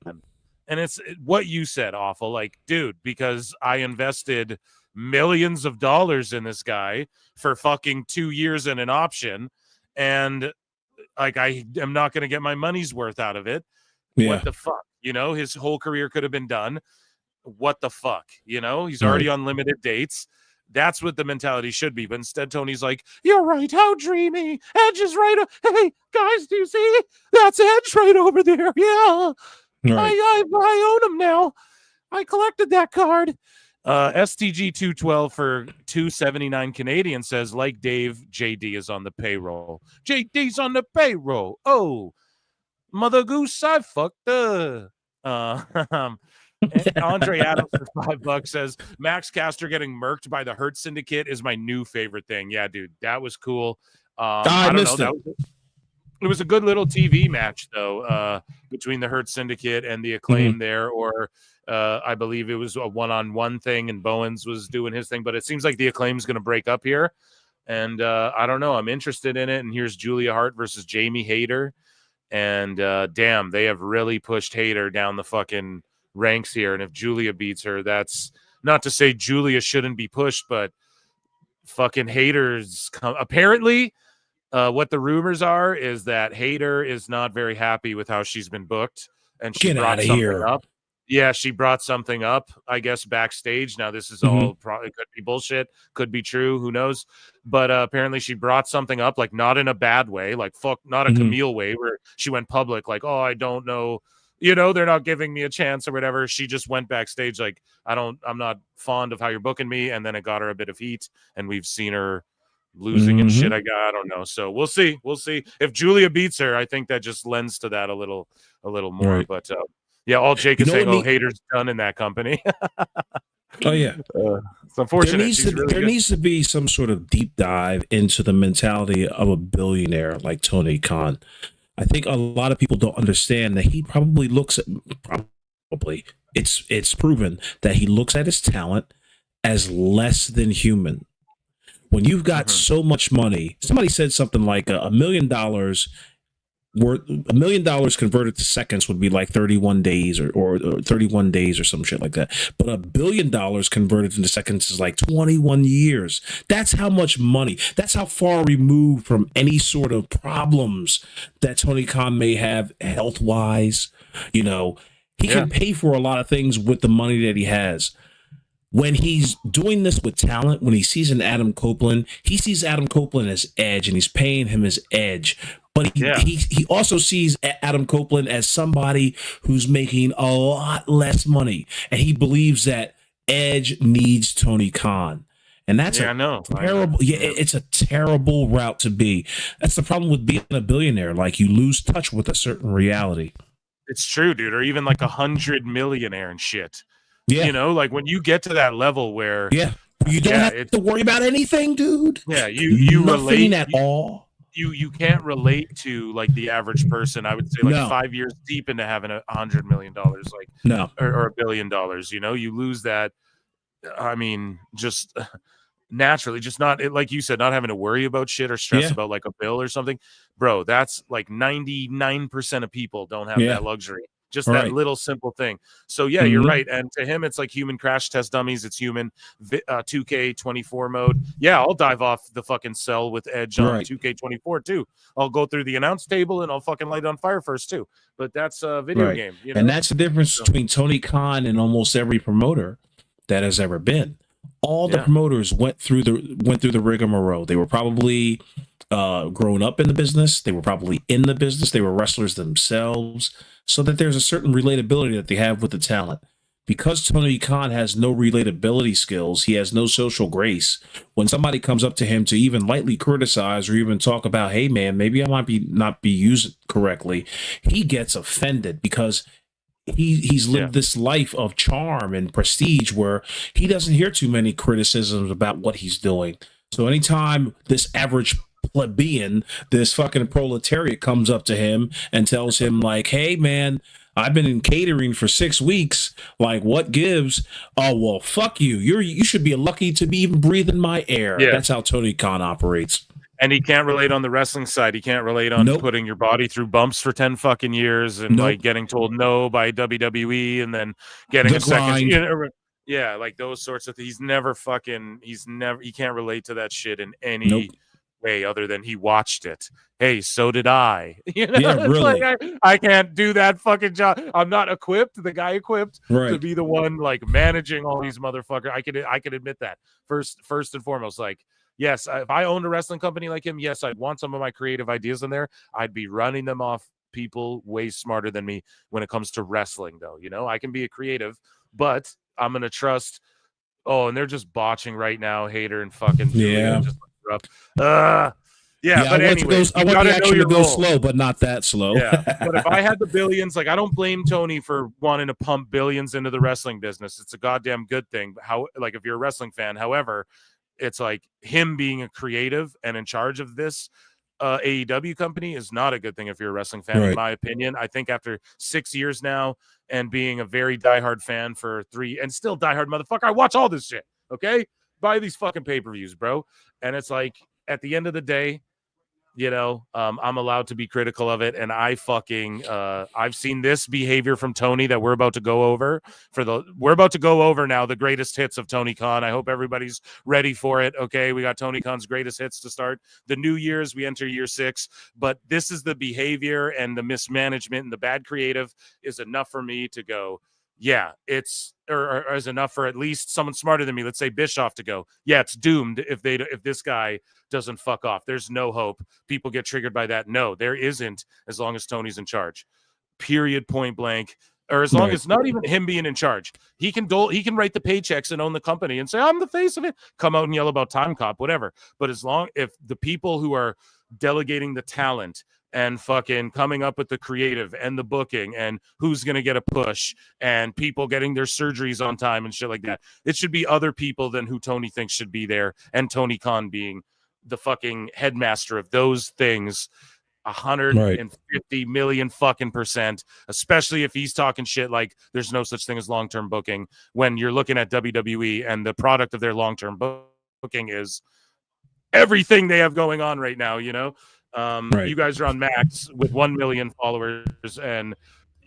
And it's what you said, Awful. Like, dude, because I invested millions of dollars in this guy for fucking 2 years and an option, and like I am not going to get my money's worth out of it. What the fuck? His whole career could have been done. What the fuck? He's already on limited dates. That's what the mentality should be. But instead, Tony's like, you're right. How dreamy. Edge is right. Hey, guys, do you see? That's Edge right over there. Yeah. Right. I own him now. I collected that card. STG 212 for 279 Canadian says, like Dave, JD is on the payroll. JD's on the payroll. Oh, Mother Goose, I fucked up. Andre Adams for $5 says, Max Caster getting murked by the Hurt Syndicate is my new favorite thing. Yeah, dude, that was cool. I don't know. It was a good little TV match, though, between the Hurt Syndicate and the Acclaim there, or I believe it was a one-on-one thing, and Bowens was doing his thing. But it seems like the Acclaim's going to break up here, and I don't know. I'm interested in it. And here's Julia Hart versus Jamie Hayter, and damn, they have really pushed Hayter down the fucking ranks here. And if Julia beats her, that's not to say Julia shouldn't be pushed, but fucking Hayter's apparently. What the rumors are is that Hayter is not very happy with how she's been booked, and she brought something up. Yeah, she brought something up, I guess, backstage. Now, this is all probably could be bullshit, could be true, who knows? But apparently she brought something up, like not in a bad way, like fuck, not a Camille way, where she went public, like, oh, I don't know, You know, they're not giving me a chance or whatever. She just went backstage like, I'm not fond of how you're booking me, and then it got her a bit of heat, and we've seen her losing and shit. I don't know. So we'll see. If Julia beats her, I think that just lends to that a little more. Right. But yeah, all Jake is You know saying, what Hater's done in that company. Oh yeah, it's unfortunate. There needs to be some sort of deep dive into the mentality of a billionaire like Tony Khan. I think a lot of people don't understand that he probably looks at it's proven that he looks at his talent as less than human. When you've got so much money, somebody said something like $1 million worth $1 million converted to seconds would be like 31 days or 31 days or some shit like that. But $1 billion converted into seconds is like 21 years. That's how much money. That's how far removed from any sort of problems that Tony Khan may have health wise. You know, he can pay for a lot of things with the money that he has. When he's doing this with talent, when he sees an Adam Copeland, he sees Adam Copeland as Edge, and he's paying him as Edge. But he also sees Adam Copeland as somebody who's making a lot less money, and he believes that Edge needs Tony Khan. And that's terrible. Yeah, it's a terrible route to be. That's the problem with being a billionaire. Like, you lose touch with a certain reality. It's true, dude. Or even like 100 millionaire and shit. Yeah. You know, like when you get to that level where you don't have to worry about anything, dude. Yeah, you nothing relate at all. You can't relate to like the average person. I would say like 5 years deep into having $100 million, like or $1 billion. You know, you lose that. I mean, just naturally, just not like you said, not having to worry about shit or stress about like a bill or something, bro. That's like 99% of people don't have that luxury. Just that little simple thing. So yeah, you're right. And to him, it's like human crash test dummies. It's human 2K24 mode. Yeah, I'll dive off the fucking cell with Edge on 2K24 too. I'll go through the announce table and I'll fucking light on fire first too. But that's a video game. You know? And that's the difference between Tony Khan and almost every promoter that has ever been. All the promoters went through the rigmarole. They were probably grown up in the business. They were probably in the business. They were wrestlers themselves. So that there's a certain relatability that they have with the talent. Because Tony Khan has no relatability skills, he has no social grace. When somebody comes up to him to even lightly criticize or even talk about, hey man, maybe I might not be used correctly, he gets offended because he's lived this life of charm and prestige where he doesn't hear too many criticisms about what he's doing. So anytime this average plebeian, this fucking proletariat comes up to him and tells him like, hey man, I've been in catering for 6 weeks, like what gives? Oh well, fuck you. You should be lucky to be even breathing my air. That's how Tony Khan operates. And he can't relate on the wrestling side. He can't relate on putting your body through bumps for 10 fucking years and like getting told no by WWE and then getting a second. You know, yeah, like those sorts of things. He can't relate to that shit in any way other than he watched it. Hey, so did I. You know? Yeah, really. Like, I can't do that fucking job. I'm not equipped. The guy equipped to be the one like managing all these motherfuckers. I could admit that first and foremost. Like, yes, if I owned a wrestling company like him, yes, I'd want some of my creative ideas in there. I'd be running them off people way smarter than me when it comes to wrestling, though. You know, I can be a creative, but I'm gonna trust. Oh, and they're just botching right now, Hater and fucking Julia, just rough. But anyway, I want the action to go slow, but not that slow. But if I had the billions, like I don't blame Tony for wanting to pump billions into the wrestling business. It's a goddamn good thing. How, like, if you're a wrestling fan, however, it's like him being a creative and in charge of this AEW company is not a good thing if you're a wrestling fan, in my opinion. I think after 6 years now and being a very diehard fan for 3 and still diehard motherfucker, I watch all this shit. Okay, buy these fucking pay-per-views, bro. And it's like at the end of the day, you know, I'm allowed to be critical of it, and I fucking I've seen this behavior from Tony that we're about to go over now, the greatest hits of Tony Khan. I hope everybody's ready for it. Okay, we got Tony Khan's greatest hits to start the new year's. We enter year 6, but this is the behavior and the mismanagement and the bad creative is enough for me to go, yeah, it's or is enough for at least someone smarter than me, let's say Bischoff, to go, yeah, it's doomed if this guy doesn't fuck off. There's no hope. People get triggered by that. No, there isn't, as long as Tony's in charge. period, point blank. Or as long as not even him being in charge, he can write the paychecks and own the company and say, I'm the face of it. Come out and yell about time cop, whatever. But if the people who are delegating the talent and fucking coming up with the creative and the booking and who's going to get a push and people getting their surgeries on time and shit like that, it should be other people than who Tony thinks should be there. And Tony Khan being the fucking headmaster of those things. 150 million fucking %, especially if he's talking shit like there's no such thing as long-term booking when you're looking at WWE and the product of their long-term booking is everything they have going on right now. You guys are on Max with 1 million followers and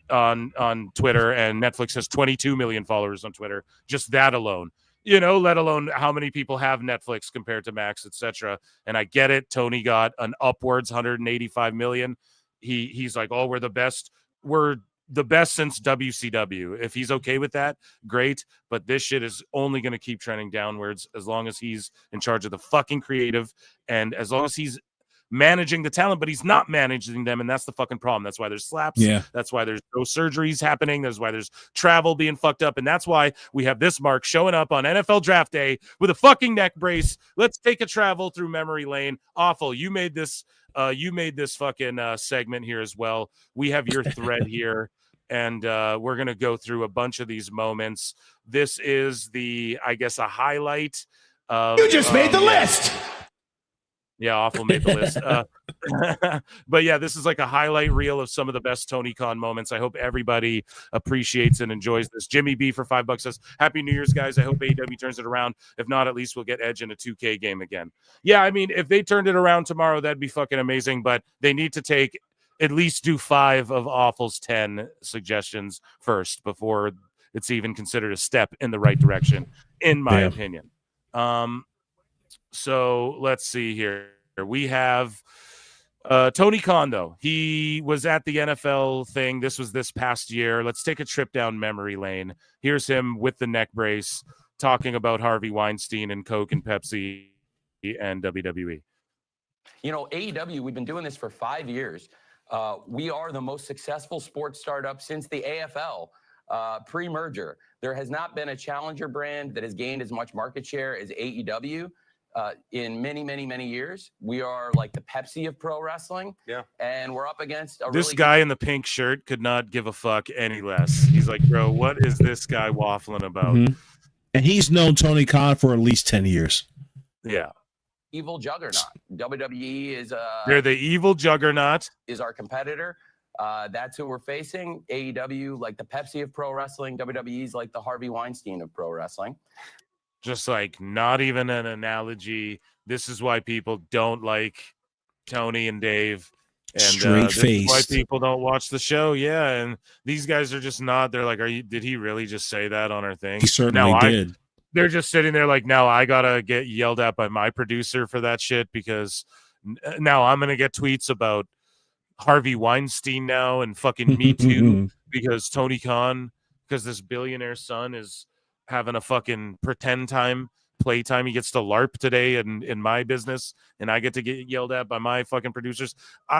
on Twitter, and Netflix has 22 million followers on Twitter. Just that alone. Let alone how many people have Netflix compared to Max, etc. And I get it. Tony got an upwards 185 million. He's like, oh, we're the best. We're the best since WCW. If he's okay with that, great. But this shit is only going to keep trending downwards as long as he's in charge of the fucking creative and as long as he's managing the talent, but he's not managing them, and that's the fucking problem. That's why there's slaps. Yeah. That's why there's no surgeries happening. That's why there's travel being fucked up, and that's why we have this Mark showing up on NFL Draft Day with a fucking neck brace. Let's take a travel through memory lane. Awful. You made this fucking segment here as well. We have your thread here, and we're gonna go through a bunch of these moments. This is a highlight of. You just made the list. Yeah, awful made the list. But yeah, this is like a highlight reel of some of the best Tony Khan moments. I hope everybody appreciates and enjoys this. Jimmy B for $5 says, Happy New Year's, guys. I hope AEW turns it around. If not, at least we'll get Edge in a 2K game again. Yeah, I mean, if they turned it around tomorrow, that'd be fucking amazing. But they need to at least do 5 of Awful's 10 suggestions first before it's even considered a step in the right direction, in my opinion. So let's see here. We have Tony Khan, though. He was at the NFL thing. This was this past year. Let's take a trip down memory lane. Here's him with the neck brace talking about Harvey Weinstein and Coke and Pepsi and WWE. AEW, we've been doing this for 5 years. We are the most successful sports startup since the AFL. Pre-merger. There has not been a challenger brand that has gained as much market share as AEW. In many, many, many years. We are like the Pepsi of pro wrestling. Yeah. And we're up against this guy in the pink shirt could not give a fuck any less. He's like, bro, what is this guy waffling about? Mm-hmm. And he's known Tony Khan for at least 10 years. Yeah. Evil juggernaut. WWE is they're the evil juggernaut. Is our competitor. That's who we're facing. AEW, like the Pepsi of pro wrestling. WWE's like the Harvey Weinstein of pro wrestling. Just like not even an analogy. This is why people don't like Tony and Dave. And straight face. Why people don't watch the show. Yeah. And these guys are just not. They're like, did he really just say that on our thing? He certainly did. They're just sitting there like, now I got to get yelled at by my producer for that shit because now I'm going to get tweets about Harvey Weinstein now and fucking Me Too because Tony Khan, because this billionaire son is having a fucking pretend playtime. He gets to LARP today in my business, and I get to get yelled at by my fucking producers.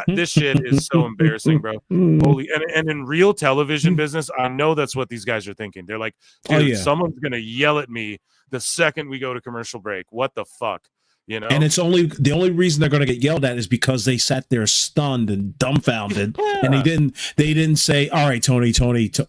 This shit is so embarrassing, bro. Holy, and in real television business, I know that's what these guys are thinking. They're like, dude, someone's gonna yell at me the second we go to commercial break. What the fuck? And it's the only reason they're going to get yelled at is because they sat there stunned and dumbfounded, and they didn't say, "All right, Tony,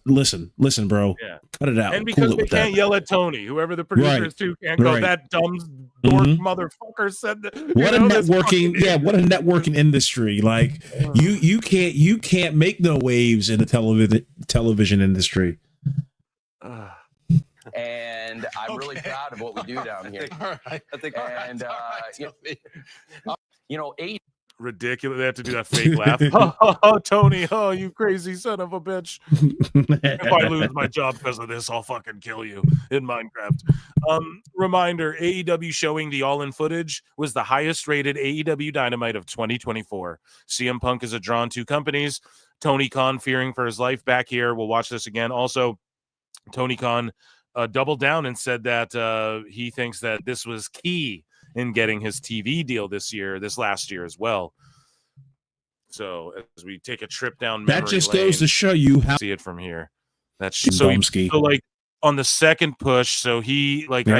listen, bro, cut it out." And because they can't yell at Tony, whoever the producer is too, can't go, that dumb dork motherfucker said that. What a networking industry! Like you can't make no waves in the television industry. And I'm really proud of what we do down here. Ridiculous. They have to do that fake laugh. Oh, Tony, you crazy son of a bitch. If I lose my job because of this, I'll fucking kill you in Minecraft. Reminder, AEW showing the all-in footage was the highest rated AEW Dynamite of 2024. CM Punk is a draw on 2 companies. Tony Khan fearing for his life back here. We'll watch this again. Also, Tony Khan doubled down and said that he thinks that this was key in getting his TV deal this last year as well. So as we take a trip down memory That just lane, goes to show you how see it from here. That's so like on the second push. So he like Yeah.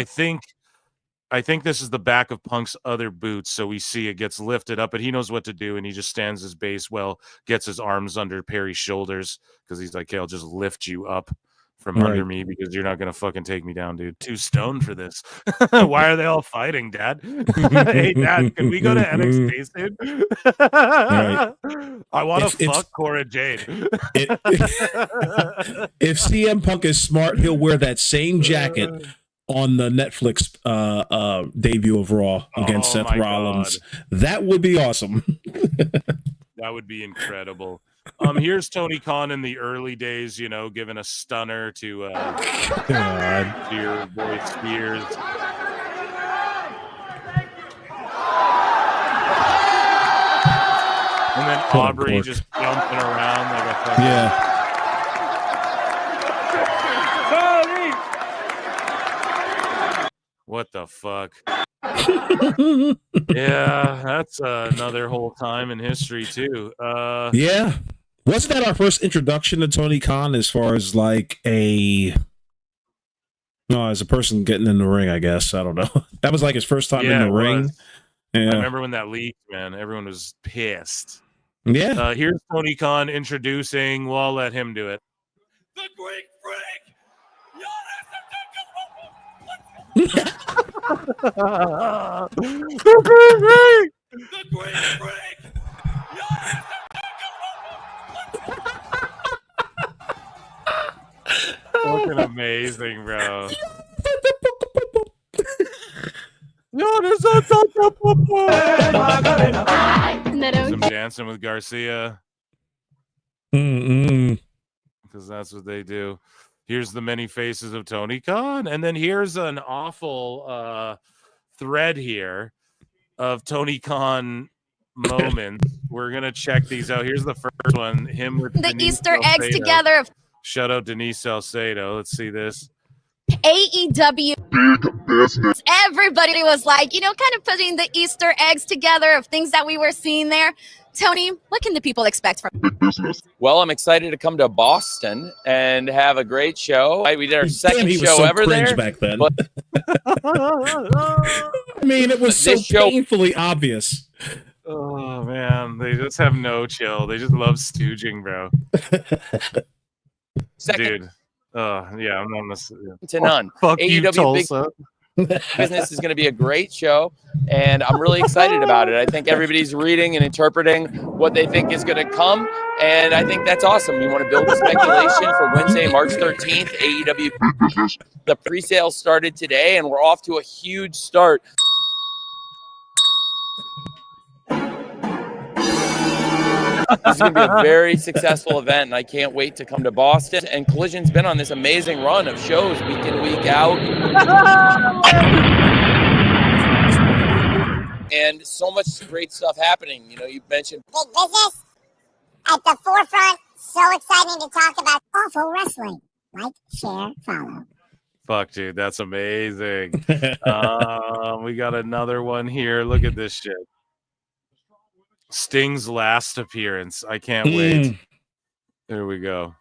I think this is the back of Punk's other boots. So we see it gets lifted up, but he knows what to do, and he just stands his base well, gets his arms under Perry's shoulders because he's like, "Hey, I'll just lift you up from under me because you're not gonna fucking take me down, dude. Too stoned for this. Why are they all fighting, Dad? Hey, Dad, can we go to NXT soon? I want to fuck Cora Jade." If CM Punk is smart, he'll wear that same jacket on the Netflix debut of Raw against Seth Rollins. God. That would be awesome. That would be incredible. Here's Tony Khan in the early days, you know, giving a stunner to your boy Spears. And then Aubrey just jumping around like a fucking... What the fuck? Yeah, that's another whole time in history too. Yeah. Wasn't that our first introduction to Tony Khan as far as like as a person getting in the ring, I guess. I don't know. That was like his first time in the ring. Yeah. I remember when that leaked, man. Everyone was pissed. Yeah. Here's Tony Khan introducing. Well, I'll let him do it. The Greek Freak! The Great Freak! The Great Freak! Fucking amazing, bro. Some dancing with Garcia. Because that's what they do. Here's the many faces of Tony Khan. And then here's an awful thread here of Tony Khan moments. We're going to check these out. Here's the first one. Him with the Denise Easter eggs Salcedo. together. Shout out Denise Salcedo. Let's see this. AEW. Everybody was like, kind of putting the Easter eggs together of things that we were seeing there. Tony, what can the people expect from business? Well, I'm excited to come to Boston and have a great show. We did our second show ever there. Back then. I mean, it was so painfully obvious. Oh, man. They just have no chill. They just love stooging, bro. Dude. Yeah, I'm not to none. Fuck AEW you, Tulsa. Business is going to be a great show, and I'm really excited about it. I think everybody's reading and interpreting what they think is going to come, and I think that's awesome. You want to build the speculation for Wednesday, March 13th, AEW. The pre-sale started today, and we're off to a huge start. This is going to be a very successful event, and I can't wait to come to Boston. And Collision's been on this amazing run of shows week in, week out. And so much great stuff happening. You mentioned big business at the forefront. So exciting to talk about awful wrestling. Like, share, follow. Fuck, dude, that's amazing. We got another one here. Look at this shit. Sting's last appearance. I can't wait. There we go.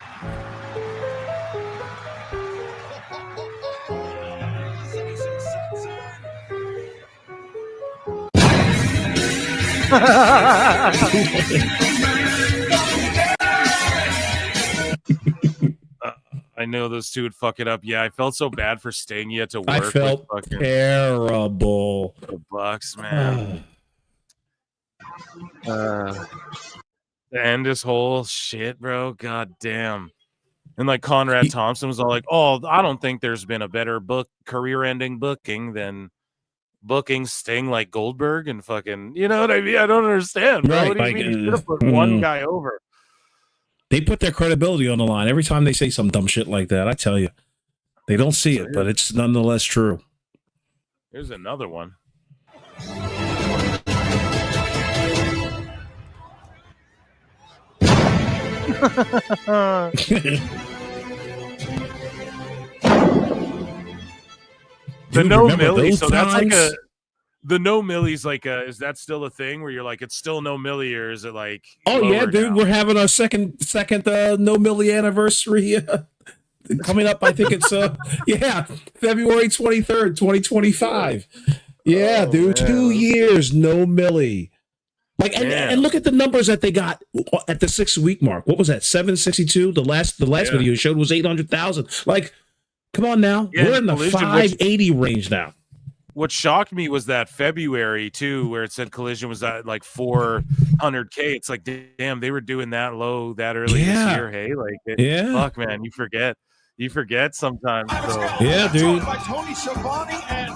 I know those two would fuck it up. Yeah, I felt so bad for Sting. He had to work. I felt with fucking terrible. The Bucks, man. And this whole shit, bro. God damn. And like Conrad Thompson was all like, "Oh, I don't think there's been a better career-ending booking than booking Sting like Goldberg and fucking." You know what I mean? I don't understand, bro. Right, What do you mean? You should have put one guy over. They put their credibility on the line every time they say some dumb shit like that. I tell you, they don't see it, but it's nonetheless true. Here's another one. The no Millie, so that's like a The no millies, like, is that still a thing where you're like, it's still no milli, or is it like? Oh yeah, lower dude, now? we're having our second no milli anniversary coming up. I think it's February 23rd, 2025. Yeah, Oh, dude, man. 2 years no milli. Like, and Damn. look at the numbers that they got at the 6-week mark. What was that? 762. The last video you showed was 800,000. Like, come on now, Yeah, we're in the Collision, 580 range now. What shocked me was that February too, where it said Collision was at like 400K. It's like, damn, they were doing that low that early this year. Hey, like, fuck, man, you forget sometimes. So. Yeah, dude. By Tony Schiavone and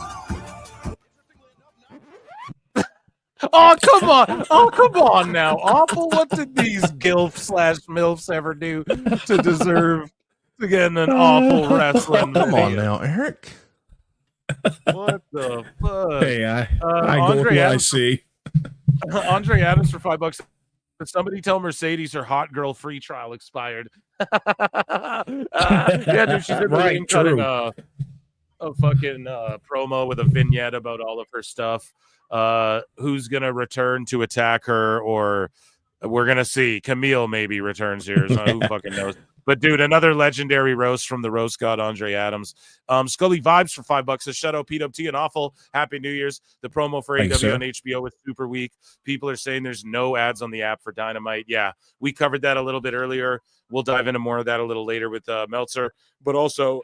Oh, come on. Oh, come on now. Awful. What did these gilf/milfs ever do to deserve to get an awful wrestling Come on video? now, Eric. What the fuck? Hey, I go with what I see. Andre Adams for $5. But somebody tell Mercedes her hot girl free trial expired. Yeah, dude, she's been Right, cutting true. a fucking promo with a vignette about all of her stuff. Who's gonna return to attack her, or we're gonna see Camille maybe returns here. So who fucking knows? But dude, another legendary roast from the roast god Andre Adams. Scully Vibes for $5 says, shout out PWT and Awful. Happy New Year's. The promo for Thanks, AEW sir. on HBO was super weak. People are saying there's no ads on the app for Dynamite. Yeah, we covered that a little bit earlier. We'll dive into more of that a little later with Meltzer. But also,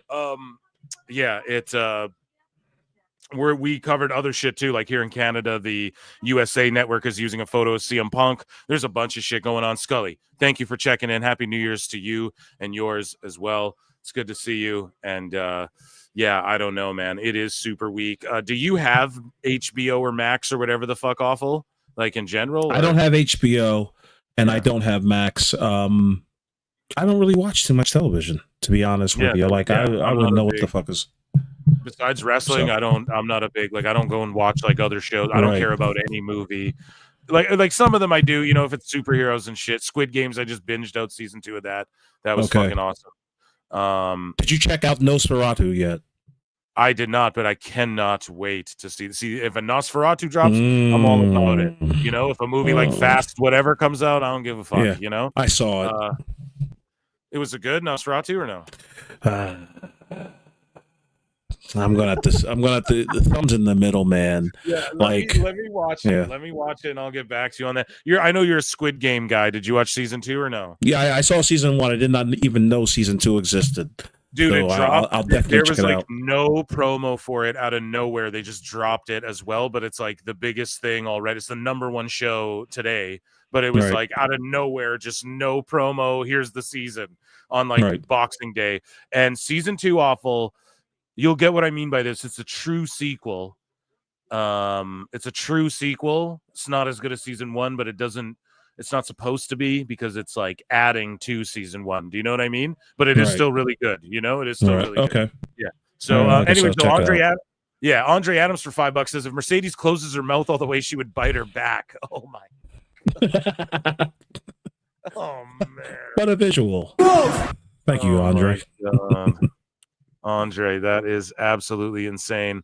we covered other shit too, like here in Canada, the USA Network is using a photo of CM Punk. There's a bunch of shit going on. Scully, thank you for checking in. Happy New Year's to you and yours as well. It's good to see you. And I don't know, man. It is super weak. Do you have HBO or Max or whatever the fuck Awful? Like in general? I don't have HBO and I don't have Max. I don't really watch too much television, to be honest with you. Like, I wouldn't know what the fuck is. Besides wrestling, I'm not a big, like, I don't go and watch like other shows. I don't Right. care about any movie. Like some of them I do, if it's superheroes and shit. Squid Games, I just binged out season 2 of that. That was fucking awesome. Did you check out Nosferatu yet? I did not, but I cannot wait to see if a Nosferatu drops, I'm all about it. If a movie like Fast whatever comes out, I don't give a fuck, Yeah. I saw it. It was a good Nosferatu or no? I'm gonna have to the thumbs in the middle, man. Yeah, like let me watch it. yeah. Let me watch it and I'll get back to you on that. I know you're a Squid Game guy. Did you watch season 2 or no? Yeah, I saw season 1. I did not even know season 2 existed. Dude, so it dropped. I'll definitely there check was it like out. no promo for it out of nowhere. They just dropped it as well, but it's like the biggest thing already. It's the #1 show today, but it was Right. like out of nowhere, just no promo. Here's the season on like Right. Boxing Day, and season 2 Awful. You'll get what I mean by this. It's a true sequel. It's a true sequel. It's not as good as season 1, but it's not supposed to be because it's like adding to season 1. Do you know what I mean? But it is Right. still really good. It is still Right. really good. Okay. Yeah. So I guess anyway, I'll so check it Andre out. Andre Adams for $5 says if Mercedes closes her mouth all the way, she would bite her back. Oh my. Oh man. What a visual. Thank you, Andre. Andre, that is absolutely insane.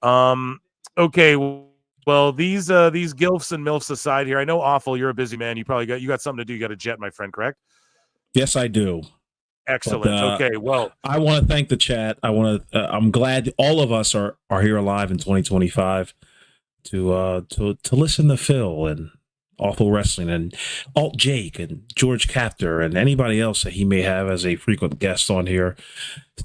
Okay, well, these gilfs and milfs aside here, I know Awful, you're a busy man. You got something to do. You got a jet, my friend, correct? Yes, I do. Excellent. But, okay, well, I want to thank the chat. I'm glad all of us are here alive in 2025 to listen to Phil and Awful Wrestling and Alt Jake and George Captor and anybody else that he may have as a frequent guest on here.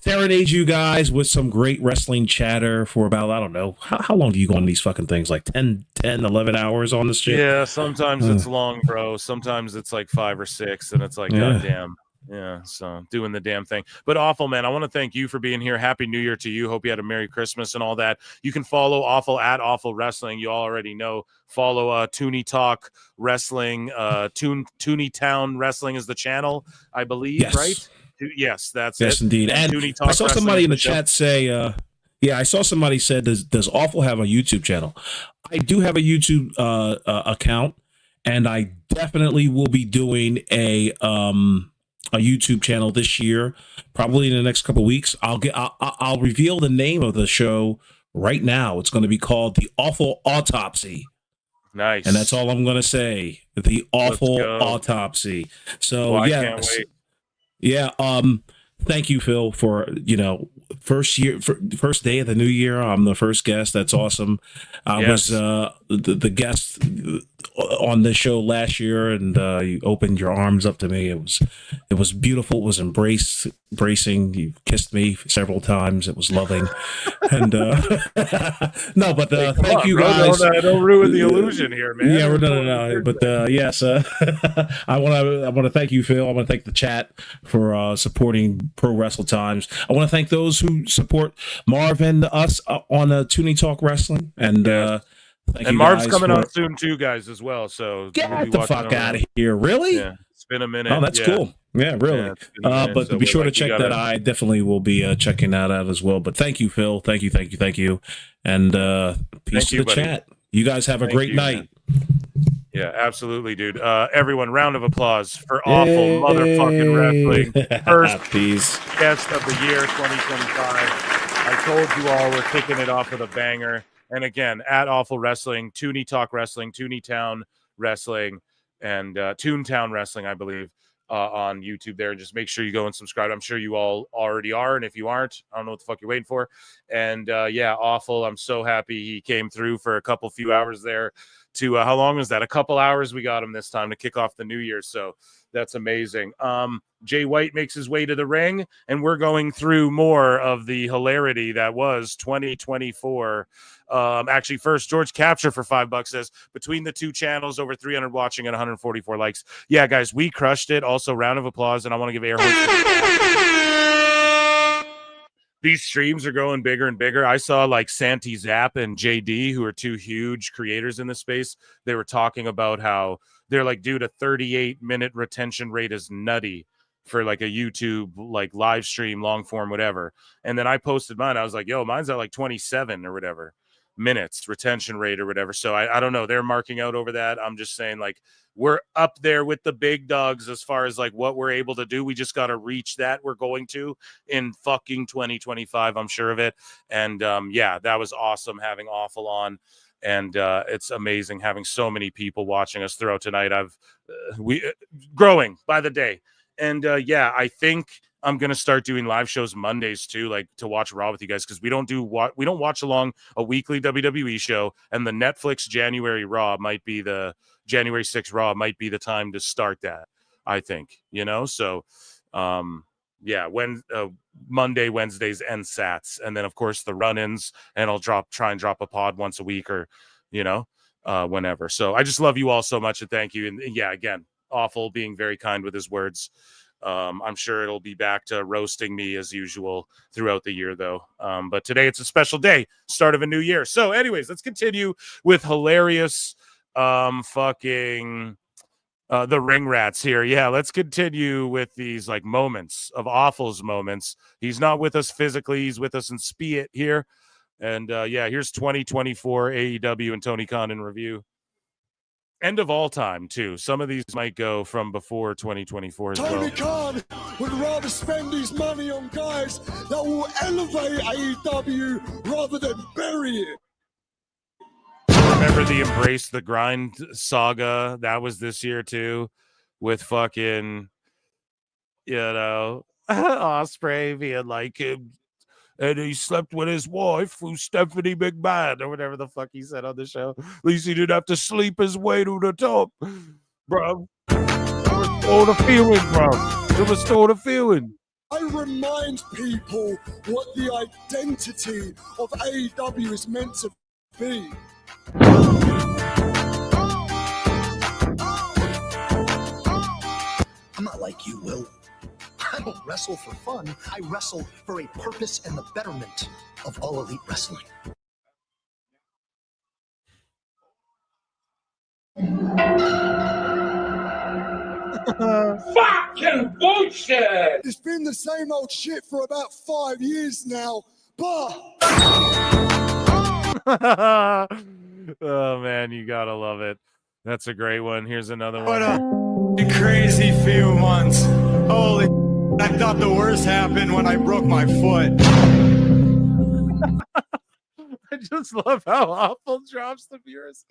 Serenade you guys with some great wrestling chatter for about, I don't know, how long do you go on these fucking things? Like 10, 11 hours on this shit? yeah, sometimes it's long, bro. Sometimes it's like 5 or 6, and it's like, Yeah. goddamn. Yeah, so doing the damn thing. But Awful, man, I want to thank you for being here. Happy New Year to you. Hope you had a Merry Christmas and all that. You can follow Awful at Awful Wrestling. You already know. Follow Toonie Talk Wrestling. Toonie Town Wrestling is the channel, I believe, Yes. right? Yes, that's it. Yes, indeed. And Toonie Talk I saw Wrestling somebody is in the show. chat say, I saw somebody said, does Awful have a YouTube channel? I do have a YouTube account, and I definitely will be doing a YouTube channel this year, probably in the next couple of weeks. I'll reveal the name of the show right now. It's going to be called The Awful Autopsy. Nice. And that's all I'm going to say. The Awful Autopsy. So, well, I yes. can't wait. Yeah. Thank you, Phil, for, first day of the new year. I'm the first guest. That's awesome. I was the guest on this show last year, and you opened your arms up to me. It was beautiful. It was embracing. You kissed me several times. It was loving. And no, but thank you guys. Don't ruin the illusion here, man. Yeah, no. But yes, I want to thank you, Phil. I want to thank the chat for supporting Pro Wrestle Times. I want to thank those who support Marv and us on Tuning Talk Wrestling. And thank you Marv's guys coming on soon too, guys, as well. So get the fuck out of here! Really? Yeah, it's been a minute. Oh, that's cool. Yeah, really. But so be sure to check gotta... that. I definitely will be checking that out as well. But thank you, Phil. Thank you. And peace to the chat. You guys have a great night. Yeah, absolutely, dude. Everyone, round of applause for Awful Motherfucking Wrestling. First guest of the year 2025. I told you all we're kicking it off with a banger. And again, at Awful Wrestling, Toonie Talk Wrestling, Tooneytown Wrestling, and Toontown Wrestling, I believe, on YouTube there. Just make sure you go and subscribe. I'm sure you all already are. And if you aren't, I don't know what the fuck you're waiting for. And yeah, Awful. I'm so happy he came through for a few hours there to, how long was that? A couple hours we got him this time to kick off the new year. So that's amazing. Jay White makes his way to the ring, and we're going through more of the hilarity that was 2024. Actually, first, George Capture for $5 says, between the two channels, over 300 watching and 144 likes. Yeah, guys, we crushed it. Also, round of applause, and I want to give air horse. These streams are going bigger and bigger. I saw like Santi Zap and JD, who are two huge creators in the space. They were talking about how they're like, dude, a 38-minute retention rate is nutty for like a YouTube like live stream, long form, whatever. And then I posted mine. I was like, yo, mine's at like 27 or whatever minutes retention rate or whatever. So I don't know. They're marking out over that. I'm just saying, like, we're up there with the big dogs as far as like what we're able to do. We just got to reach that. We're going to in fucking 2025. I'm sure of it. And yeah, that was awesome having Awful on. And it's amazing having so many people watching us throughout tonight. We growing by the day. And yeah, I think I'm gonna start doing live shows Mondays too, like to watch Raw with you guys, because we don't watch along a weekly WWE show, and the Netflix January Raw might be the January 6th Raw might be the time to start that. I think, so yeah, when Monday, Wednesdays, and Sats, and then of course the run-ins, and I'll try and drop a pod once a week or whenever. So I just love you all so much, and thank you. And yeah, again, Awful being very kind with his words. I'm sure it'll be back to roasting me as usual throughout the year, though. But today it's a special day, start of a new year. So, anyways, let's continue with hilarious the ring rats here. Yeah, let's continue with these like moments of Awful's moments. He's not with us physically, he's with us in spirit here. And yeah, here's 2024 AEW and Tony Khan in review. End of all time, too. Some of these might go from before 2024 as well. Tony Khan would rather spend his money on guys that will elevate AEW rather than bury it. Remember the Embrace the Grind saga? That was this year, too, with fucking, Ospreay being like, and he slept with his wife, who's Stephanie McMahon, or whatever the fuck he said on the show. At least he didn't have to sleep his way to the top. Bro, restore the feeling, bro. Restore the feeling. I remind people what the identity of AEW is meant to be. I'm not like you, Will. I don't wrestle for fun. I wrestle for a purpose and the betterment of all elite wrestling. Fucking bullshit! It's been the same old shit for about 5 years now, but... Oh, man, you gotta love it. That's a great one. Here's another one. What a crazy few months. Holy... I thought the worst happened when I broke my foot. just love how awful drops the viewers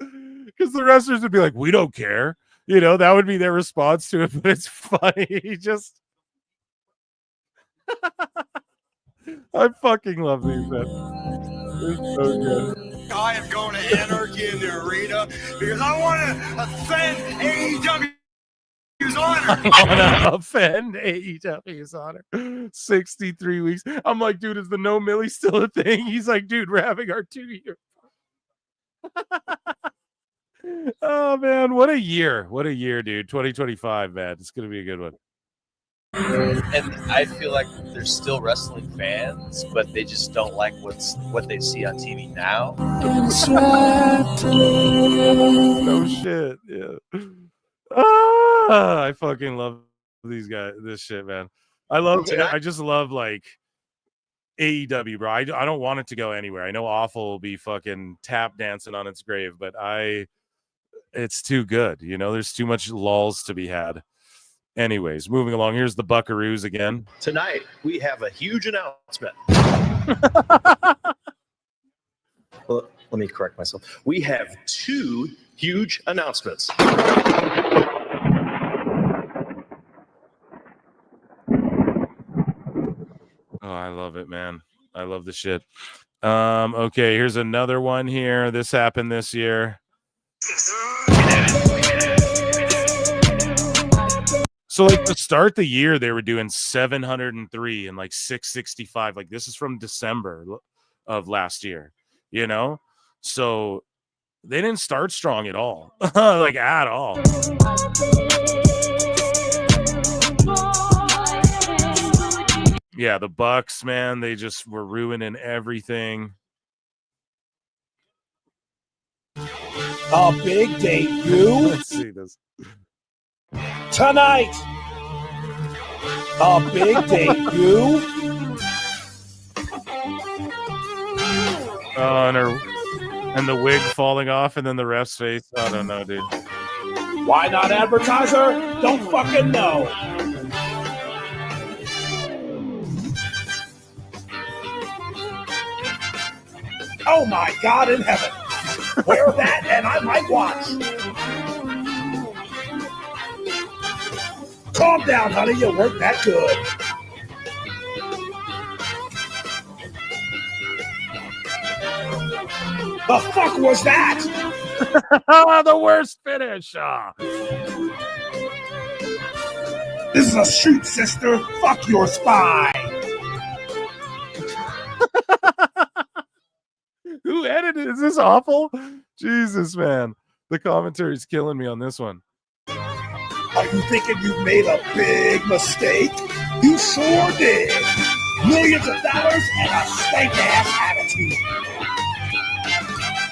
because the wrestlers would be like, "We don't care," you know. That would be their response to it. But it's funny. He just, I fucking love these. Man. They're so good. I am going to anarchy in the arena because I want to offend AEW's honor. I want to offend AEW's honor. 63 weeks. I'm like, dude, is the no Millie still a thing? He's like, dude, we're having our 2-year. Oh man, what a year! What a year, dude! 2025, man. It's gonna be a good one. And I feel like there's still wrestling fans, but they just don't like what they see on TV now. No shit. Yeah. I fucking love these guys. This shit, man. I just love like AEW, bro. I don't want it to go anywhere. I know Awful will be fucking tap dancing on its grave, but it's too good. You know, there's too much lulls to be had. Anyways, moving along. Here's the Buckaroos again. Tonight, we have a huge announcement. Well, let me correct myself. We have 2 huge announcements. Oh, I love it, man. I love the shit. Okay, here's another one here. This happened this year. So like to start the year, they were doing 703 and like 665. Like this is from December of last year, you know? So they didn't start strong at all. Like at all. Yeah, the Bucks, man, they just were ruining everything. A big debut. Let's see this. Tonight, a big debut. Oh, and the wig falling off, and then the ref's face. I don't know, dude. Why not advertiser? Don't fucking know. Oh my God in heaven. Wear that and I might watch. Calm down, honey. You weren't that good. The fuck was that? The worst finish. This is a shoot, sister. Fuck your spine. Who edited? Is this awful? Jesus, man. The commentary is killing me on this one. Are you thinking you've made a big mistake? You sure did. Millions of dollars and a stank-ass attitude.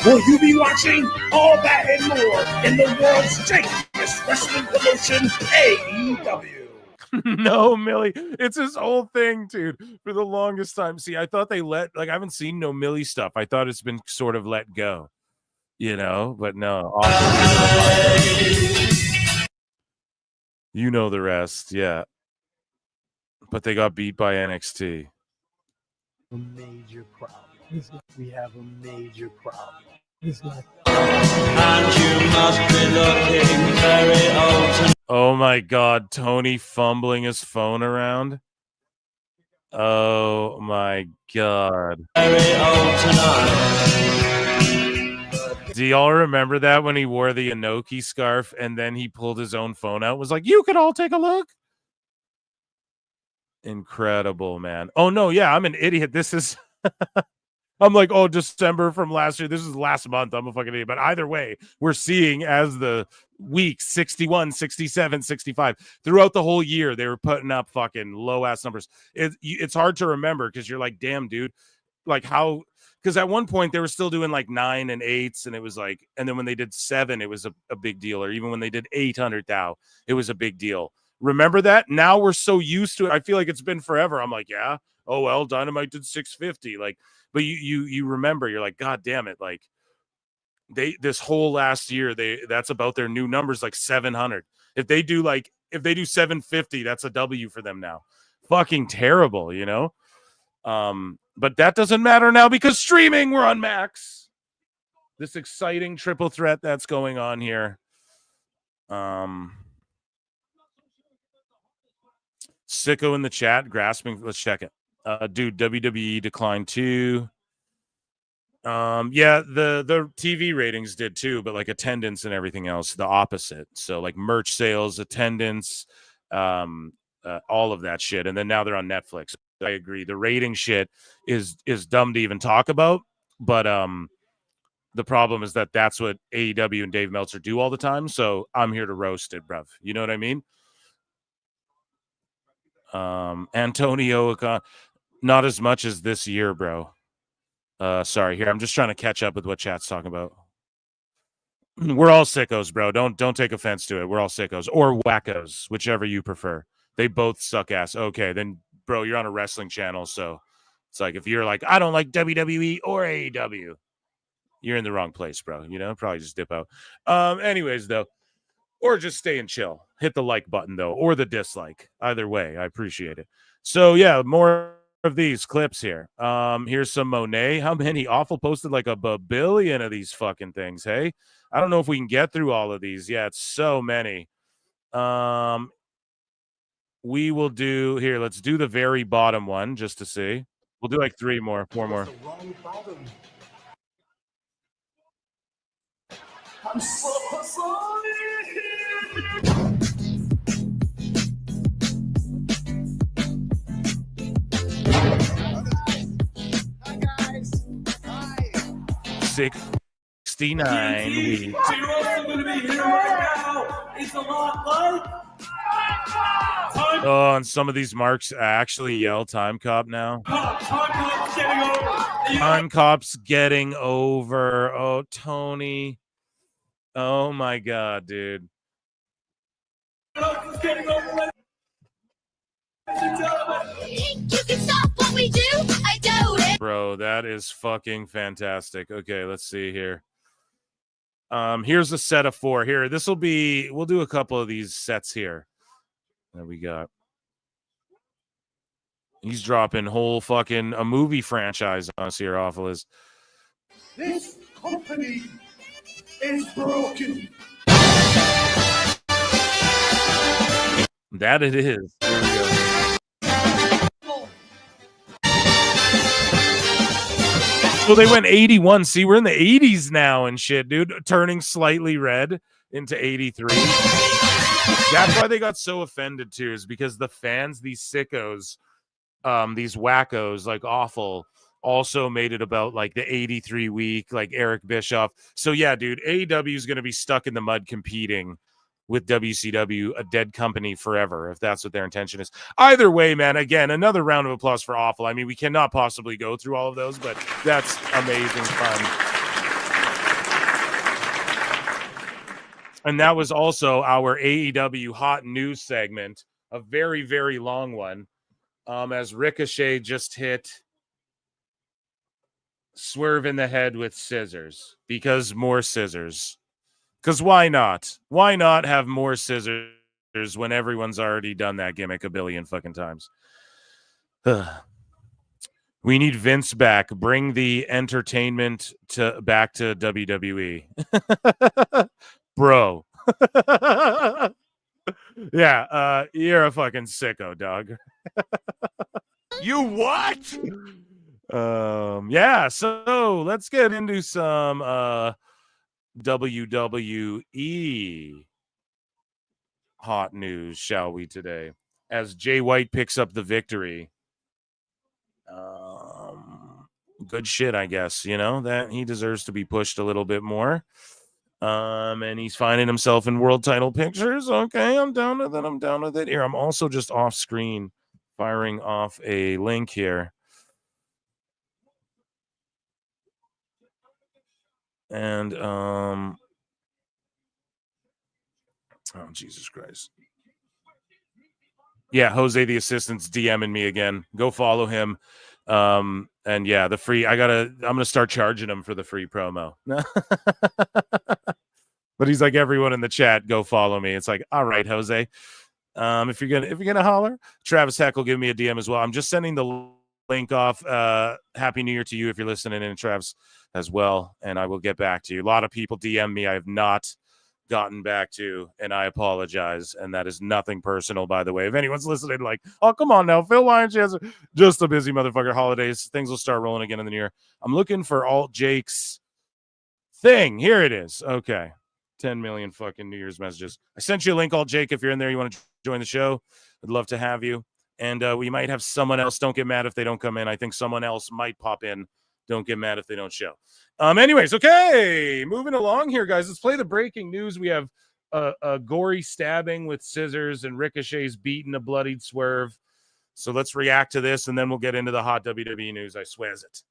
Will you be watching all that and more in the world's jankiest wrestling promotion, AEW? No, Millie. It's his whole thing, dude. For the longest time. See, I thought they I haven't seen no Millie stuff. I thought it's been sort of let go, you know, but no. You know the rest, yeah. But they got beat by NXT. A major problem. We have a major problem. And you must be looking very old tonight. Oh my God, Tony fumbling his phone around. Oh my God. Very old tonight. Do y'all remember that when he wore the Inoki scarf and then he pulled his own phone out? It was like, you could all take a look. Incredible, man. Oh no, yeah, I'm an idiot. This is I'm like, oh, December from last year. This is last month. I'm a fucking idiot. But either way, we're seeing as the weeks 61, 67, 65 throughout the whole year, they were putting up fucking low ass numbers. It's hard to remember because you're like, damn, dude, like how, because at one point they were still doing like 9 and 8s, and it was like, and then when they did 7, it was a big deal. Or even when they did 800 thou, it was a big deal. Remember that? Now we're so used to it. I feel like it's been forever. I'm like, yeah, oh well, Dynamite did 650. Like, but you remember, you're like, God damn it, like this whole last year, that's about their new numbers, like 700. If they do 750, that's a W for them now. Fucking terrible, you know? But that doesn't matter now because streaming, we're on Max. This exciting triple threat that's going on here. Sicko in the chat, grasping. Let's check it. Dude, WWE declined too. Yeah, the TV ratings did too, but like attendance and everything else, the opposite. So like merch sales, attendance, all of that shit. And then now they're on Netflix. I agree. The rating shit is dumb to even talk about, but the problem is that that's what AEW and Dave Meltzer do all the time. So I'm here to roast it, bruv. You know what I mean? Antonio, not as much as this year, bro. Sorry, here I'm just trying to catch up with what chat's talking about. We're all sickos, bro. Don't take offense to it. We're all sickos or wackos, whichever you prefer. They both suck ass. Okay, then, bro, you're on a wrestling channel, so it's like if you're like, I don't like WWE or AEW, you're in the wrong place, bro. You know, probably just dip out. Anyways, though, or just stay and chill. Hit the like button though, or the dislike. Either way, I appreciate it. So yeah, more of these clips here. Here's some Monet. How many? Awful posted like a billion of these fucking things. Hey, I don't know if we can get through all of these. Yeah, it's so many. We will do here. Let's do the very bottom one just to see. We'll do like 4 more. I'm so sorry. Hi guys. Hi. 69 weeks. So you're also going to be here right now. It's a lot like. Oh, and some of these marks actually yell Time Cop now. Time Cop's getting over. Time Cop's getting over. Oh, Tony. Oh my God, dude. Getting over. You can stop what we do. I doubt it. Bro, that is fucking fantastic. Okay, let's see here. Here's a set of 4. Here, we'll do a couple of these sets here that we got. He's dropping whole fucking a movie franchise on us here, Awful is. This company is broken. That it is. There we go. Well, they went 81. See, we're in the 80s now and shit, dude. Turning slightly red into 83. That's why they got so offended too, is because the fans, these sickos, these wackos, like Awful, also made it about like the 83 week, like Eric Bischoff. So yeah, dude, AEW is going to be stuck in the mud competing with WCW, a dead company forever, if that's what their intention is. Either way, man, again, another round of applause for Awful. I mean, we cannot possibly go through all of those, but that's amazing fun. And that was also our AEW hot news segment, a very, very long one, as Ricochet just hit Swerve in the head with scissors, because more scissors. Because why not? Why not have more scissors when everyone's already done that gimmick a billion fucking times? We need Vince back. Bring the entertainment back to WWE. Bro. Yeah, you're a fucking sicko, dog. You what? Yeah, so let's get into some WWE hot news, shall we, today, as Jay White picks up the victory. Good shit, I guess, you know, that he deserves to be pushed a little bit more. And he's finding himself in world title pictures. Okay, I'm down with it. Here, I'm also just off screen firing off a link here. And oh, Jesus Christ. Yeah, Jose the assistant's DMing me again. Go follow him. And yeah, the free, I'm gonna start charging him for the free promo. But he's like, everyone in the chat, go follow me. It's like, all right, Jose. If you're gonna holler, Travis Heck will give me a DM as well. I'm just sending the link off. Happy New Year to you if you're listening in, Travs, as well. And I will get back to you. A lot of people DM me. I have not gotten back to, and I apologize. And that is nothing personal, by the way. If anyone's listening, like, oh, come on now, Phil Lyons has just a busy motherfucker. Holidays, things will start rolling again in the new year. I'm looking for Alt Jake's thing. Here it is. Okay. 10 million fucking New Year's messages. I sent you a link, Alt Jake. If you're in there, you want to join the show, I'd love to have you. And we might have someone else. Don't get mad if they don't come in. I think someone else might pop in. Don't get mad if they don't show. Anyways, okay. Moving along here, guys. Let's play the breaking news. We have a gory stabbing with scissors and Ricochet's beating a bloodied Swerve. So let's react to this, and then we'll get into the hot WWE news. I swears it.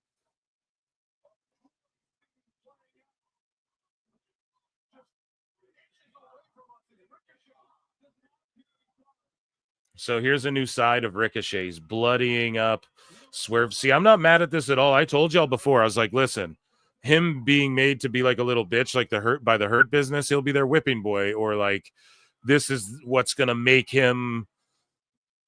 So here's a new side of Ricochet's bloodying up Swerve. See, I'm not mad at this at all. I told y'all before. I was like, listen, him being made to be like a little bitch, like the Hurt Business, he'll be their whipping boy, or like this is what's gonna make him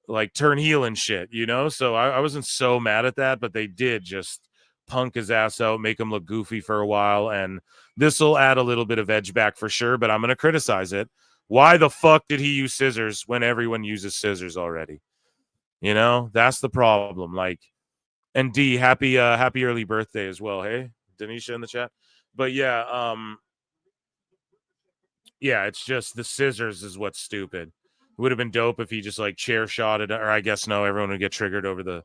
like turn heel and shit, you know? So I wasn't so mad at that, but they did just punk his ass out, make him look goofy for a while, and this will add a little bit of edge back for sure, but I'm gonna criticize it. Why the fuck did he use scissors when everyone uses scissors already? You know, that's the problem. Like, and D, happy early birthday as well. Hey, Denisha in the chat. But yeah, it's just the scissors is what's stupid. It would have been dope if he just like chair shotted, or I guess no, everyone would get triggered over the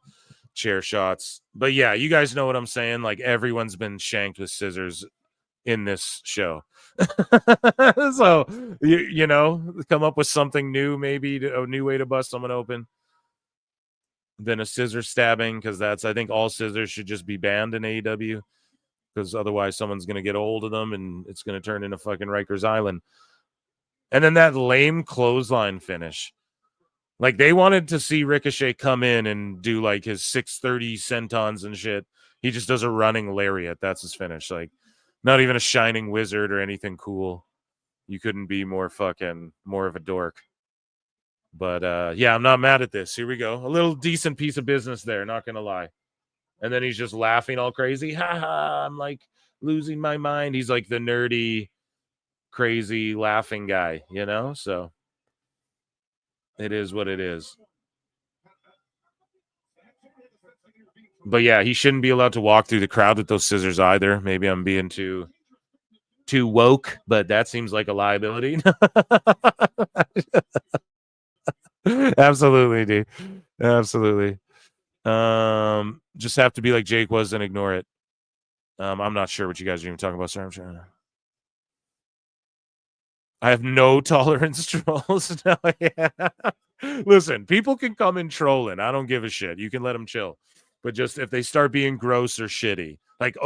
chair shots. But yeah, you guys know what I'm saying. Like everyone's been shanked with scissors in this show. So you know, come up with something new, maybe a new way to bust someone open than a scissor stabbing, because I think all scissors should just be banned in AEW, because otherwise someone's going to get a hold of them and it's going to turn into fucking Rikers Island. And then that lame clothesline finish. Like they wanted to see Ricochet come in and do like his 630 sentons and shit. He just does a running lariat. That's his finish. Like not even a shining wizard or anything cool. You couldn't be more of a dork. But yeah, I'm not mad at this. Here we go. A little decent piece of business there, not gonna lie. And then he's just laughing all crazy. Ha ha, I'm like losing my mind. He's like the nerdy, crazy laughing guy, you know? So it is what it is. But yeah, he shouldn't be allowed to walk through the crowd with those scissors either. Maybe I'm being too woke, but that seems like a liability. Absolutely, dude. Absolutely. Just have to be like Jake was and ignore it. I'm not sure what you guys are even talking about. Sorry, I'm trying to... I have no tolerance trolls. No, yeah. Listen, people can come in trolling. I don't give a shit. You can let them chill. But just if they start being gross or shitty, like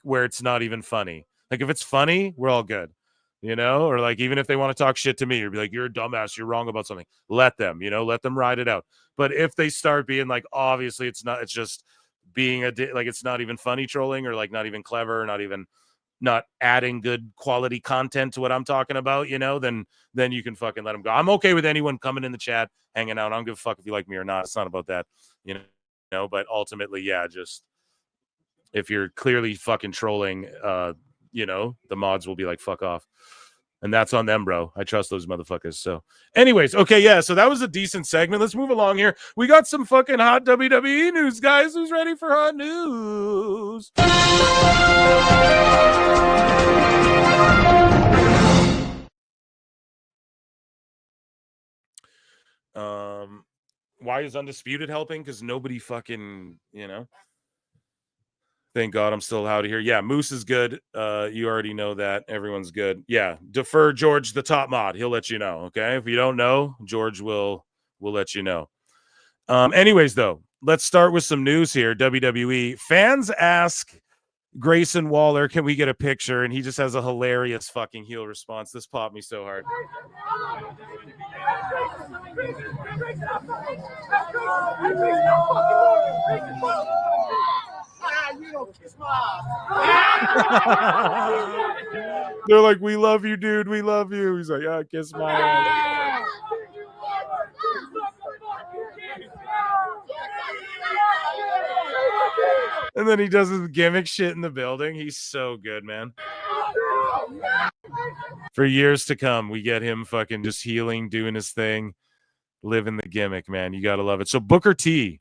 where it's not even funny. Like if it's funny, we're all good. You know, or like even if they want to talk shit to me or be like, you're a dumbass, you're wrong about something, let them, let them ride it out. But if they start being like, obviously it's just being like it's not even funny trolling, or like not even clever, not adding good quality content to what I'm talking about, then you can fucking let them go. I'm okay with anyone coming in the chat, hanging out. I don't give a fuck if you like me or not. It's not about that, but ultimately, yeah, just if you're clearly fucking trolling, the mods will be like, fuck off. And that's on them, bro. I trust those motherfuckers. So anyways, okay, yeah, so that was a decent segment. Let's move along here. We got some fucking hot WWE news, guys. Who's ready for hot news? Why is Undisputed helping? Because nobody fucking, Thank God I'm still out of here. Yeah, Moose is good. You already know that. Everyone's good. Yeah, defer George, the top mod. He'll let you know, okay? If you don't know, George will let you know. Anyways, though, let's start with some news here. WWE fans ask Grayson Waller, can we get a picture? And he just has a hilarious fucking heel response. This popped me so hard. They're like, we love you, dude. We love you. He's like, yeah, kiss my ass. And then he does his gimmick shit in the building. He's so good, man. For years to come, we get him fucking just healing, doing his thing, living the gimmick, man. You got to love it. So Booker T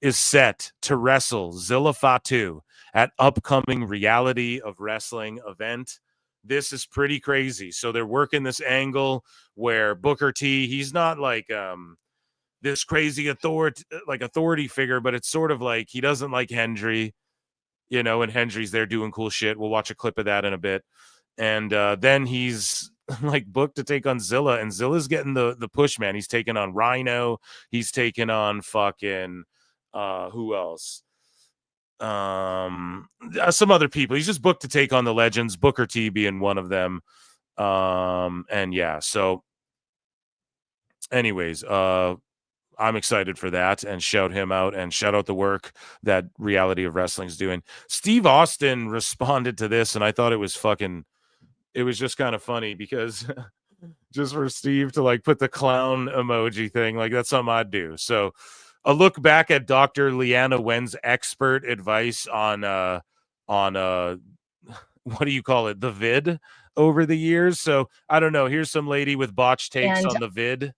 is set to wrestle Zilla Fatu at upcoming Reality of Wrestling event. This is pretty crazy. So they're working this angle where Booker T, he's not like this crazy authority figure, but it's sort of like he doesn't like Hendry, you know, and Hendry's there doing cool shit. We'll watch a clip of that in a bit. And then he's like booked to take on Zilla, and Zilla's getting the push, man. He's taking on Rhino. He's taking on fucking who else? Some other people. He's just booked to take on the legends, Booker T being one of them. And yeah, so anyways, I'm excited for that, and shout him out and shout out the work that Reality of Wrestling's doing. Steve Austin responded to this, and I thought it was just kind of funny because just for Steve to like put the clown emoji thing, like that's something I'd do. So a look back at Dr. Leanna Wen's expert advice on what do you call it? The vid over the years. So I don't know. Here's some lady with botched takes on the vid,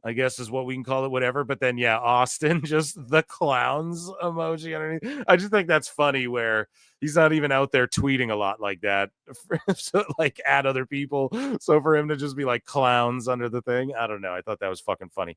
I guess is what we can call it, whatever. But then, yeah, Austin, just the clowns emoji underneath. I just think that's funny where he's not even out there tweeting a lot like that, so, like at other people. So for him to just be like clowns under the thing, I don't know. I thought that was fucking funny.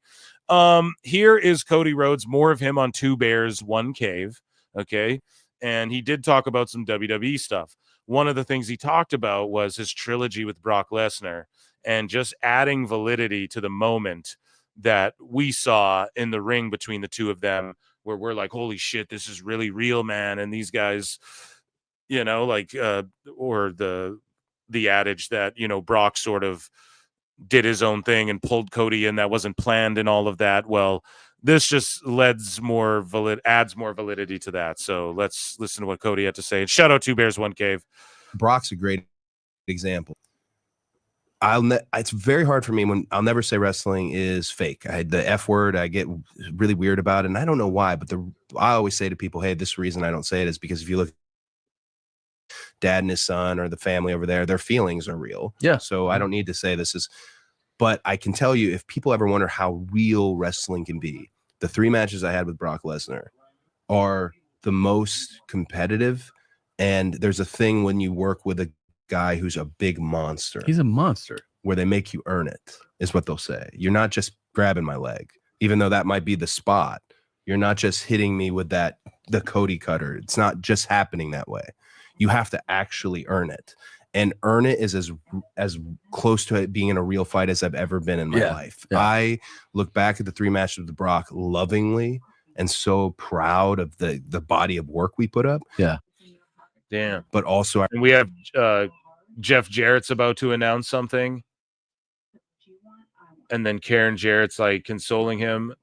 Here is Cody Rhodes, more of him on Two Bears, One Cave. Okay. And he did talk about some WWE stuff. One of the things he talked about was his trilogy with Brock Lesnar and just adding validity to the moment that we saw in the ring between the two of them, where we're like, holy shit, this is really real, man. And these guys, you know, like, or the adage that, you know, Brock sort of did his own thing and pulled Cody in that wasn't planned and all of that. Well, this just adds more validity to that. So let's listen to what Cody had to say. And shout out Two Bears, One Cave. Brock's a great example. It's very hard for me when I'll never say wrestling is fake. The F word, I get really weird about it, and I don't know why, but I always say to people, hey, this reason I don't say it is because if you look at dad and his son or the family over there, their feelings are real. Yeah. So I don't need to say this is, but I can tell you, if people ever wonder how real wrestling can be, the 3 matches I had with Brock Lesnar are the most competitive. And there's a thing when you work with a guy who's a big monster. He's a monster. Where they make you earn it, is what they'll say. You're not just grabbing my leg, even though that might be the spot. You're not just hitting me with the Cody cutter. It's not just happening that way. You have to actually earn it. And earn it is as close to it being in a real fight as I've ever been in my life. Yeah. I look back at the 3 matches with Brock lovingly and so proud of the body of work we put up. Yeah. Damn. But also, and we have Jeff Jarrett's about to announce something. And then Karen Jarrett's like consoling him.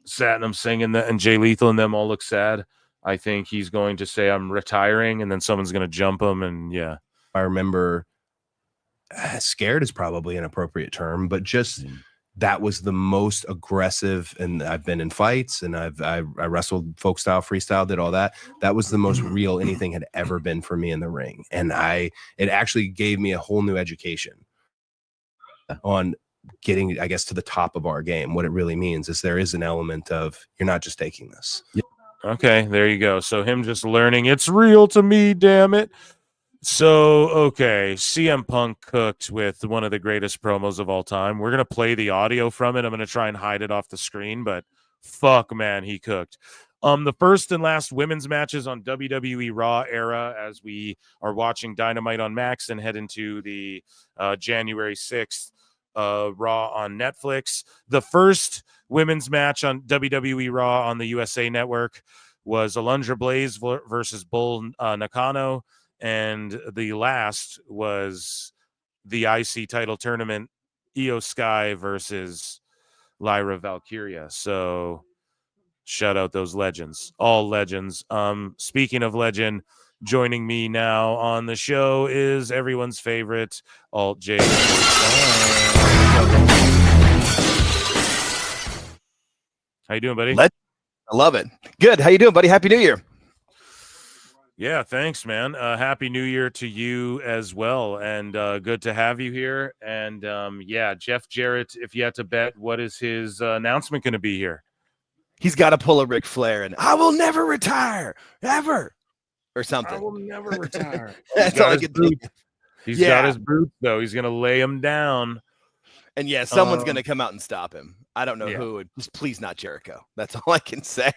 Satnam singing that, and Jay Lethal and them all look sad. I think he's going to say, I'm retiring, and then someone's going to jump him. And yeah. I remember scared is probably an appropriate term, but just that was the most aggressive. And I've been in fights and I wrestled folk style, freestyle, did all that. That was the most real anything had ever been for me in the ring. And it actually gave me a whole new education on getting, I guess, to the top of our game. What it really means is there is an element of you're not just taking this. Okay, there you go. So him just learning it's real to me, damn it. So, okay, CM Punk cooked with one of the greatest promos of all time. We're going to play the audio from it. I'm going to try and hide it off the screen, but fuck, man, he cooked. The first and last women's matches on WWE Raw era as we are watching Dynamite on Max and head into the January 6th Raw on Netflix. The first women's match on WWE Raw on the USA Network was Alundra Blaze versus Bull Nakano. And the last was the IC title tournament, Io Sky versus Lyra Valkyria. So shout out those legends, all legends. Speaking of legend, joining me now on the show is everyone's favorite Alt J. How you doing, buddy? I love it. Good. How you doing, buddy? Happy New Year. Yeah, thanks, man. Happy New Year to you as well, and good to have you here. And yeah, Jeff Jarrett, if you had to bet, what is his announcement going to be here? He's got to pull a Ric Flair and I will never retire, ever, or something. I will never retire. That's all I can think. He's got his boots, though. He's going to lay him down. And yeah, someone's going to come out and stop him. I don't know who. Just please not Jericho. That's all I can say.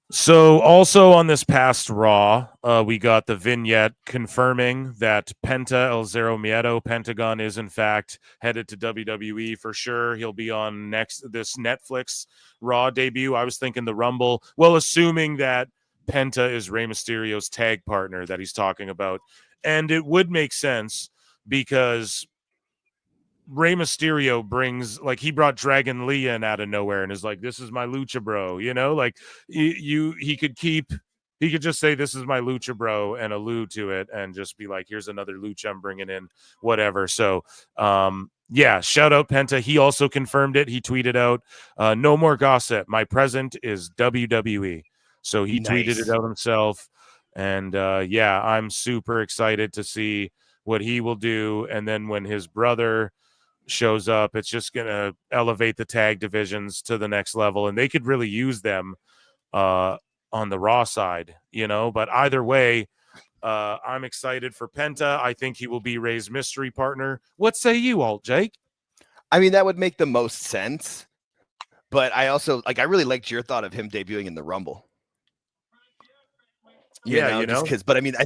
So also on this past Raw, we got the vignette confirming that Penta El Zero Miedo Pentagon is in fact headed to WWE for sure. He'll be on this Netflix Raw debut. I was thinking the Rumble. Well, assuming that Penta is Rey Mysterio's tag partner that he's talking about. And it would make sense because Rey Mysterio brings, like, he brought Dragon Lee in out of nowhere and is like, this is my lucha bro, you know, like he could just say this is my lucha bro and allude to it and just be like, here's another lucha I'm bringing in, whatever. So yeah, shout out Penta. He also confirmed it. He tweeted out, no more gossip, my present is WWE. So he tweeted it out himself. And yeah, I'm super excited to see what he will do. And then when his brother shows up, it's just gonna elevate the tag divisions to the next level, and they could really use them on the Raw side, you know. But either way, I'm excited for Penta. I think he will be Rey's mystery partner. What say you, Alt Jake? I mean, that would make the most sense, but I also I really liked your thought of him debuting in the Rumble. You know? But I mean, I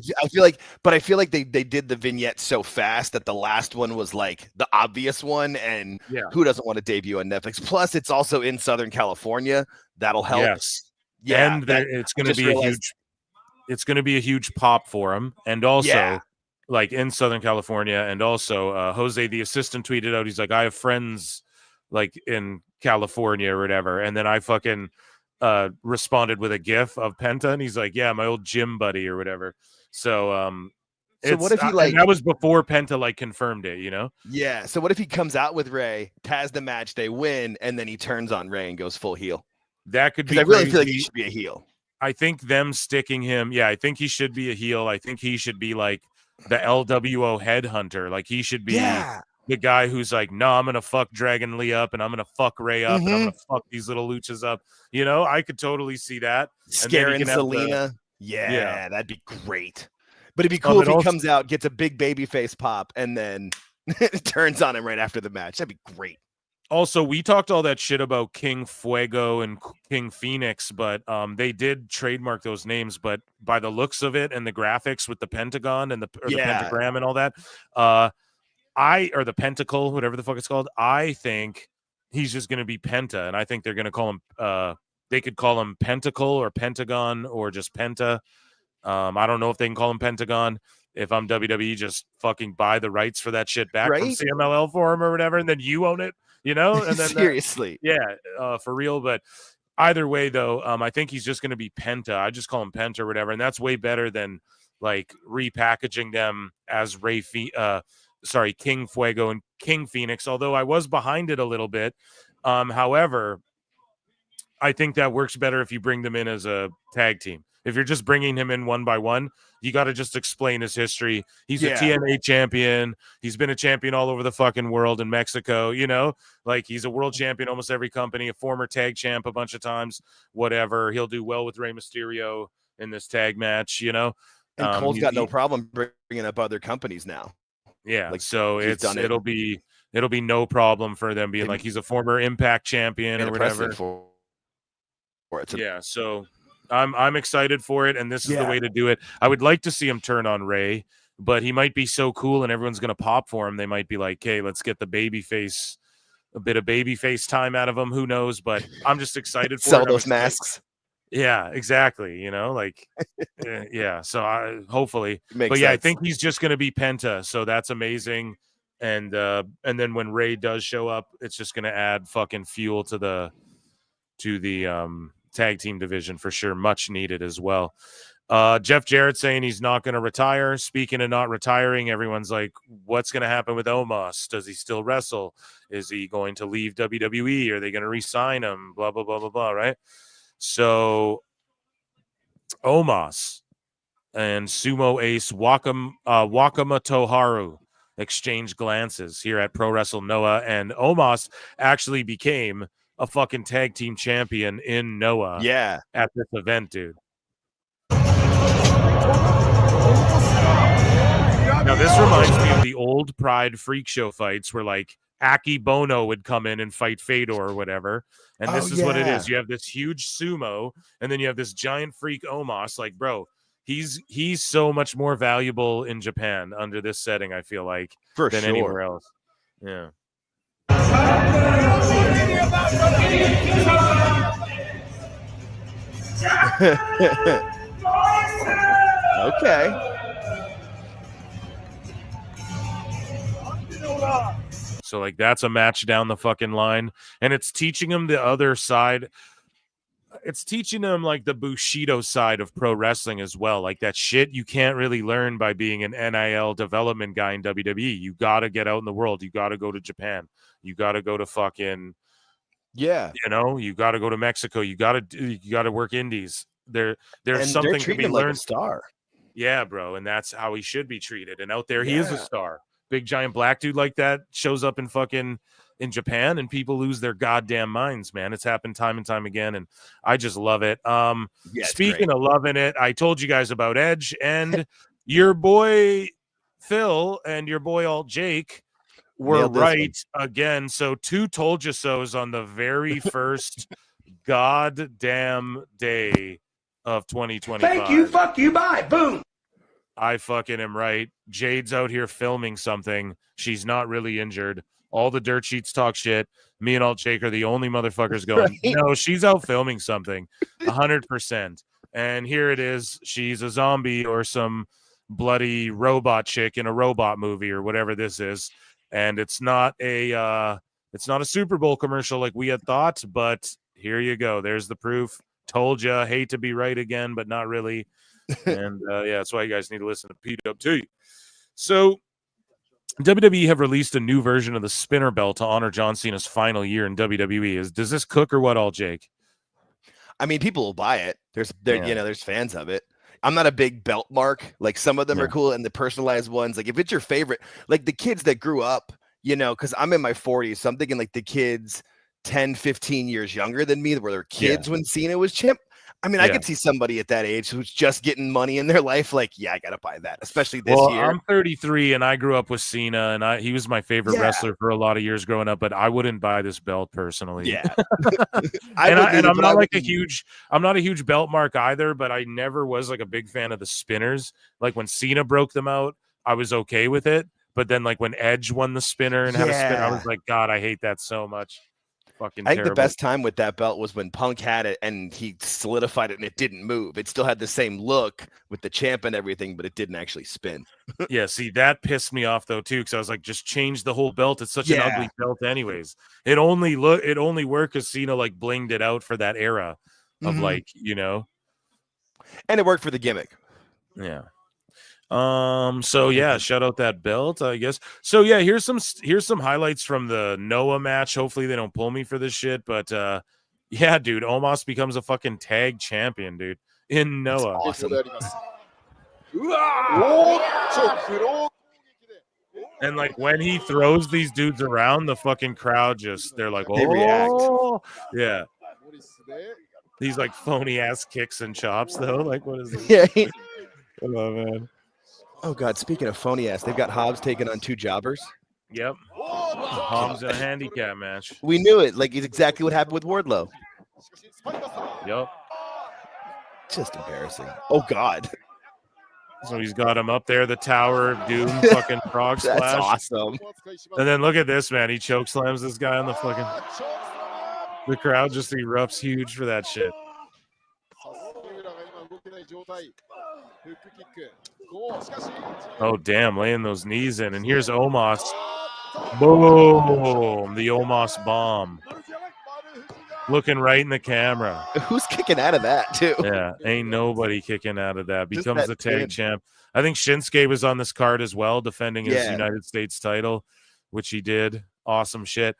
feel like they did the vignette so fast that the last one was like the obvious one, and who doesn't want to debut on Netflix? Plus, it's also in Southern California. That'll help. Yes. Yeah, and it's going to be a huge pop for him, and also like in Southern California, and also Jose the assistant tweeted out, he's like, I have friends like in California or whatever, and then I fucking responded with a gif of Penta, and he's like, yeah, my old gym buddy or whatever. So what if he that was before Penta like confirmed it, you know? Yeah. So what if he comes out with Rey, has the match, they win, and then he turns on Rey and goes full heel? That could be. I really feel like he should be a heel. I think them sticking him. Yeah, I think he should be a heel. I think he should be like the LWO headhunter. Like he should be the guy who's like, no, I'm gonna fuck Dragon Lee up, and I'm gonna fuck Rey up, and I'm gonna fuck these little luchas up. You know, I could totally see that. Scaring Selena. Yeah, that'd be great. But it'd be cool if he comes out, gets a big baby face pop, and then turns on him right after the match. That'd be great. Also, we talked all that shit about King Fuego and King Phoenix, but they did trademark those names. But by the looks of it and the graphics with the Pentagon and the pentagram and all that, or the Pentacle, whatever the fuck it's called, I think he's just going to be Penta, and I think they're going to call him. They could call him Pentacle or Pentagon or just Penta. I don't know if they can call him Pentagon. If I'm WWE, just fucking buy the rights for that shit back from CMLL for him or whatever, and then you own it. You know, and then seriously, for real. But either way, though, I think he's just going to be Penta. I just call him Penta or whatever, and that's way better than like repackaging them as King Fuego and King Phoenix. Although I was behind it a little bit. However, I think that works better if you bring them in as a tag team. If you're just bringing him in one by one, you got to just explain his history. He's a TNA champion. He's been a champion all over the fucking world in Mexico, you know? Like, he's a world champion almost every company, a former tag champ a bunch of times, whatever. He'll do well with Rey Mysterio in this tag match, you know? And Cole's got no problem bringing up other companies now. Yeah, like, so it'll be no problem for them being like, he's a former Impact champion or whatever. So I'm excited for it, and this is the way to do it. I would like to see him turn on Rey, but he might be so cool and everyone's going to pop for him. They might be like, hey, let's get a bit of baby face time out of him. Who knows? But I'm just excited for Sell those masks. Yeah, exactly. You know, like, so hopefully, but sense. I think he's just going to be Penta. So that's amazing. And then when Rey does show up, it's just going to add fucking fuel to the tag team division for sure. Much needed as well. Jeff Jarrett saying he's not going to retire. Speaking of not retiring, everyone's like, what's going to happen with Omos? Does he still wrestle? Is he going to leave WWE? Are they going to re-sign him? Blah, blah, blah, blah, blah, right? So Omos and sumo ace Wakama Toharu exchange glances here at Pro Wrestle Noah, and Omos actually became a fucking tag team champion in Noah at this event, dude. Now this reminds me of the old Pride Freak Show fights where like Aki Bono would come in and fight Fedor or whatever, and this is what it is. You have this huge sumo, and then you have this giant freak Omos. Like, bro, he's so much more valuable in Japan under this setting, I feel like, than anywhere else. Yeah. Okay. So like that's a match down the fucking line, and it's teaching him the other side. It's teaching him like the Bushido side of pro wrestling as well. Like that shit you can't really learn by being an NIL development guy in WWE. You got to get out in the world. You got to go to Japan. You got to go to fucking you got to go to Mexico. You got to work indies. There's something to be learned. Like a star. Yeah, bro, and that's how he should be treated. And out there, he is a star. Big giant black dude like that shows up in Japan, and people lose their goddamn minds, man. It's happened time and time again, and I just love it. Speaking of loving it, I told you guys about Edge, and your boy Phil and your boy Alt Jake were right again. So 2 told you so's on the very first goddamn day of 2025. Thank you, fuck you, bye, boom. I fucking am right. Jade's out here filming something. She's not really injured. All the dirt sheets talk shit. Me and Alt Jake are the only motherfuckers going, no, she's out filming something 100%. And here it is. She's a zombie or some bloody robot chick in a robot movie or whatever this is. And it's not a Super Bowl commercial like we had thought, but here you go. There's the proof. Told ya. Hate to be right again, but not really. And that's why you guys need to listen to PWT. So WWE have released a new version of the spinner belt to honor John Cena's final year in WWE. Does this cook or what, all Jake? I mean, people will buy it. There's fans of it. I'm not a big belt mark. Like some of them are cool, and the personalized ones, like if it's your favorite, like the kids that grew up, because I'm in my 40s, so I'm thinking like the kids 10, 15 years younger than me, where they're kids when Cena was champ. I mean, I could see somebody at that age who's just getting money in their life, like, I gotta buy that, especially this year. I'm 33 and I grew up with Cena, and he was my favorite wrestler for a lot of years growing up, but I wouldn't buy this belt personally. Yeah. I'm not a huge belt mark either, but I never was like a big fan of the spinners. Like when Cena broke them out, I was okay with it. But then like when Edge won the spinner and had a spin, I was like, God, I hate that so much. I think the best time with that belt was when Punk had it and he solidified it and it didn't move. It still had the same look with the champ and everything, but it didn't actually spin. Yeah, see, that pissed me off though too, because I was like, just change the whole belt. It's such an ugly belt, anyways. It only worked because Cena like blinged it out for that era of and it worked for the gimmick. Yeah. Shout out that belt, I guess. So yeah, here's some highlights from the Noah match. Hopefully they don't pull me for this shit, but dude, Omos becomes a fucking tag champion, dude, in Noah. That's awesome. And like when he throws these dudes around, the fucking crowd they're like, they react. Yeah. These like phony ass kicks and chops though. Like what is this? Yeah. Oh man. Oh God! Speaking of phony ass, they've got Hobbs taking on 2 jobbers. Yep. Hobbs in a handicap match. We knew it. Like it's exactly what happened with Wardlow. Yep. Just embarrassing. Oh God. So he's got him up there, the Tower of Doom, fucking frog splash. That's awesome. And then look at this, man. He choke slams this guy on the fucking. The crowd just erupts huge for that shit. Oh damn, laying those knees in. And here's Omos. Boom, the Omos bomb. Looking right in the camera. Who's kicking out of that too? Yeah, ain't nobody kicking out of that. Becomes the tag champ. I think Shinsuke was on this card as well, defending his United States title, which he did. Awesome shit.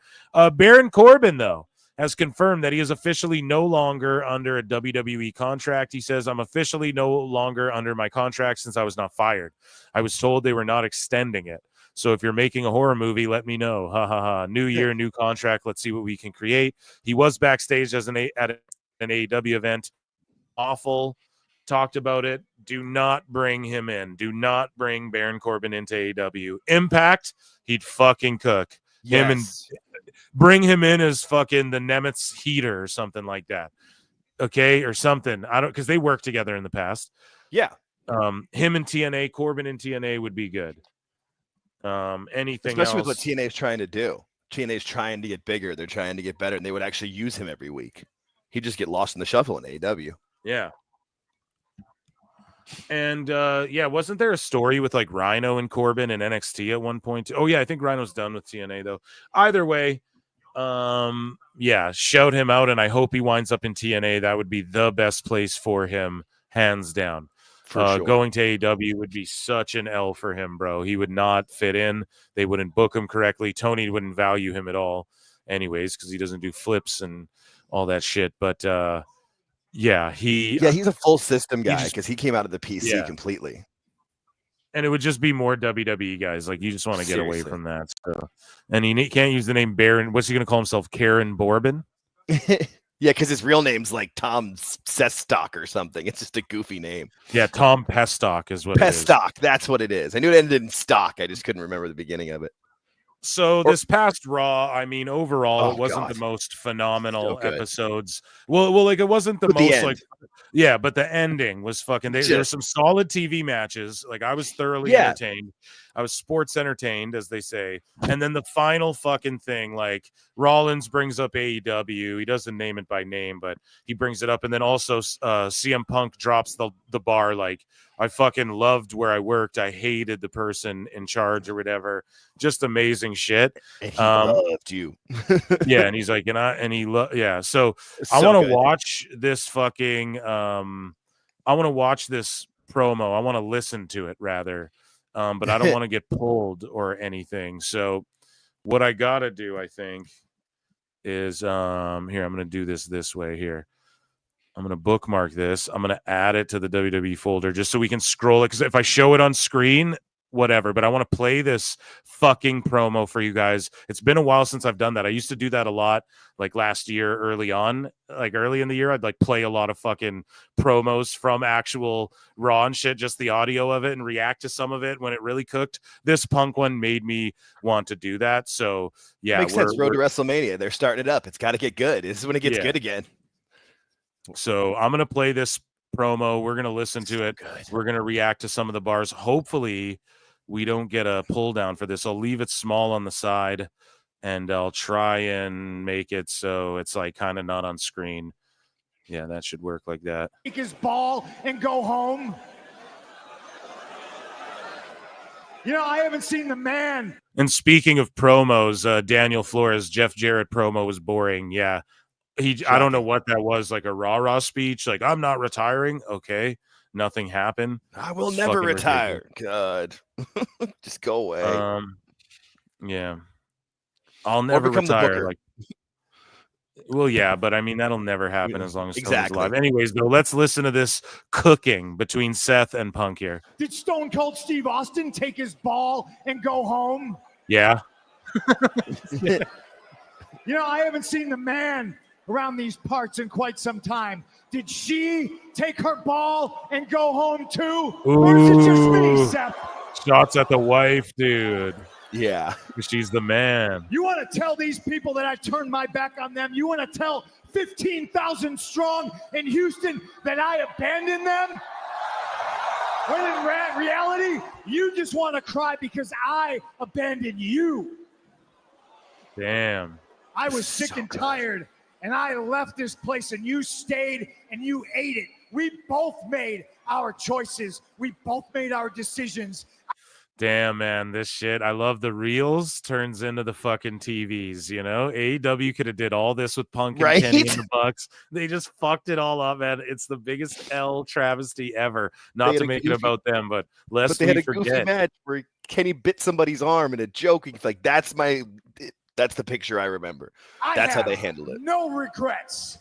Baron Corbin though, has confirmed that he is officially no longer under a WWE contract. He says, I'm officially no longer under my contract since I was not fired. I was told they were not extending it. So if you're making a horror movie, let me know. Ha ha ha. New year, new contract. Let's see what we can create. He was backstage at an AEW event. Awful. Talked about it. Do not bring him in. Do not bring Baron Corbin into AEW. Impact, he'd fucking cook. Yes. Him and bring him in as fucking the Nemesis Heater or something like that. Okay, or something. I don't, because they worked together in the past. Yeah. Him and TNA, Corbin and TNA would be good. Anything especially else? with what TNA is trying to do. TNA is trying to get bigger. They're trying to get better, and they would actually use him every week. He'd just get lost in the shuffle in AEW. Yeah. And yeah, wasn't there a story with like Rhino and Corbin and NXT at one point? Oh yeah, I think Rhino's done with TNA though. Either way, yeah, shout him out, and I hope he winds up in TNA. That would be the best place for him, hands down. Sure. Going to AEW would be such an L for him, bro. He would not fit in. They wouldn't book him correctly. Tony wouldn't value him at all, anyways, because he doesn't do flips and all that shit. But yeah, he's a full system guy because he came out of the PC completely. And it would just be more WWE guys. Like, you just want to get away Seriously. from that. So, and he can't use the name Baron. What's he going to call himself? Karen Bourbon? Yeah, because his real name's like Tom Sestock or something. It's just a goofy name. Yeah, Tom Pestock is what it is. Pestock, that's what it is. I knew it ended in stock. I just couldn't remember the beginning of it. So this past Raw, I mean, overall, it wasn't God. the most phenomenal So good. episodes. Well, like it wasn't the But the most end. like, yeah, but the ending was fucking. There were some solid TV matches. Like I was thoroughly entertained. I was sports entertained, as they say. And then the final fucking thing, like Rollins brings up AEW. He doesn't name it by name, but he brings it up. And then also CM Punk drops the bar. Like, I fucking loved where I worked. I hated the person in charge or whatever. Just amazing shit. And he loved you. Yeah, and he's like, So It's I so want to good. watch this fucking. I want to watch this promo. I want to listen to it rather. But I don't want to get pulled or anything. So what I gotta do, I think, is here. I'm gonna do this way here. I'm gonna bookmark this. I'm gonna add it to the WWE folder just so we can scroll it. Because if I show it on screen, whatever. But I want to play this fucking promo for you guys. It's been a while since I've done that. I used to do that a lot, like last year, early in the year. I'd like play a lot of fucking promos from actual Raw and shit, just the audio of it, and react to some of it when it really cooked. This Punk one made me want to do that. So yeah, Makes sense. Road to WrestleMania. They're starting it up. It's got to get good. This is when it gets good again. So I'm gonna play this promo. We're gonna listen to it. We're gonna react to some of the bars. Hopefully we don't get a pull down for this. I'll leave it small on the side, and I'll try and make it so it's like kind of not on screen. Yeah, that should work like that. Take his ball and go home. You know, I haven't seen the man. And speaking of promos, Daniel Flores, Jeff Jarrett promo was boring. Yeah. I don't know what that was, like a rah-rah speech. Like, I'm not retiring. Okay. Nothing happened. I will It's never fucking retire. ridiculous. God. Just go away. Yeah. I'll never become the retire. booker. Like, well, yeah, but I mean, that'll never happen as long as Tony's Exactly. alive. Anyways, though, let's listen to this cooking between Seth and Punk here. Did Stone Cold Steve Austin take his ball and go home? Yeah. You know, I haven't seen the man around these parts in quite some time. Did she take her ball and go home too? Or is it just me, Ooh. Seth? Shots at the wife, dude. Yeah. She's the man. You want to tell these people that I turned my back on them? You want to tell 15,000 strong in Houston that I abandoned them? When in reality, you just want to cry because I abandoned you. Damn. I was sick and tired, and I left this place, and you stayed, and you ate it. We both made our choices. We both made our decisions. Damn, man, this shit. I love the reels turns into the fucking TVs, you know? AEW could have did all this with Punk and Right? Kenny and the Bucks. They just fucked it all up, man. It's the biggest L travesty ever. Not had to a make it goofy- about them, but But lest they had we a goofy forget. match where Kenny bit somebody's arm in a joke. He's like, that's my That's the picture I remember. I That's how have they handled it. no regrets.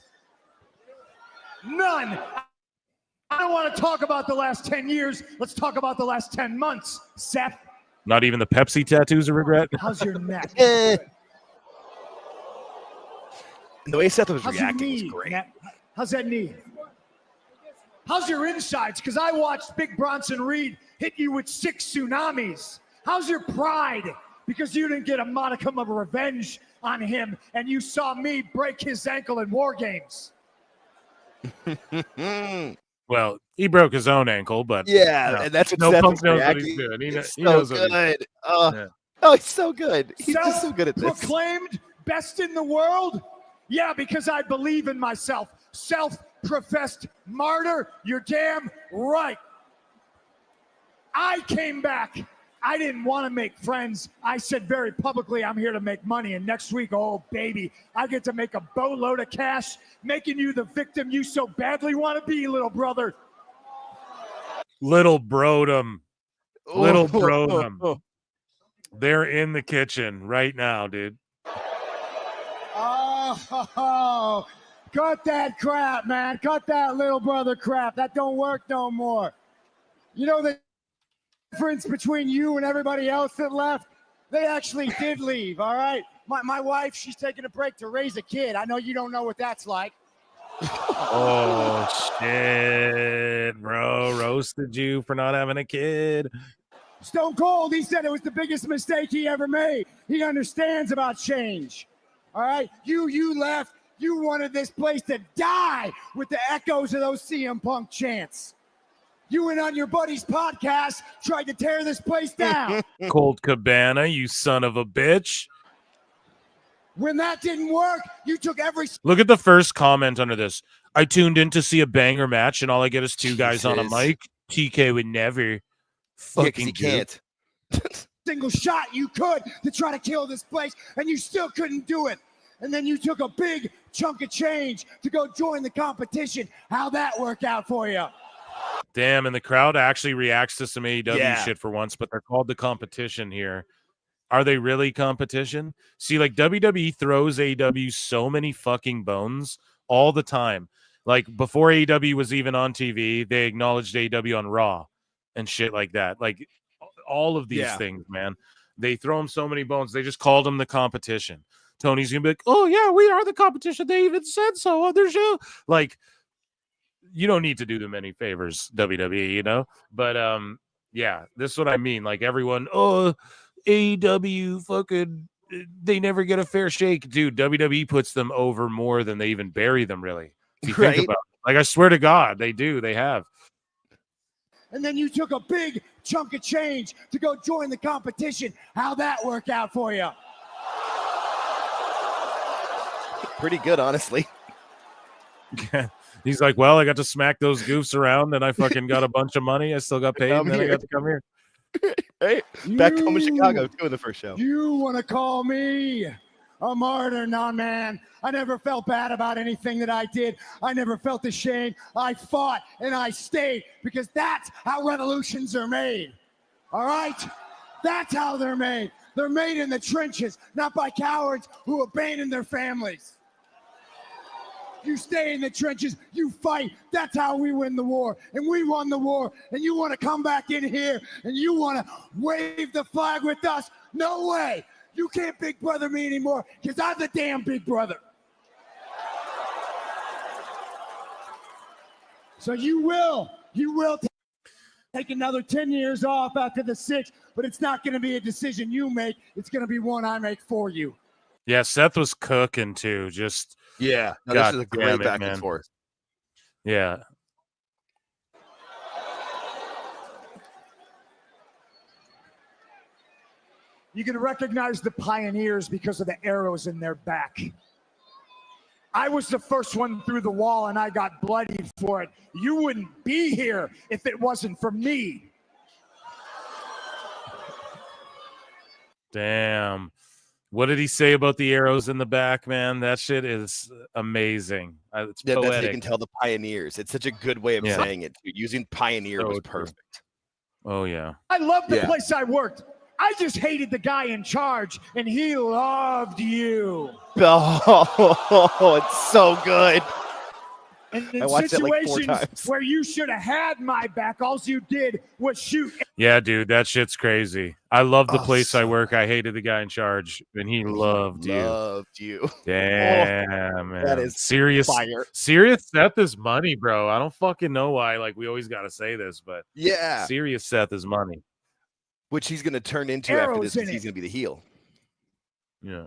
None. I don't want to talk about the last 10 years. Let's talk about the last 10 months. Seth, Not even the Pepsi tattoos a regret. how's your neck? The way Seth was How's your reacting knee, was great. Matt? How's that knee? How's your insides? Because I watched Big Bronson Reed hit you with 6 tsunamis. How's your pride? Because you didn't get a modicum of revenge on him, and you saw me break his ankle in War Games. Well, he broke his own ankle, but Yeah, and that's what no Seth punk was knows what reacting. he's doing. He He's knows so what he's good. Yeah. Oh, he's so good. He's just so good at this. Self-proclaimed best in the world? Yeah, because I believe in myself. Self-professed martyr? You're damn right. I came back. I didn't want to make friends. I said very publicly, I'm here to make money. And next week, oh, baby, I get to make a boatload of cash, making you the victim you so badly want to be, little brother. Little Brodom. Little Oh. Brodom. They're in the kitchen right now, dude. Oh, cut that crap, man. Cut that little brother crap. That don't work no more. You know the difference between you and everybody else that left? They actually did leave, all right? My wife, she's taking a break to raise a kid. I know you don't know what that's like. Oh, shit, bro. Roasted you for not having a kid. Stone Cold, he said it was the biggest mistake he ever made. He understands about change. All right? You left. You wanted this place to die with the echoes of those CM Punk chants. You went on your buddy's podcast, tried to tear this place down. Cold Cabana, you son of a bitch. When that didn't work, you took every... Look at the first comment under this. I tuned in to see a banger match, and all I get is 2 guys on a Jesus. mic. TK would never. Yeah, 'cause Fucking he can't. single shot you could to try to kill this place, and you still couldn't do it. And then you took a big chunk of change to go join the competition. How'd that work out for you? Damn, and the crowd actually reacts to some AEW Yeah. shit for once, but they're called the competition here. Are they really competition? See, like WWE throws AEW so many fucking bones all the time. Like before AEW was even on TV, they acknowledged AEW on Raw and shit like that. Like all of these things, man. They throw them so many bones. They just called them the competition. Tony's gonna be like, "Oh yeah, we are the competition. They even said so on their show." Like, you don't need to do them any favors, WWE, you know? But yeah, this is what I mean. Like everyone, oh, AEW fucking they never get a fair shake. Dude, WWE puts them over more than they even bury them, really. If you think about it. Like I swear to God, they do. They have. And then you took a big chunk of change to go join the competition. How'd that work out for you? Pretty good, honestly. He's like, well, I got to smack those goofs around, and I fucking got a bunch of money. I still got paid, and then I got to come here. Hey, back home in Chicago, too, in the first show. You want to call me a martyr? No, man. I never felt bad about anything that I did. I never felt ashamed. I fought and I stayed because that's how revolutions are made. All right? That's how they're made. They're made in the trenches, not by cowards who abandon their families. You stay in the trenches, you fight. That's how we win the war. And we won the war. And you want to come back in here and you want to wave the flag with us? No way. You can't big brother me anymore because I'm the damn big brother. So you will take another 10 years off after the 6, but it's not going to be a decision you make. It's going to be one I make for you. Yeah, Seth was cooking too. Just yeah, no, God this is a great back man. and forth. Yeah. You can recognize the pioneers because of the arrows in their back. I was the first one through the wall and I got bloodied for it. You wouldn't be here if it wasn't for me. Damn. What did he say about the arrows in the back, man? That shit is amazing. It's Yeah, that's how poetic. you can tell the pioneers. It's such a good way of saying it. Using pioneer So was true. perfect. Oh, yeah. I love the Yeah. place I worked. I just hated the guy in charge, and he loved you. Oh, it's so good. And I in watched it like 4 situations times. where you should have had my back, all you did was shoot. Yeah, dude, that shit's crazy. I love the Oh, place I so work. I hated the guy in charge, and he loved you. Loved you. Damn, man. that is serious. fire. Serious Seth is money, bro. I don't fucking know why. Like, we always got to say this, but Yeah. serious Seth is money. Which he's going to turn into Arrows after this in because he's it. going to be the heel. Yeah.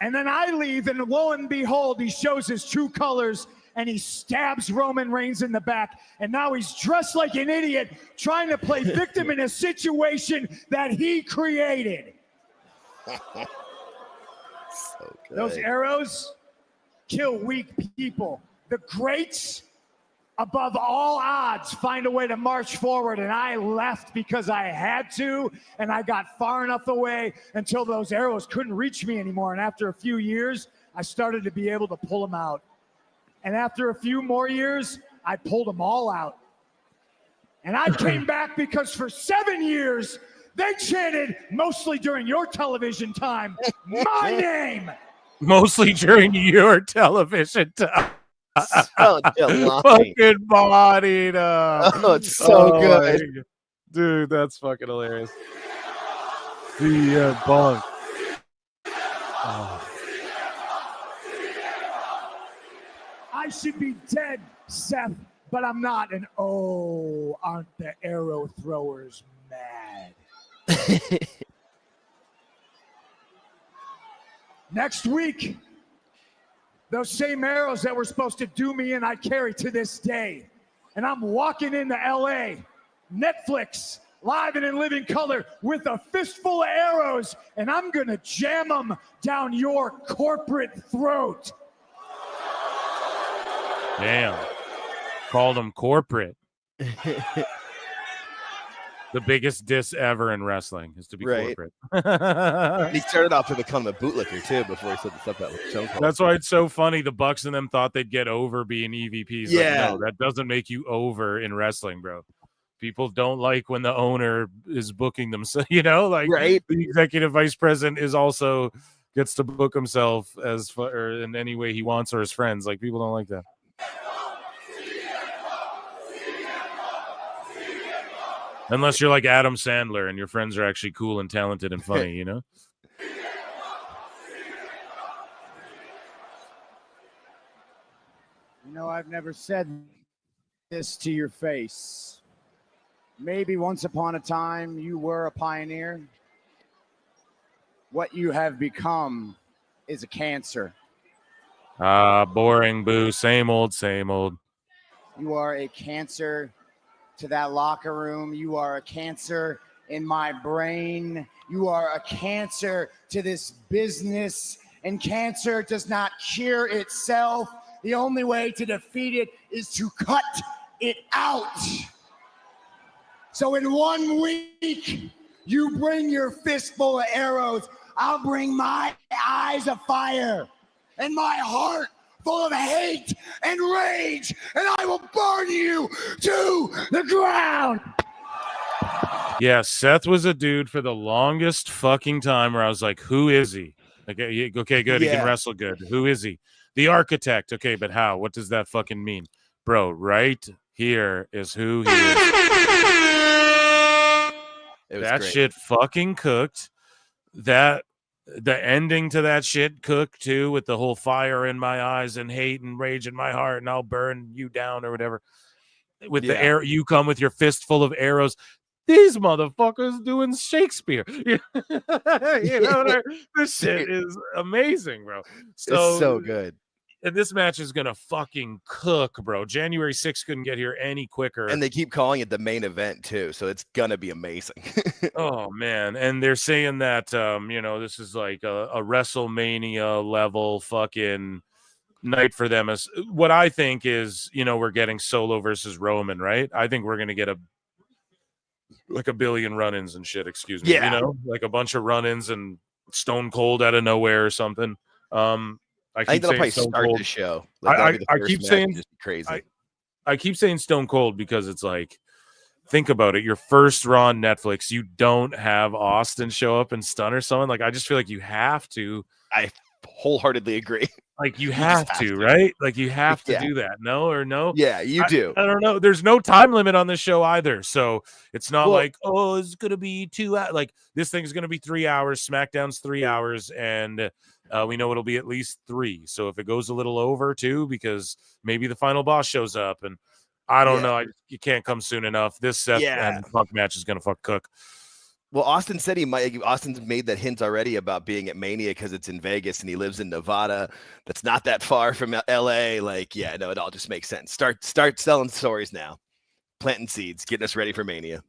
And then I leave, and lo and behold, he shows his true colors, and he stabs Roman Reigns in the back. And now he's dressed like an idiot, trying to play victim in a situation that he created. So good. Those arrows kill weak people. The greats, above all odds, find a way to march forward, and I left because I had to, and I got far enough away until those arrows couldn't reach me anymore. And after a few years, I started to be able to pull them out. And after a few more years, I pulled them all out. And I came back because for 7 years, they chanted, mostly during your television time, my name. Mostly during your television time. So delight. Fucking bodied up. Oh, it's so good. my- Dude, that's fucking hilarious. The bunk. Oh. I should be dead, Seth, but I'm not. And oh, aren't the arrow throwers mad? Next week, those same arrows that were supposed to do me in, I carry to this day. And I'm walking into LA, Netflix, live and in living color, with a fistful of arrows, and I'm gonna jam them down your corporate throat. Damn. Called him corporate. The biggest diss ever in wrestling is to be Right. corporate. He started off to become a bootlicker too before he said the stuff that was so cool. That's why it's so funny. The Bucks and them thought they'd get over being EVPs. Yeah. Like, no, that doesn't make you over in wrestling, bro. People don't like when the owner is booking them. So, like Right. the executive vice president is also gets to book himself as or in any way he wants or his friends. Like, people don't like that. Unless you're like Adam Sandler and your friends are actually cool and talented and funny, You know, I've never said this to your face. Maybe once upon a time you were a pioneer. What you have become is a cancer. Boring, boo. Same old, same old. You are a cancer to that locker room. You are a cancer in my brain. You are a cancer to this business. And cancer does not cure itself. The only way to defeat it is to cut it out. So in 1 week, you bring your fistful of arrows. I'll bring my eyes of fire and my heart full of hate and rage, and I will burn you to the ground. Yeah, Seth was a dude for the longest fucking time where I was like, who is he? Okay, good. He Yeah. can wrestle good. Who is he? The architect. Okay, but how? What does that fucking mean? Bro, right here is who he is. That great. shit fucking cooked. The ending to that shit cooked too, with the whole fire in my eyes and hate and rage in my heart, and I'll burn you down or whatever. With the air, you come with your fist full of arrows. These motherfuckers doing Shakespeare. This shit is amazing, bro. It's so good. And this match is gonna fucking cook, bro. January 6th couldn't get here any quicker. And they keep calling it the main event too, so it's gonna be amazing. Oh man, and they're saying that this is like a WrestleMania level fucking night for them. As what I think is, we're getting Solo versus Roman, right? I think we're gonna get a billion run-ins and shit. Excuse me, Yeah. like a bunch of run-ins and Stone Cold out of nowhere or something. I think that'll probably start the show. Like, that'll be the I first keep match, saying just be crazy. I keep saying Stone Cold because it's like think about it. Your first Raw on Netflix, you don't have Austin show up and stun or someone. Like, I just feel like you have to. I wholeheartedly agree. Like, you have to, right? Like, you have to do that. No or no? Yeah, you do. I don't know. There's no time limit on this show either. So it's not Well, like, oh, it's going to be 2 hours. Like, this thing's going to be 3 hours. SmackDown's 3 hours. And we know it'll be at least 3. So if it goes a little over, too, because maybe the final boss shows up. And I don't know. You can't come soon enough. This Seth and Punk match is going to fuck cook. Well, Austin said Austin's made that hint already about being at Mania because it's in Vegas and he lives in Nevada. That's not that far from LA. Like, yeah, no, it all just makes sense. Start selling stories now. Planting seeds, getting us ready for Mania.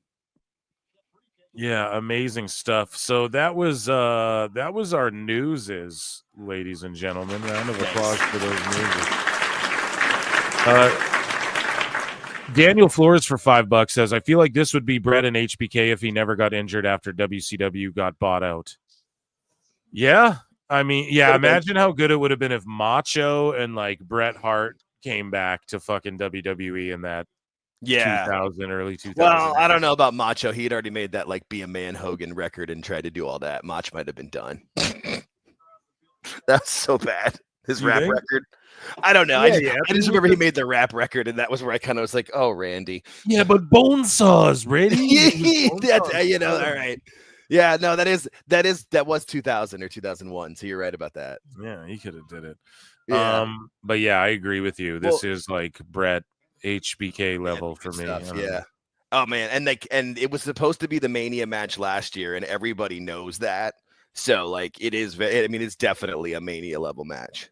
Yeah, amazing stuff. So that was our newses, ladies and gentlemen. Round of applause for those newses. Daniel Flores for $5 says, I feel like this would be Bret and HBK if he never got injured after WCW got bought out. Yeah. I mean, yeah, imagine how good it would have been if Macho and like Bret Hart came back to fucking WWE in that 2000, early 2000s. Well, I don't know about Macho. He had already made that like Be a Man Hogan record and tried to do all that. Macho might have been done. That's so bad. His rap record. I don't know. I just remember he made the rap record, and that was where I kind of was like, "Oh, Randy." Yeah, but Bonesaws, ready? That's all right. Yeah, no, that was 2000 or 2001. So you're right about that. Yeah, he could have did it. Yeah. But yeah, I agree with you. This is like Bret HBK level for me. Yeah. Oh man, and it was supposed to be the Mania match last year, and everybody knows that. So like, it is. I mean, it's definitely a Mania level match.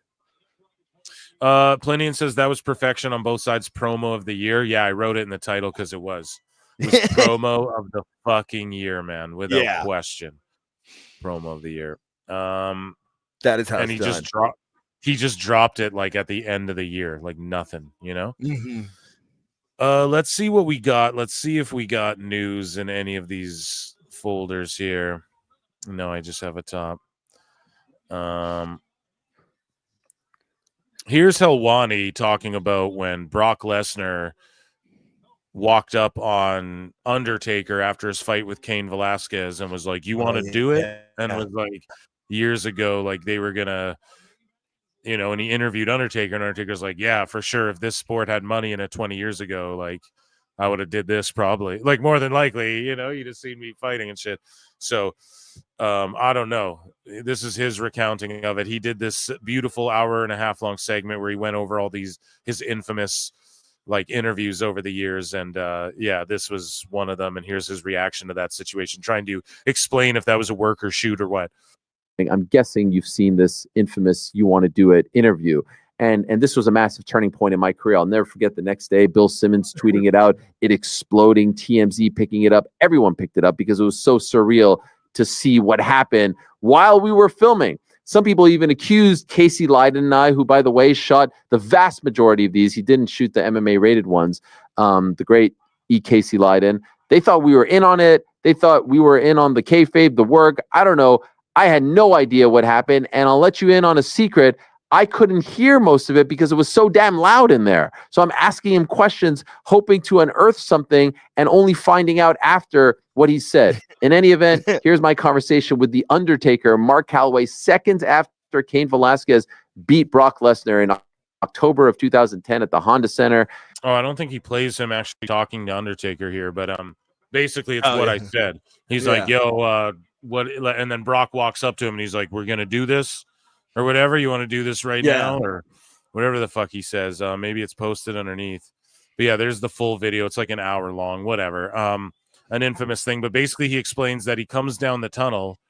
Plinian says that was perfection on both sides. Promo of the year. Yeah, I wrote it in the title because it was promo of the fucking year, man, without question. Promo of the year. That is how and it's he just dropped it like at the end of the year, like nothing, you know. Mm-hmm. Let's see what we got. Let's see if we got news in any of these folders here. No, I just have a top. Here's Helwani talking about when Brock Lesnar walked up on Undertaker after his fight with Cain Velasquez and was like, "You want to do it?" And was like, years ago, like they were gonna, and he interviewed Undertaker, and Undertaker's like, "Yeah, for sure. If this sport had money in it 20 years ago, like I would have did this probably, like more than likely, you'd have seen me fighting and shit." So I don't know. This is his recounting of it. He did this beautiful hour-and-a-half long segment where he went over all his infamous like interviews over the years. And this was one of them. And here's his reaction to that situation, trying to explain if that was a work or shoot or what. I'm guessing you've seen this infamous "You Want to Do It" interview. And this was a massive turning point in my career. I'll never forget the next day, Bill Simmons tweeting it out, it exploding, TMZ picking it up. Everyone picked it up because it was so surreal to see what happened while we were filming. Some people even accused Casey Leiden and I, who, by the way, shot the vast majority of these. He didn't shoot the MMA rated ones. The great E. Casey Leiden. They thought we were in on it. They thought we were in on the kayfabe, the work. I don't know. I had no idea what happened. And I'll let you in on a secret. I couldn't hear most of it because it was so damn loud in there. So I'm asking him questions, hoping to unearth something, and only finding out after what he said. In any event, here's my conversation with The Undertaker, Mark Calloway, seconds after Cain Velasquez beat Brock Lesnar in October of 2010 at the Honda Center. Oh, I don't think he plays him actually talking to Undertaker here, but basically it's I said. He's like, "Yo, what?" And then Brock walks up to him and he's like, "We're gonna do this." Or whatever, you want to do this right now, or whatever the fuck he says. Maybe it's posted underneath. But yeah, there's the full video. It's like an hour long, whatever. An infamous thing. But basically, he explains that he comes down the tunnel,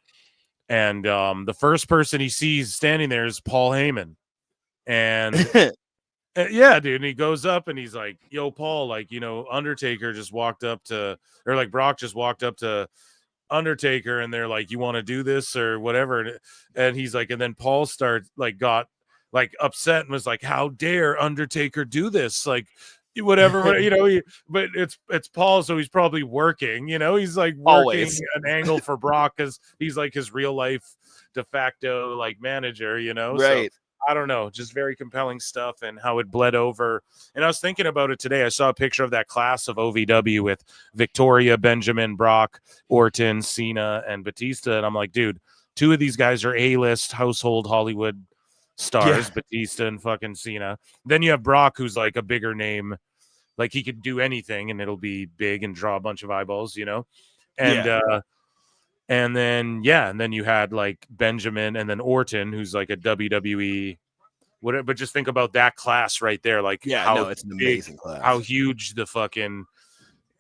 and the first person he sees standing there is Paul Heyman. And yeah, dude. And he goes up and he's like, "Yo, Paul, like, Undertaker just walked up to, or like Brock just walked up to Undertaker, and they're like, you want to do this or whatever?" And he's like, and then Paul got like upset and was like, "How dare Undertaker do this?" Like, whatever, but it's Paul, so he's probably working, he's like working an angle for Brock because he's like his real life de facto like manager, right. I don't know, just very compelling stuff and how it bled over. And I was thinking about it today. I saw a picture of that class of OVW with Victoria, Benjamin, Brock, Orton, Cena, and Batista. And I'm like, dude, 2 of these guys are A-list household Hollywood stars, Batista and fucking Cena. Then you have Brock, who's like a bigger name. Like he could do anything and it'll be big and draw a bunch of eyeballs, you know? And then you had like Benjamin and then Orton, who's like a WWE whatever. But just think about that class right there. Like it's an amazing class. How huge the fucking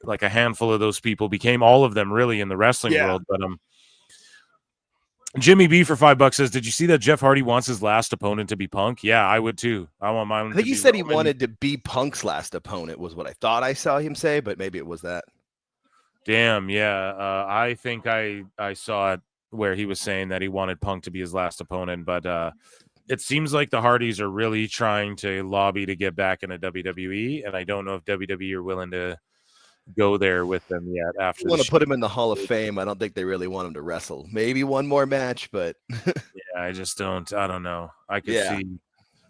like a handful of those people became, all of them really in the wrestling world. But Jimmy B for $5 says, did you see that Jeff Hardy wants his last opponent to be Punk? Yeah, I would too. I want mine. I think he said he wanted to be Punk's last opponent was what I thought I saw him say, but maybe it was that. Damn, yeah. I think I saw it where he was saying that he wanted Punk to be his last opponent, but it seems like the Hardys are really trying to lobby to get back into WWE, and I don't know if WWE are willing to go there with them yet. After you want to put him in the Hall of Fame, I don't think they really want him to wrestle. Maybe one more match, but I just don't. I don't know. I could see.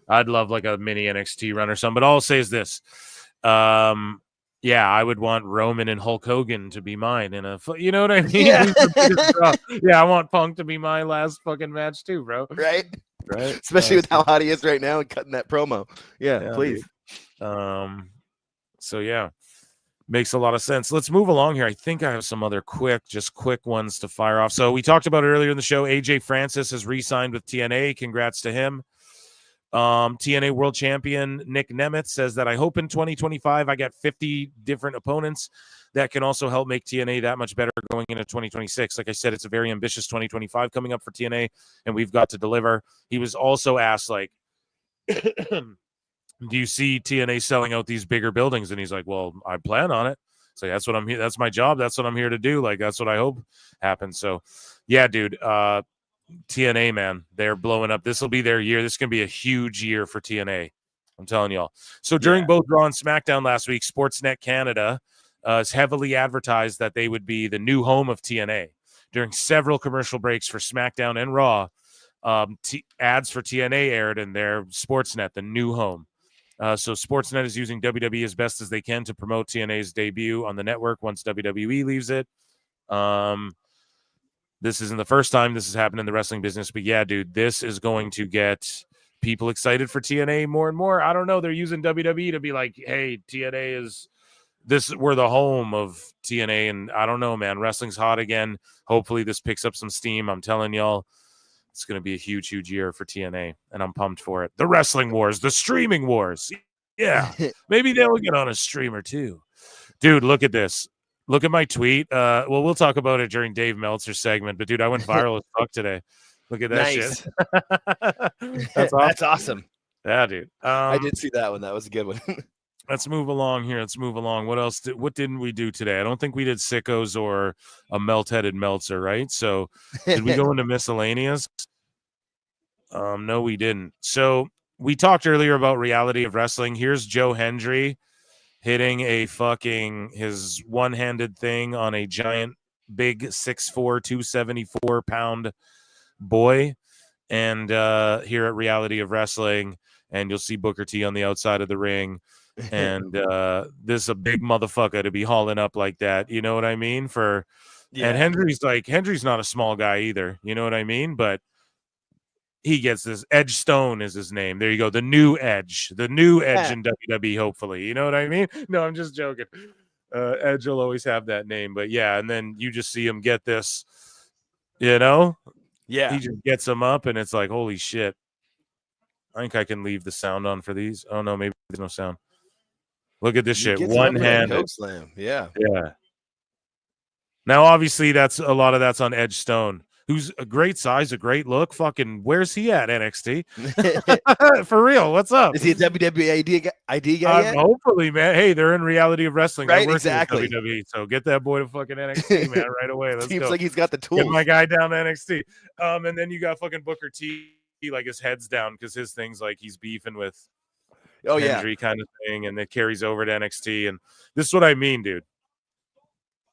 I'd love like a mini NXT run or something. But all I'll say is this. I would want Roman and Hulk Hogan to be mine in a, you know what I mean? I want Punk to be my last fucking match too, bro. Right. Especially with how hot he is right now and cutting that promo. Yeah, please. Dude. Makes a lot of sense. Let's move along here. I think I have some other quick ones to fire off. So we talked about it earlier in the show. AJ Francis has re-signed with TNA. Congrats to him. TNA World Champion Nick Nemeth says that I hope in 2025 I get 50 different opponents that can also help make TNA that much better going into 2026. Like I said, it's a very ambitious 2025 coming up for TNA, and we've got to deliver. He was also asked, like, do you see TNA selling out these bigger buildings? And he's like, well, I plan on it. So that's what I'm here. That's my job. That's what I'm here to do. Like, that's what I hope happens. So yeah, dude, TNA, man, they're blowing up. This will be their year. This can be a huge year for TNA. I'm telling y'all. So during both Raw and SmackDown last week, Sportsnet Canada has heavily advertised that they would be the new home of TNA. During several commercial breaks for SmackDown and Raw, ads for TNA aired in their Sportsnet, the new home. So Sportsnet is using WWE as best as they can to promote TNA's debut on the network once WWE leaves it. This isn't the first time this has happened in the wrestling business, but yeah, dude, this is going to get people excited for TNA more and more. I don't know. They're using WWE to be like, hey, TNA is this. We're the home of TNA. And I don't know, man, wrestling's hot again. Hopefully this picks up some steam. I'm telling y'all, it's going to be a huge, huge year for TNA, and I'm pumped for it. The wrestling wars, the streaming wars. Yeah, maybe they'll get on a streamer too. Dude, look at this. Look at my tweet. Well, we'll talk about it during Dave Meltzer's segment, but dude, I went viral as fuck today. Look at that shit. That's awesome. Yeah, dude. I did see that one. That was a good one. Let's move along here. What else? What didn't we do today? I don't think we did sickos or a melt-headed Meltzer, right? So did we go into miscellaneous? No, we didn't. So we talked earlier about reality of wrestling. Here's Joe Hendry hitting his one-handed thing on a giant, big 6'4", 274-pound boy. And here at Reality of Wrestling, and you'll see Booker T on the outside of the ring. And this is a big motherfucker to be hauling up like that. You know what I mean? And Hendry's not a small guy either. You know what I mean? But he gets this. Edge Stone is his name. There you go. The new Edge in WWE, hopefully. You know what I mean? No, I'm just joking. Edge will always have that name. But yeah, and then you just see him get this, you know? Yeah. He just gets him up, and it's like, holy shit. I think I can leave the sound on for these. Oh, no, maybe there's no sound. Look at this shit. One hand. Slam. Yeah. Yeah. Now, obviously, that's a lot of that's on Edge Stone, who's a great size, a great look. Fucking, where's he at, NXT? For real, what's up? Is he a WWE ID guy yet? Hopefully, man. Hey, they're in Reality of Wrestling. Right, exactly. WWE, so get that boy to fucking NXT, man, right away. Let's Seems go. like he's got the tools. Get my guy down to NXT. And then you got fucking Booker T, like his head's down because his thing's like he's beefing with Hendry kind of thing, and it carries over to NXT. And this is what I mean, dude.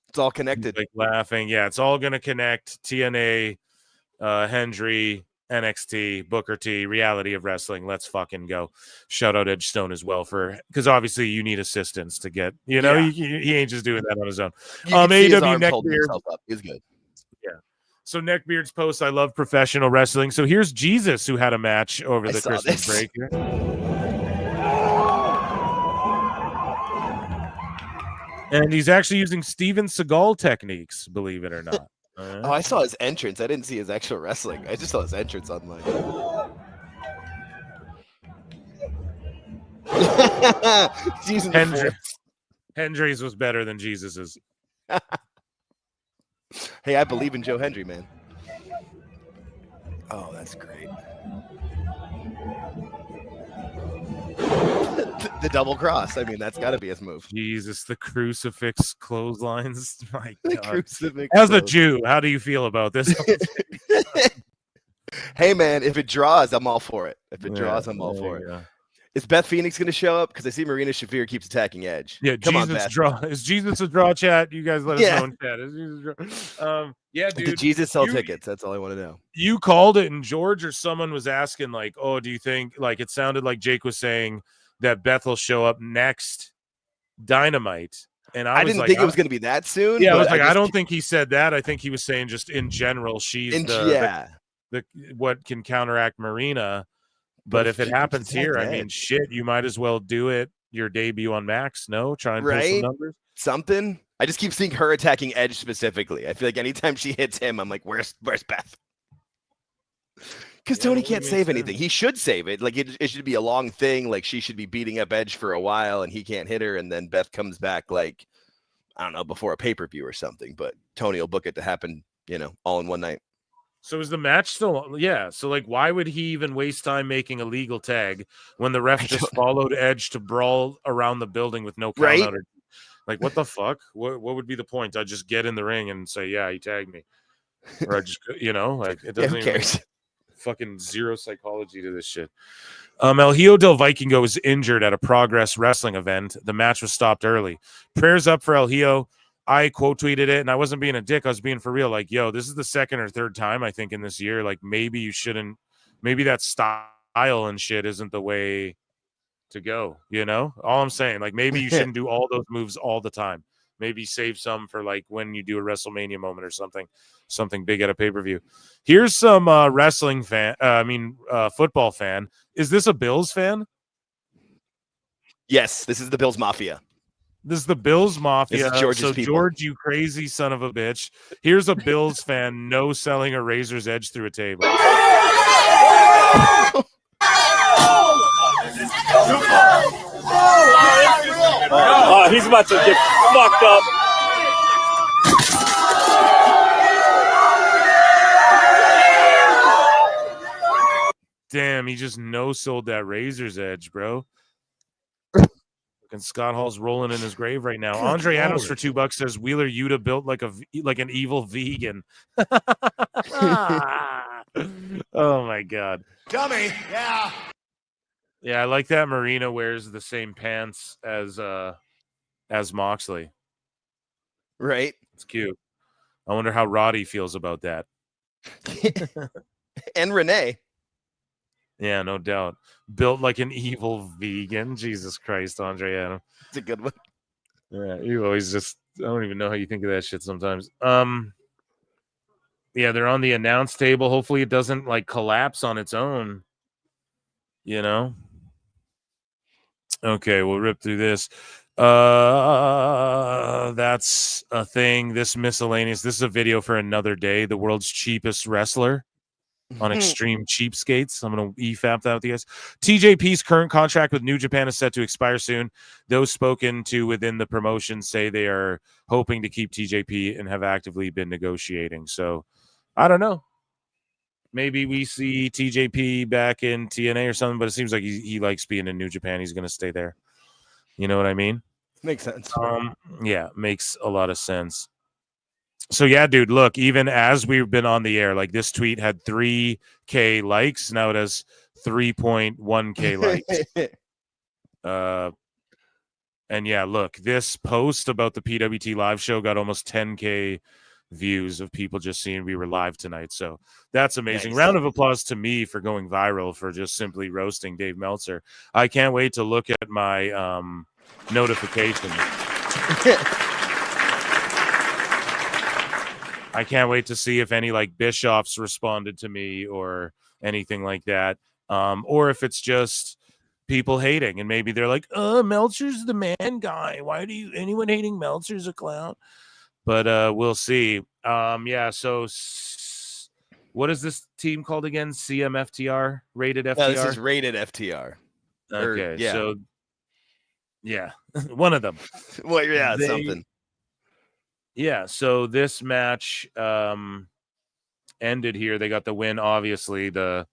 It's all connected. Like laughing. Yeah, it's all going to connect. TNA, Hendry, NXT, Booker T, reality of wrestling. Let's fucking go. Shout out Edge Stone as well because obviously you need assistance to get, he ain't just doing that on his own. You can see his arms Neckbeard. holding himself up. He's good. Yeah. So Neckbeard's post, I love professional wrestling. So here's Jesus, who had a match over the Christmas break here. And he's actually using Steven Seagal techniques, believe it or not. Oh, I saw his entrance. I didn't see his actual wrestling. I just saw his entrance online. He's using Hendry's was better than Jesus's. Hey, I believe in Joe Hendry, man. Oh, that's great. The double cross. I mean, that's got to be his move. Jesus, the crucifix clotheslines. My The God. crucifix As a clothes. Jew, how do you feel about this? Hey, man, if it draws, I'm all for it. If it Yeah, draws, I'm all there for you it. go. Is Beth Phoenix going to show up? Because I see Marina Shafir keeps attacking Edge. Yeah, Come on, Jesus Beth. draw. Is Jesus a draw, chat? You guys let us Yeah. know in chat. Is Jesus a draw? Yeah, dude. Did Jesus sell you- tickets? That's all I want to know. You called it, and George or someone was asking, like, oh, do you think, like, it sounded like Jake was saying that Beth will show up next Dynamite. And I was didn't like, think it was going to be that soon. Yeah, I but was like, I just- don't think he said that. I think he was saying just in general, she's yeah. the what can counteract Marina. But if it happens here, I mean, shit, you might as well do it your debut on Max. No, try and pull some Right? numbers. Something. I just keep seeing her attacking Edge specifically. I feel like anytime she hits him, I'm like, where's Beth? Because Tony can't save anything. He should save it. Like it should be a long thing. Like she should be beating up Edge for a while, and he can't hit her, and then Beth comes back like I don't know before a pay-per-view or something. But Tony will book it to happen, all in one night. So is the match still? Yeah. So like, why would he even waste time making a legal tag when the ref just followed Edge to brawl around the building with no count out? Like, what the fuck? What would be the point? I just get in the ring and say, yeah, he tagged me, or I just like it doesn't who even cares? Fucking zero psychology to this shit. El Hijo del Vikingo was injured at a Progress Wrestling event. The match was stopped early. Prayers up for El Hijo. I quote tweeted it, and I wasn't being a dick. I was being for real. Like, yo, this is the second or third time I think in this year. Like, maybe you shouldn't. Maybe that style and shit isn't the way to go. All I'm saying. Like, maybe you shouldn't do all those moves all the time. Maybe save some for like when you do a WrestleMania moment or something big at a pay-per-view. Here's some wrestling fan. Football fan. Is this a Bills fan? Yes, this is the Bills Mafia. This is the Bills Mafia. This is George's So people. George, you crazy son of a bitch. Here's a Bills fan no selling a razor's edge through a table. He's about to get fucked up. Damn, he just no-sold that razor's edge, bro. And Scott Hall's rolling in his grave right now. Good Andre Adams Lord. for $2 says Wheeler Yuta built like an evil vegan. Oh my god. Dummy. Yeah. Yeah, I like that Marina wears the same pants as Moxley. Right. It's cute. I wonder how Roddy feels about that. And Renee. Yeah, no doubt. Built like an evil vegan. Jesus Christ, Andre Adam. It's a good one. Yeah, you always just I don't even know how you think of that shit sometimes. Yeah, they're on the announce table. Hopefully it doesn't like collapse on its own. Okay, we'll rip through this. That's a thing. This miscellaneous. This is a video for another day. The world's cheapest wrestler on Extreme Cheapskates. I'm going to EFAP that with you guys. TJP's current contract with New Japan is set to expire soon. Those spoken to within the promotion say they are hoping to keep TJP and have actively been negotiating. So I don't know. Maybe we see TJP back in TNA or something, but it seems like he likes being in New Japan. He's going to stay there. You know what I mean? Makes sense. Yeah, makes a lot of sense. So yeah, dude, look, even as we've been on the air, like this tweet had 3K likes. Now it has 3.1K likes. And yeah, look, this post about the PWT live show got almost 10K views of people just seeing we were live tonight. So that's amazing. Nice. Round of applause to me for going viral for just simply roasting Dave Meltzer. I can't wait to look at my notifications. I can't wait to see if any like Bischoffs responded to me or anything like that. Or if it's just people hating and maybe they're like, Meltzer's the man guy. Why do anyone hating Meltzer's a clown? But we'll see. Yeah, so what is this team called again? CMFTR? Rated FTR? No, this is rated FTR. Okay, yeah. so yeah, one of them. Well, yeah, something. Yeah, so this match ended here. They got the win, obviously, the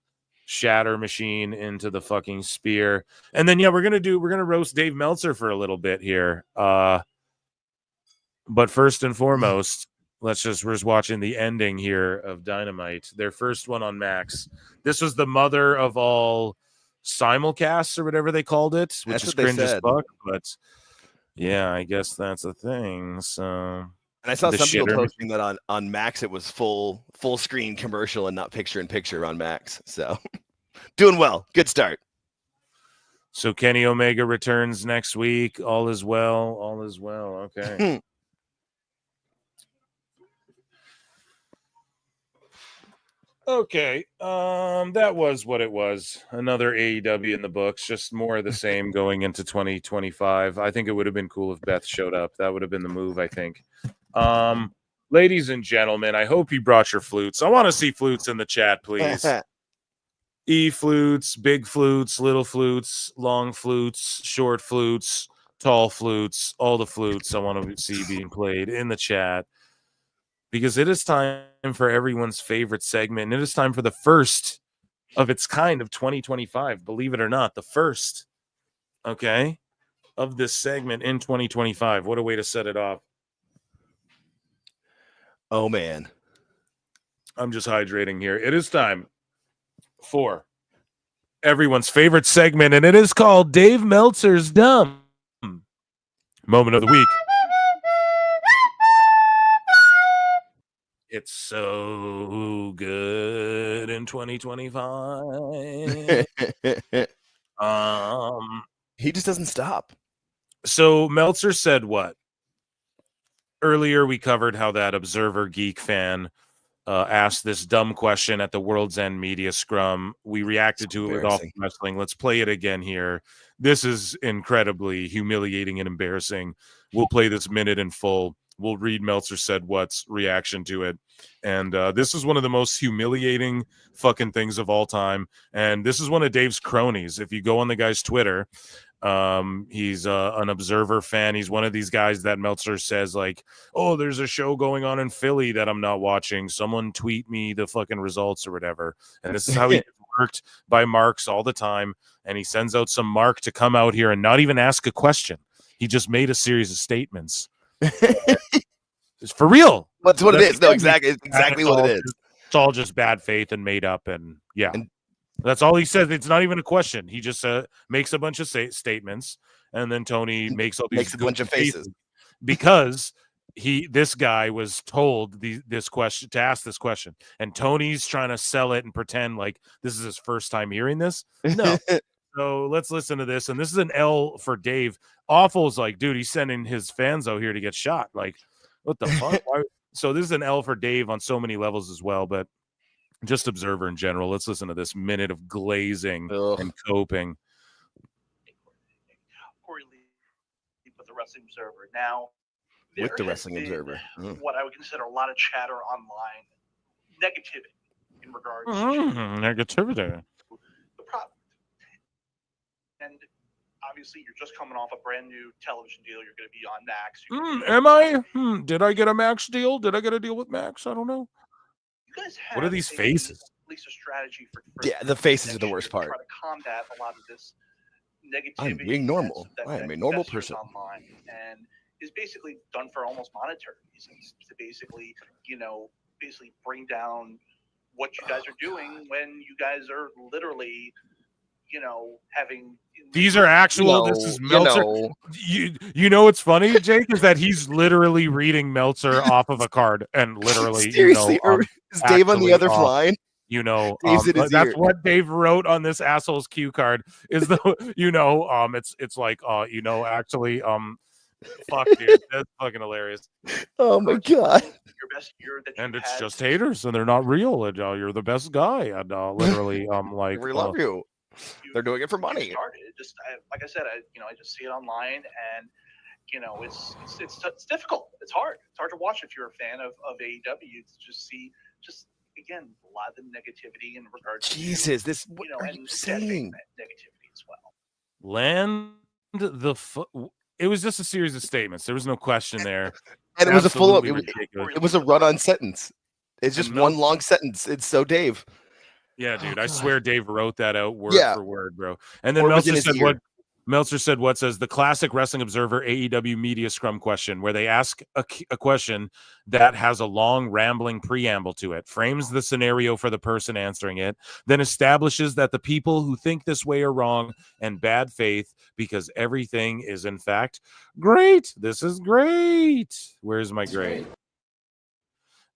shatter machine into the fucking spear. And then, yeah, we're going to roast Dave Meltzer for a little bit here. But first and foremost, we're just watching the ending here of Dynamite. Their first one on Max. This was the mother of all simulcasts or whatever they called it, which That's is what they cringe as said. fuck. But yeah, I guess that's a thing. So... And I saw the some people shitter posting that on Max it was full screen commercial and not picture in picture on Max. So doing well. Good start. So Kenny Omega returns next week. All is well. All is well. Okay. Okay. That was what it was. Another AEW in the books. Just more of the same going into 2025. I think it would have been cool if Beth showed up. That would have been the move, I think. Ladies and gentlemen, I hope you brought your flutes. I want to see flutes in the chat, please. E flutes, big flutes, little flutes, long flutes, short flutes, tall flutes, all the flutes I want to see being played in the chat. Because it is time for everyone's favorite segment. And it is time for the first of its kind of 2025. Believe it or not, the first, okay, of this segment in 2025. What a way to set it off. Oh, man. I'm just hydrating here. It is time for everyone's favorite segment, and it is called Dave Meltzer's Dumb Moment of the Week. It's so good in 2025. He just doesn't stop. So Meltzer said what? Earlier we covered how that Observer Geek fan asked this dumb question at the World's End Media Scrum. We reacted to it with Off Wrestling. Let's play it again here. This is incredibly humiliating and embarrassing. We'll play this minute in full. We'll read Meltzer Said What's reaction to it. And this is one of the most humiliating fucking things of all time. And this is one of Dave's cronies. If you go on the guy's Twitter, he's an Observer fan. He's one of these guys that Meltzer says like, oh, there's a show going on in Philly that I'm not watching. Someone tweet me the fucking results or whatever. And this is how he gets worked by marks all the time. And he sends out some mark to come out here and not even ask a question. He just made a series of statements. It's for real. That's what it is. No, exactly. It's exactly what it is. It's all just bad faith and made up. And yeah. That's all he says. It's not even a question. He just makes a bunch of statements, and then Tony makes all these makes a bunch of faces because this guy was told this question to ask this question, and Tony's trying to sell it and pretend like this is his first time hearing this. No. So let's listen to this, and this is an L for Dave. Awful's like, dude, he's sending his fans out here to get shot. Like, what the fuck? So this is an L for Dave on so many levels as well, but. Just Observer in general. Let's listen to this minute of glazing and coping. Corey Lee with the Wrestling Observer. Now, with the Wrestling Observer, what I would consider a lot of chatter online, negativity in regards to negativity. The product. And obviously, you're just coming off a brand new television deal. You're going to be on Max. Am I? Did I get a Max deal? Did I get a deal with Max? I don't know. You guys have what are these faces? At least a strategy for the faces are the worst part. Try to combat a lot of this negativity. I'm being normal. I am a normal person. Online and is basically done for almost monetary reasons to basically, bring down what you guys are doing when you guys are literally, having. These are actual. This is Meltzer. You know what's funny, Jake, is that he's literally reading Meltzer off of a card, and literally, Seriously, is Dave on the other line? Dave's in his that's ear. what Dave wrote on this asshole's cue card. Is the it's like actually fuck, dude, that's fucking hilarious. Oh my god. Your best year that And it's just haters, and they're not real, and you're the best guy, and literally, like we love you. They're doing it for money. Just like I said, I just see it online, and it's difficult. It's hard. It's hard to watch if you're a fan of AEW. To just see again a lot of the negativity in regards Jesus, to what are you saying? Negativity as well. Land the it was just a series of statements. There was no question there. And it was Absolutely a ridiculous. it was a run-on sentence. It's just one long sentence. It's so Dave. Yeah, dude. I swear Dave wrote that out word for word, bro. And then Or was in Meltzer said what says the classic Wrestling Observer AEW media scrum question, where they ask a question that has a long rambling preamble to it, frames the scenario for the person answering it, then establishes that the people who think this way are wrong and bad faith because everything is in fact great. This is great. Where's my great?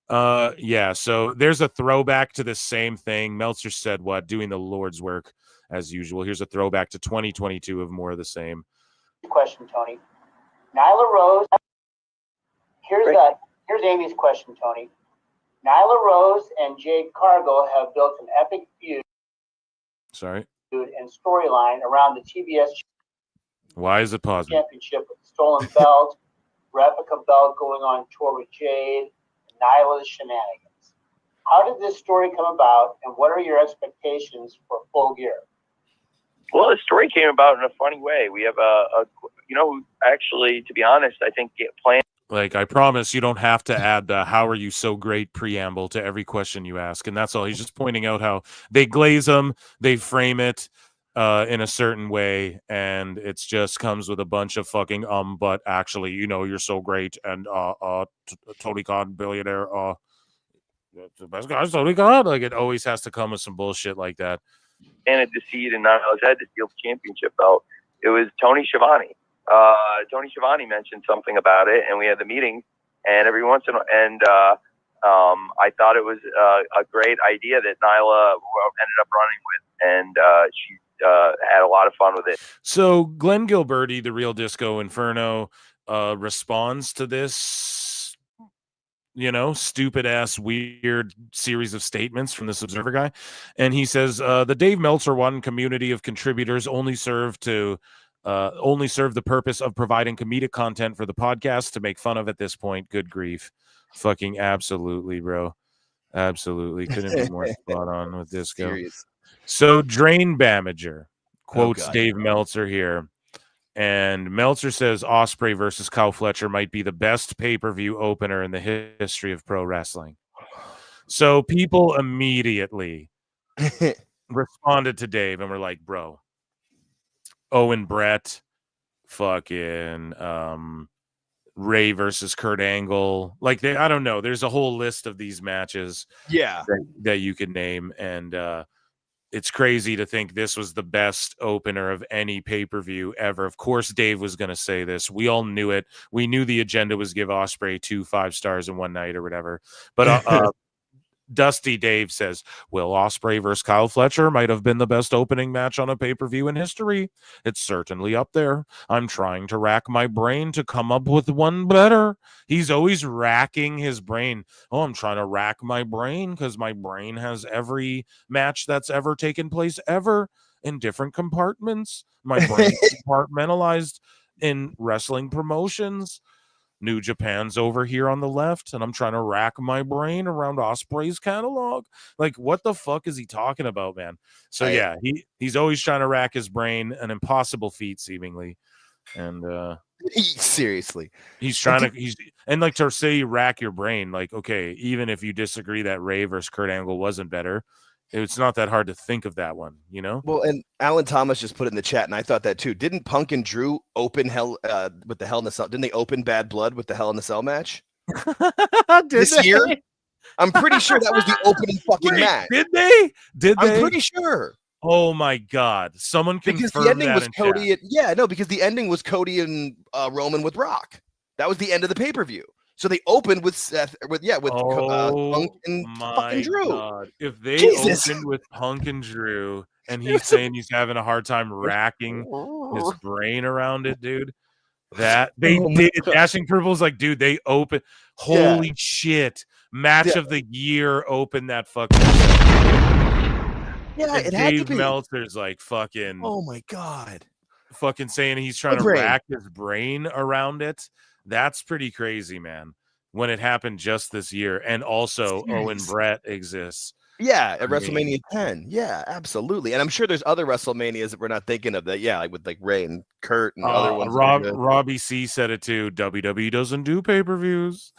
Yeah, so there's a throwback to the same thing. Meltzer said what? Doing the Lord's work as usual. Here's a throwback to 2022 of more of the same. Question, Tony. Nyla Rose. Here's Amy's question, Tony. Nyla Rose and Jade Cargill have built an epic feud Sorry. and storyline around the TBS Why is it pausing? Championship with the stolen belt, replica belt going on tour with Jade, and Nyla's shenanigans. How did this story come about, and what are your expectations for Full Gear? Well, the story came about in a funny way. We have actually, to be honest, I think planned. Like, I promise you don't have to add the "how are you so great" preamble to every question you ask. And that's all. He's just pointing out how they glaze them, they frame it in a certain way, and it's just comes with a bunch of fucking but actually, you're so great, and Tony Khan, billionaire, the best guy, Tony Khan. Like, it always has to come with some bullshit like that. And a deceit and Nyla's head to steal the championship belt. It was Tony Schiavone. Tony Schiavone mentioned something about it, and we had the meeting. And every once in a while, I thought it was a great idea that Nyla ended up running with, and she had a lot of fun with it. So Glenn Gilberti, the Real Disco Inferno, responds to this, stupid ass weird series of statements from this Observer guy. And he says, the Dave Meltzer One community of contributors only serve the purpose of providing comedic content for the podcast to make fun of at this point. Good grief. Fucking absolutely, bro. Absolutely. Couldn't be more spot on with Disco. Serious. So Drain Bamager quotes Dave Meltzer here. And Meltzer says Ospreay versus Kyle Fletcher might be the best pay-per-view opener in the history of pro wrestling. So people immediately responded to Dave and were like, bro, Owen Brett, fucking Ray versus Kurt Angle. Like, I don't know. There's a whole list of these matches that you could name. And it's crazy to think this was the best opener of any pay-per-view ever. Of course, Dave was going to say this. We all knew it. We knew the agenda was give Ospreay 2 5 stars in one night or whatever. But Dusty Dave says, well, Ospreay versus Kyle Fletcher might have been the best opening match on a pay-per-view in history. It's certainly up there. I'm trying to rack my brain to come up with one better. He's always racking his brain. Oh, I'm trying to rack my brain because my brain has every match that's ever taken place ever in different compartments. My brain compartmentalized in wrestling promotions. New Japan's over here on the left, and I'm trying to rack my brain around Ospreay's catalog. Like, what the fuck is he talking about, man? So yeah, he's always trying to rack his brain, an impossible feat seemingly. And seriously, he's trying to say you rack your brain. Like, okay, even if you disagree that Ray versus Kurt Angle wasn't better, it's not that hard to think of that one, Well, and Alan Thomas just put it in the chat, and I thought that too. Didn't Punk and Drew open hell with the Hell in the Cell? Didn't they open Bad Blood with the Hell in the Cell match this year? I'm pretty sure that was the opening fucking match. Did they? I'm pretty sure. Oh my God! Someone Because confirmed the ending that was in Cody. chat. Because the ending was Cody and Roman with Rock. That was the end of the pay-per-view. So they opened with Seth, with Punk and fucking My Drew. God! If they Jesus. opened with Punk and Drew, and he's saying he's having a hard time racking his brain around it, dude. That they Oh my did. God. Dashing Purple's like, dude, they open. Yeah. Holy shit! Match Yeah. of the year opened that fucking. Yeah, And it had to Dave be. Meltzer's like fucking. Oh my God. Fucking saying he's trying to brain. rack his brain around it. That's pretty crazy, man. When it happened just this year, and also Owen Jeez. Brett exists. Yeah, at I mean, WrestleMania 10. Yeah, absolutely. And I'm sure there's other WrestleManias that we're not thinking of that. Yeah, like with like Ray and Kurt and other ones. Robbie C said it too. WWE doesn't do pay-per-views.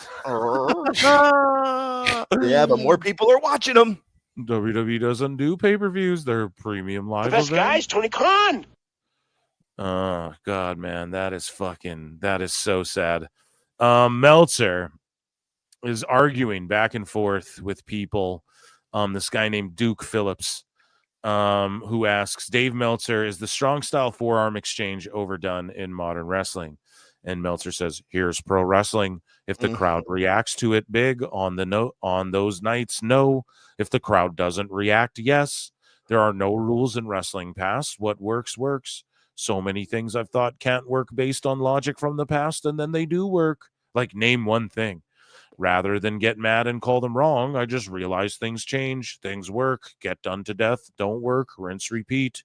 Yeah, but more people are watching them. WWE doesn't do pay-per-views. They're premium live. The best events. guys, Tony Khan. Oh God, man, that is so sad. Meltzer is arguing back and forth with people. This guy named Duke Phillips, who asks, Dave Meltzer, is the strong style forearm exchange overdone in modern wrestling? And Meltzer says, here's pro wrestling. If the crowd reacts to it big on those nights, no. If the crowd doesn't react, yes. There are no rules in wrestling past. What works, works. So many things I've thought can't work based on logic from the past, and then they do work. Like, name one thing. Rather than get mad and call them wrong, I just realize things change, things work, get done to death, don't work, rinse, repeat.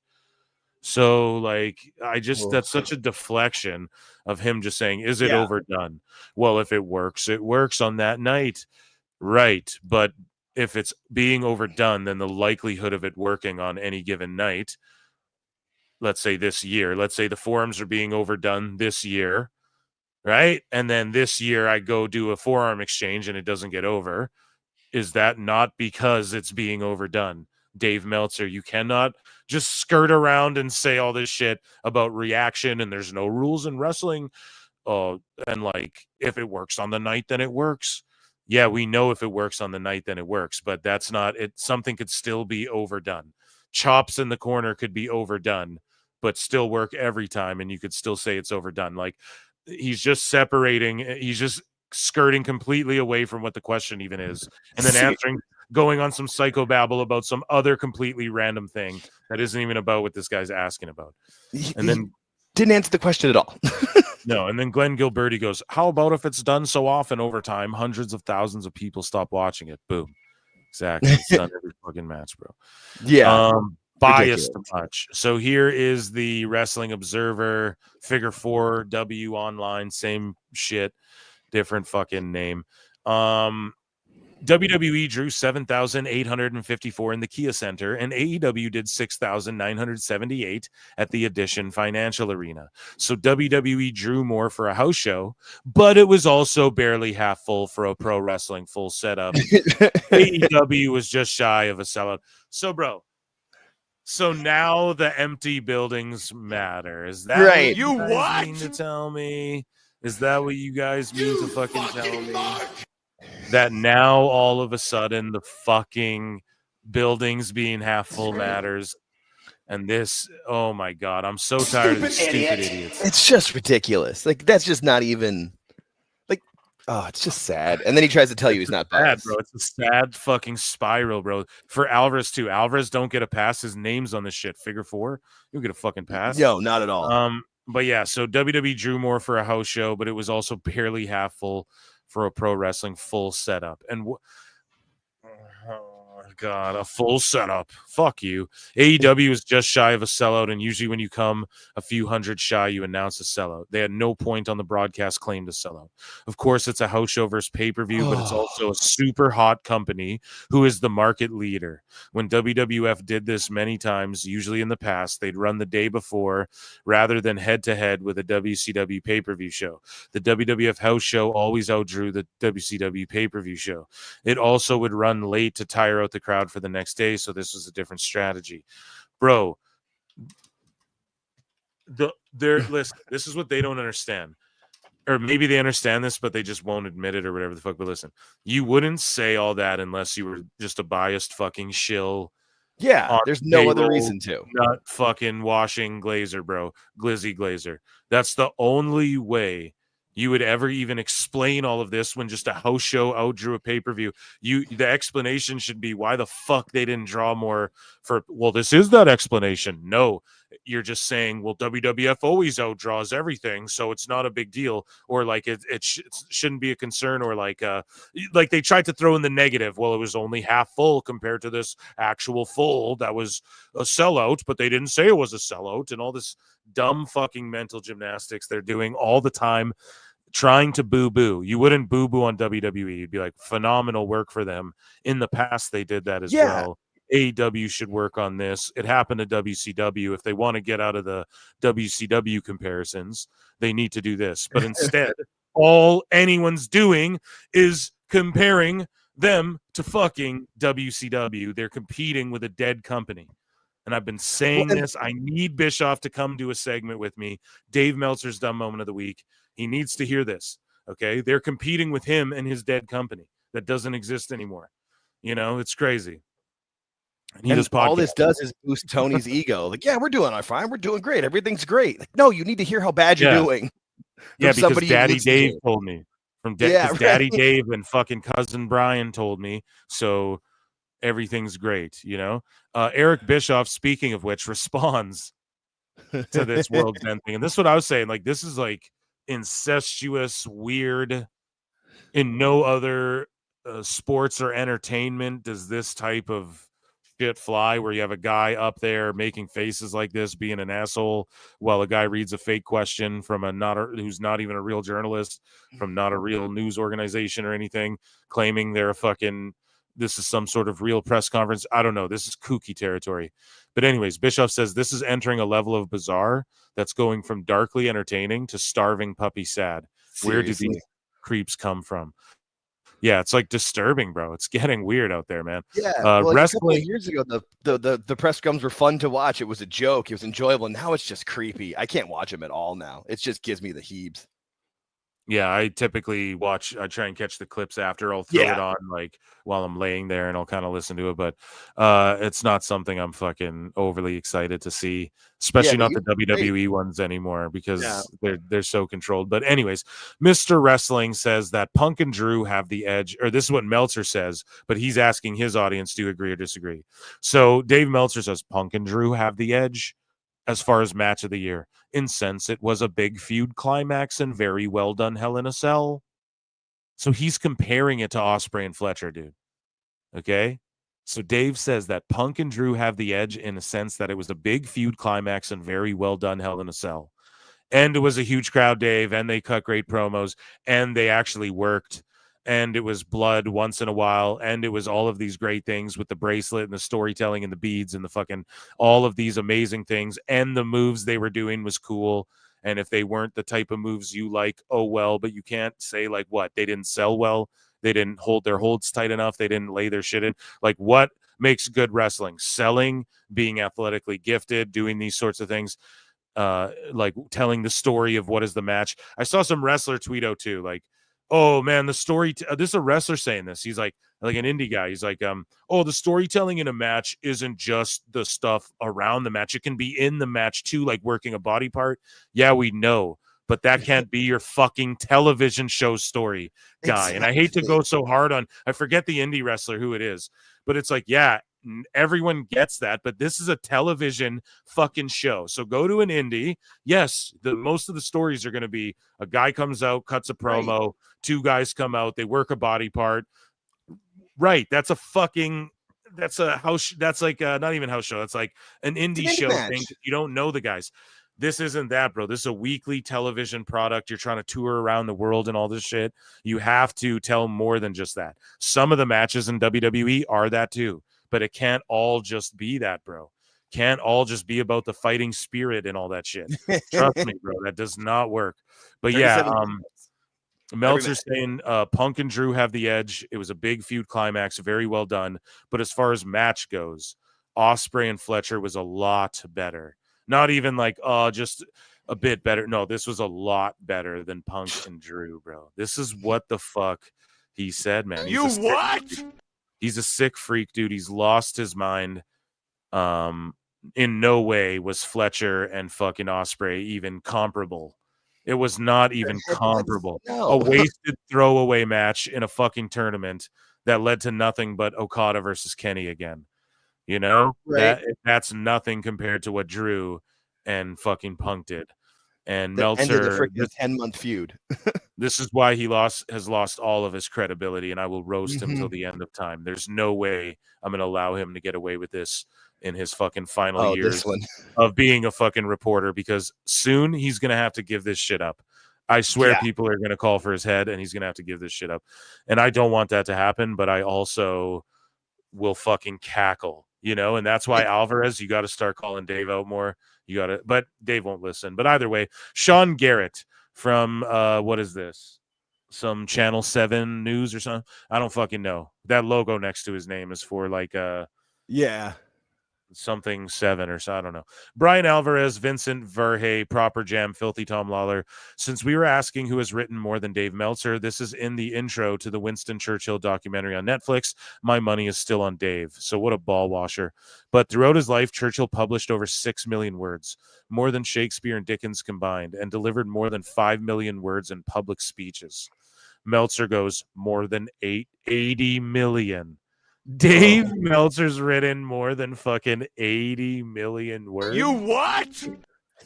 So, like, that's such a deflection of him just saying, is it overdone? Well, if it works on that night. Right. But if it's being overdone, then the likelihood of it working on any given night, let's say this year, let's say the forums are being overdone this year, right? And then this year I go do a forearm exchange and it doesn't get over. Is that not because it's being overdone? Dave Meltzer, you cannot just skirt around and say all this shit about reaction and there's no rules in wrestling. And like, if it works on the night, then it works. Yeah, we know if it works on the night, then it works, but that's not it. Something could still be overdone. Chops in the corner could be overdone, but still work every time. And you could still say it's overdone. Like, he's just separating. He's just skirting completely away from what the question even is, and then answering, going on some psychobabble about some other completely random thing that isn't even about what this guy's asking about. And then didn't answer the question at all. No, and then Glenn Gilberti goes, how about if it's done so often over time, hundreds of thousands of people stop watching it? Boom. Exactly. It's done every fucking match, bro. Yeah. Biased much. So here is the Wrestling Observer Figure 4 W online, same shit, different fucking name. WWE drew 7,854 in the Kia Center, and AEW did 6,978 at the Edition Financial Arena. So WWE drew more for a house show, but it was also barely half full for a pro wrestling full setup. AEW was just shy of a sellout. So, bro, so now the empty buildings matter. Is that right? What you guys mean to tell me? Is that what you guys mean to fucking tell me? That now all of a sudden the fucking buildings being half full matters, and this, oh my God, I'm so tired of these stupid idiots. It's just ridiculous. Like, that's just not even like, oh, it's just sad. And then he tries to tell you he's not bad, biased. bro. It's a sad fucking spiral, bro. For Alvarez too. Alvarez don't get a pass. His name's on this shit. Figure 4, you don't get a fucking pass. No, not at all. But yeah, so WWE drew more for a house show, but it was also barely half full for a pro wrestling full setup. And oh God, a full setup. Fuck you. AEW is just shy of a sellout, and usually when you come a few hundred shy, you announce a sellout. They had no point on the broadcast claim to sellout. Of course, it's a house show versus pay-per-view, but it's also a super hot company who is the market leader. When WWF did this many times, usually in the past, they'd run the day before rather than head-to-head with a WCW pay-per-view show. The WWF house show always outdrew the WCW pay-per-view show. It also would run late to tire out the crowd for the next day, so this was a different strategy. Bro, listen, this is what they don't understand. Or maybe they understand this, but they just won't admit it or whatever the fuck. But listen, you wouldn't say all that unless you were just a biased fucking shill Yeah, on there's no other payroll, reason to. Not fucking washing Glazer, bro. Glizzy Glazer. That's the only way you would ever even explain all of this when just a house show outdrew a pay-per-view. The explanation should be why the fuck they didn't draw more for. Well, this is that explanation. No, you're just saying, well, WWF always outdraws everything, so it's not a big deal, or like it shouldn't be a concern, or like they tried to throw in the negative. Well, it was only half full compared to this actual full that was a sellout, but they didn't say it was a sellout, and all this dumb fucking mental gymnastics they're doing all the time, trying to boo-boo. You wouldn't boo-boo on WWE. You'd be like, phenomenal work for them. In the past, they did that as well. AEW should work on this. It happened to WCW. If they want to get out of the WCW comparisons, they need to do this. But instead, all anyone's doing is comparing them to fucking WCW. They're competing with a dead company. And I've been saying this. I need Bischoff to come do a segment with me. Dave Meltzer's Dumb Moment of the Week. He needs to hear this. Okay. They're competing with him and his dead company that doesn't exist anymore. You know, it's crazy. And all this does is boost Tony's ego. Like, yeah, we're doing all fine. We're doing great. Everything's great. Like, no, you need to hear how bad you're doing. Yeah, because Daddy Dave told me. Daddy Dave and fucking cousin Brian told me. So everything's great, you know. Eric Bischoff, speaking of which, responds to this World's End thing. And this is what I was saying. Like, this is like incestuous, weird. In no other sports or entertainment does this type of shit fly, where you have a guy up there making faces like this, being an asshole, while a guy reads a fake question from who's not even a real journalist, from not a real news organization or anything, claiming they're this is some sort of real press conference. I don't know. This is kooky territory. But anyways, Bischoff says this is entering a level of bizarre that's going from darkly entertaining to starving puppy sad. Seriously? Where do these creeps come from? Yeah, it's like disturbing, bro. It's getting weird out there, man. Yeah, well, like a couple of years ago, the press scrums were fun to watch. It was a joke. It was enjoyable. Now it's just creepy. I can't watch them at all now. It just gives me the heebs. Yeah, I typically I try and catch the clips after. I'll throw it on like while I'm laying there, and I'll kind of listen to it. But it's not something I'm fucking overly excited to see, especially not the WWE ones anymore, because they're so controlled. But anyways, Mr. Wrestling says that Punk and Drew have the edge, or this is what Meltzer says, but he's asking his audience to agree or disagree. So Dave Meltzer says Punk and Drew have the edge as far as match of the year, in sense it was a big feud climax and very well done Hell in a Cell. So he's comparing it to Ospreay and Fletcher, dude. Okay? So Dave says that Punk and Drew have the edge in a sense that it was a big feud climax and very well done Hell in a Cell. And it was a huge crowd, Dave, and they cut great promos, and they actually worked. And it was blood once in a while, and it was all of these great things with the bracelet and the storytelling and the beads and the fucking all of these amazing things, and the moves they were doing was cool. And if they weren't the type of moves you like, oh well, but you can't say like what, they didn't sell well, they didn't hold their holds tight enough, they didn't lay their shit in. Like, what makes good wrestling? Selling, being athletically gifted, doing these sorts of things, like telling the story of what is the match. I saw some wrestler tweet out too, like, oh man, the story. This is a wrestler saying this. He's like an indie guy. He's like, oh, the storytelling in a match isn't just the stuff around the match. It can be in the match too, like working a body part. Yeah, we know, but that can't be your fucking television show story, guy. Exactly. And I hate to go so hard on. I forget the indie wrestler who it is, but it's like, yeah, everyone gets that, but this is a television fucking show. So go to an indie. Yes, most of the stories are going to be a guy comes out, cuts a promo, right. Two guys come out, they work a body part. Right. That's a house. That's like not even house show. That's like an indie show thing. You don't know the guys. This isn't that, bro. This is a weekly television product. You're trying to tour around the world and all this shit. You have to tell more than just that. Some of the matches in WWE are that too. But it can't all just be that, bro. Can't all just be about the fighting spirit and all that shit. Trust me, bro. That does not work. But yeah, Meltzer's saying Punk and Drew have the edge. It was a big feud climax, very well done. But as far as match goes, Ospreay and Fletcher was a lot better. Not even like, just a bit better. No, this was a lot better than Punk and Drew, bro. This is what the fuck he said, man. He's a sick freak, dude. He's lost his mind. In no way was Fletcher and fucking Ospreay even comparable. It was not even comparable. No. A wasted throwaway match in a fucking tournament that led to nothing but Okada versus Kenny again. You know, Right. that's nothing compared to what Drew and fucking Punk did. And That ended a Meltzer, freaking 10-month feud. this is why he has lost all of his credibility, and I will roast him till Mhm. the end of time. There's no way I'm going to allow him to get away with this in his fucking final years This one. of being a fucking reporter, because soon he's going to have to give this shit up. I swear Yeah. people are going to call for his head, and he's going to have to give this shit up. And I don't want that to happen, but I also will fucking cackle, you know? And that's why Alvarez, you got to start calling Dave out more. You got to, but Dave won't listen. But either way, Sean Garrett from what is this? Some Channel 7 news or something? I don't fucking know. That logo next to his name is for like Yeah. something 7 or so. I don't know. Brian Alvarez, Vincent Verhey, Proper Jam, Filthy Tom Lawler. Since we were asking who has written more than Dave Meltzer, this is in the intro to the Winston Churchill documentary on Netflix. My money is still on Dave. So what a ball washer. But throughout his life, Churchill published over 6 million words, more than Shakespeare and Dickens combined, and delivered more than 5 million words in public speeches. Meltzer goes more than 80 million. Dave Meltzer's written more than fucking 80 million words. You what?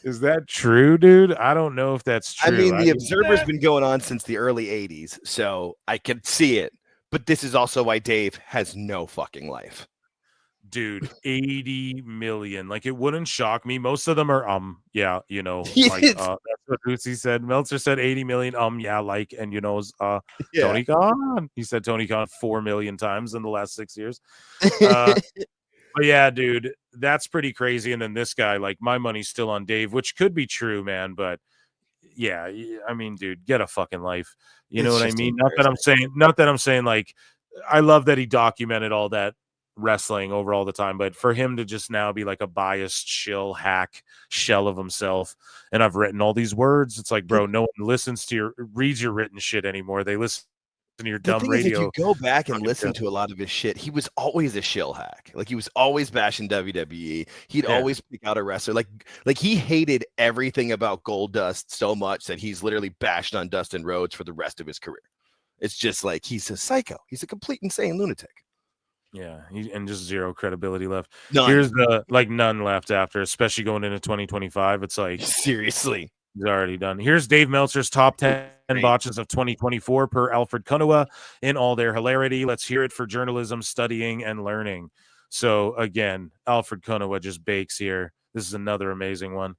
Is that true, dude? I don't know if that's I true. mean, the Observer's been going on since the early 80s, so I could see it. But this is also why Dave has no fucking life. Dude, 80 million. Like, it wouldn't shock me. Most of them are yeah, you know, like Yes. that's what Lucy said. Meltzer said 80 million, yeah, like, and you know, Yeah. Tony Khan. He said Tony Khan 4 million times in the last 6 years. But yeah, dude, that's pretty crazy. And then this guy, like, my money's still on Dave, which could be true, man, but yeah, I mean, dude, get a fucking life. You know It's what I just mean? Not that I'm saying like, I love that he documented all that wrestling over all the time, but for him to just now be like a biased shill hack shell of himself, and I've written all these words, it's like, bro, no one reads your written shit anymore. They listen to your The dumb thing is, if radio. you go back and listen to a lot of his shit, he was always a shill hack. Like, he was always bashing WWE. He'd always pick out a wrestler. Like he hated everything about Goldust so much that he's literally bashed on Dustin Rhodes for the rest of his career. It's just like, he's a psycho. He's a complete insane lunatic. Yeah, and just zero credibility left. None. Here's the none left after, especially going into 2025. It's like, seriously, he's already done. Here's Dave Meltzer's top 10 botches of 2024 per Alfred Konuwa in all their hilarity. Let's hear it for journalism, studying, and learning. So again, Alfred Konuwa just bakes here. This is another amazing one.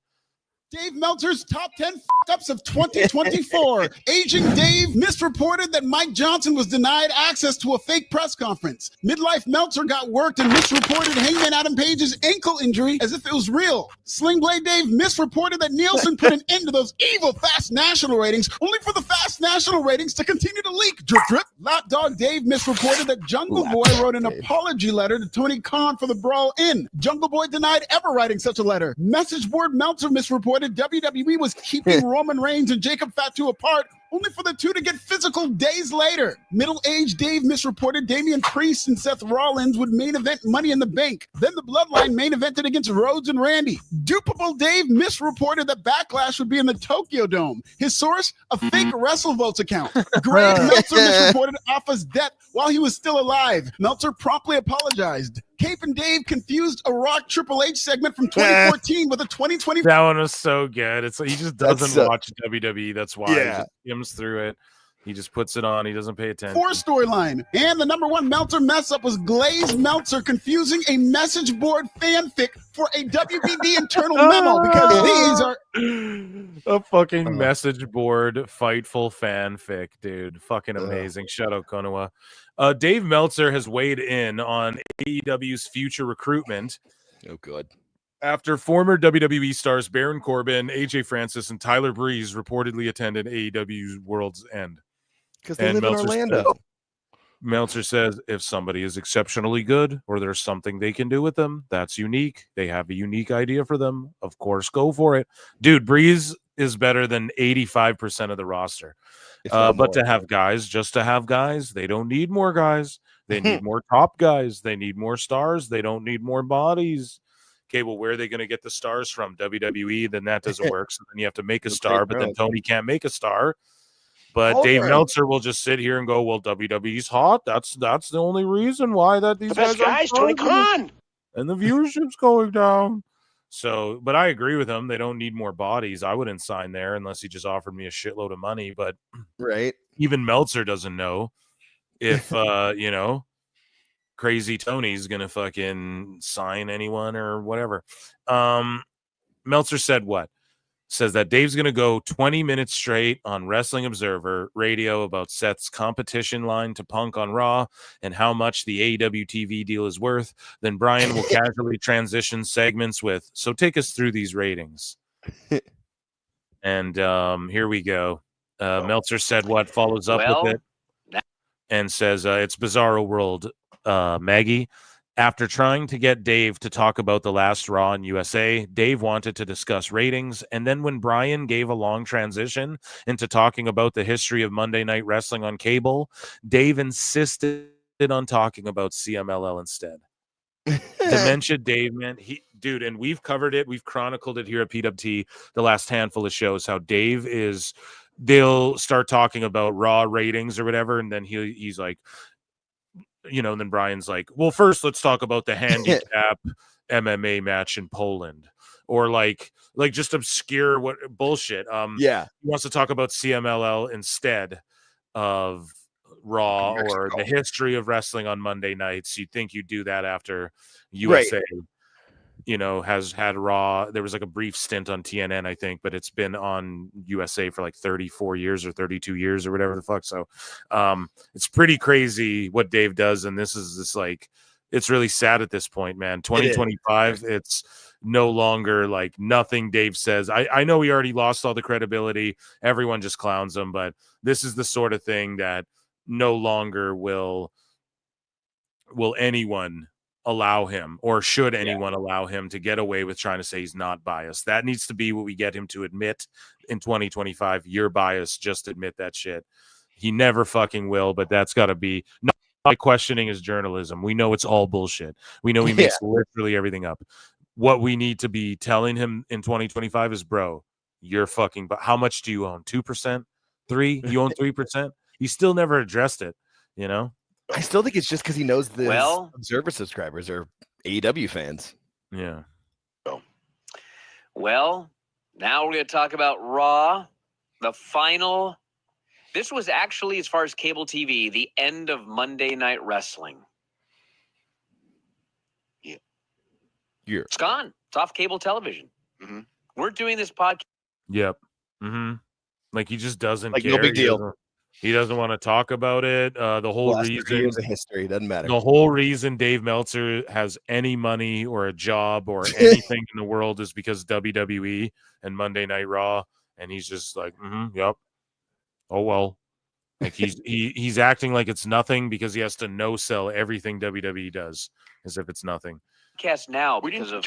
Dave Meltzer's top 10 f-ups of 2024. Aging Dave misreported that Mike Johnson was denied access to a fake press conference. Midlife Meltzer got worked and misreported Hangman Adam Page's ankle injury as if it was real. Sling Blade Dave misreported that Nielsen put an end to those evil Fast National ratings, only for the Fast National ratings to continue to leak. Drip, drip. Lapdog Dave misreported that Jungle Boy wrote an apology letter to Tony Khan for the Brawl In. Jungle Boy denied ever writing such a letter. Message board Meltzer misreported WWE was keeping Roman Reigns and Jacob Fatu apart, only for the two to get physical days later. Middle-aged Dave misreported Damian Priest and Seth Rollins would main event Money in the Bank. Then the Bloodline main evented against Rhodes and Randy. Dupable Dave misreported that Backlash would be in the Tokyo Dome. His source, a fake WrestleVotes account. Greg Meltzer misreported Alpha's death while he was still alive. Meltzer promptly apologized. Cape and Dave confused a Rock Triple H segment from 2014 with a 2020. That one was so good. It's like he just doesn't watch WWE. That's why he just skims through it. He just puts it on. He doesn't pay attention. Storyline. And the number one Meltzer mess up was Glaze Meltzer confusing a message board fanfic for a WBD internal memo, because these are a fucking message board fightful fanfic, dude. Fucking amazing. Shout out Konoha. Dave Meltzer has weighed in on AEW's future recruitment. Oh, good. After former WWE stars Baron Corbin, AJ Francis, and Tyler Breeze reportedly attended AEW's World's End. Because they live in Orlando. Meltzer says if somebody is exceptionally good or there's something they can do with them, that's unique. They have a unique idea for them. Of course, go for it. Dude, Breeze is better than 85% of the roster. But to have guys, just to have guys, they don't need more guys. They need more top guys. They need more stars. They don't need more bodies. Okay, well, where are they going to get the stars from? WWE? Then that doesn't work. So then you have to make a star, but then Tony can't make a star. But Dave Meltzer will just sit here and go, well, WWE's hot. That's the only reason why that these guys Tony Khan. And the viewership's going down. So, but I agree with him. They don't need more bodies. I wouldn't sign there unless he just offered me a shitload of money. But even Meltzer doesn't know if Crazy Tony's gonna fucking sign anyone or whatever. Meltzer said what? Says that Dave's going to go 20 minutes straight on Wrestling Observer Radio about Seth's competition line to Punk on Raw and how much the AEW TV deal is worth. Then Brian will casually transition segments with, so take us through these ratings. And here we go. Meltzer said what follows up with it and says, it's Bizarro World, Maggie. After trying to get Dave to talk about the last Raw in USA, Dave wanted to discuss ratings. And then when Brian gave a long transition into talking about the history of Monday Night Wrestling on cable, Dave insisted on talking about CMLL instead. Dementia Dave, man. Dude, and we've covered it. We've chronicled it here at PWT the last handful of shows, how Dave is, they'll start talking about Raw ratings or whatever. And then he's like, and then Brian's like, well, first let's talk about the handicap MMA match in Poland, or like just obscure bullshit. He wants to talk about CMLL instead of Raw or the history of wrestling on Monday nights. You'd think you'd do that after USA, has had Raw. There was like a brief stint on TNN, I think, but it's been on USA for like 34 years or 32 years or whatever the fuck. So it's pretty crazy what Dave does. And this is just like, it's really sad at this point, man. 2025, it's no longer like nothing Dave says. I know he already lost all the credibility. Everyone just clowns him, but this is the sort of thing that no longer will anyone allow him, or should anyone allow him to get away with trying to say he's not biased. That needs to be what we get him to admit in 2025. You're biased. Just admit that shit. He never fucking will, but that's got to be not by questioning his journalism. We know it's all bullshit. We know he makes literally everything up. What we need to be telling him in 2025 is, bro, you're fucking, but how much do you own? 2%? 3%? You own 3%? He still never addressed it, I still think it's just because he knows the Observer subscribers are AEW fans. Yeah. Well, now we're going to talk about Raw, the final. This was actually, as far as cable TV, the end of Monday Night Wrestling. Yeah. It's gone. It's off cable television. Mm-hmm. We're doing this podcast. Yep. Mm-hmm. Like he just doesn't care. No big deal. He doesn't want to talk about it. The whole reason, the history doesn't matter. The whole reason Dave Meltzer has any money or a job or anything in the world is because WWE and Monday Night Raw, and he's just like, yep. Oh well, like he's acting like it's nothing because he has to no sell everything WWE does as if it's nothing. Podcast now because of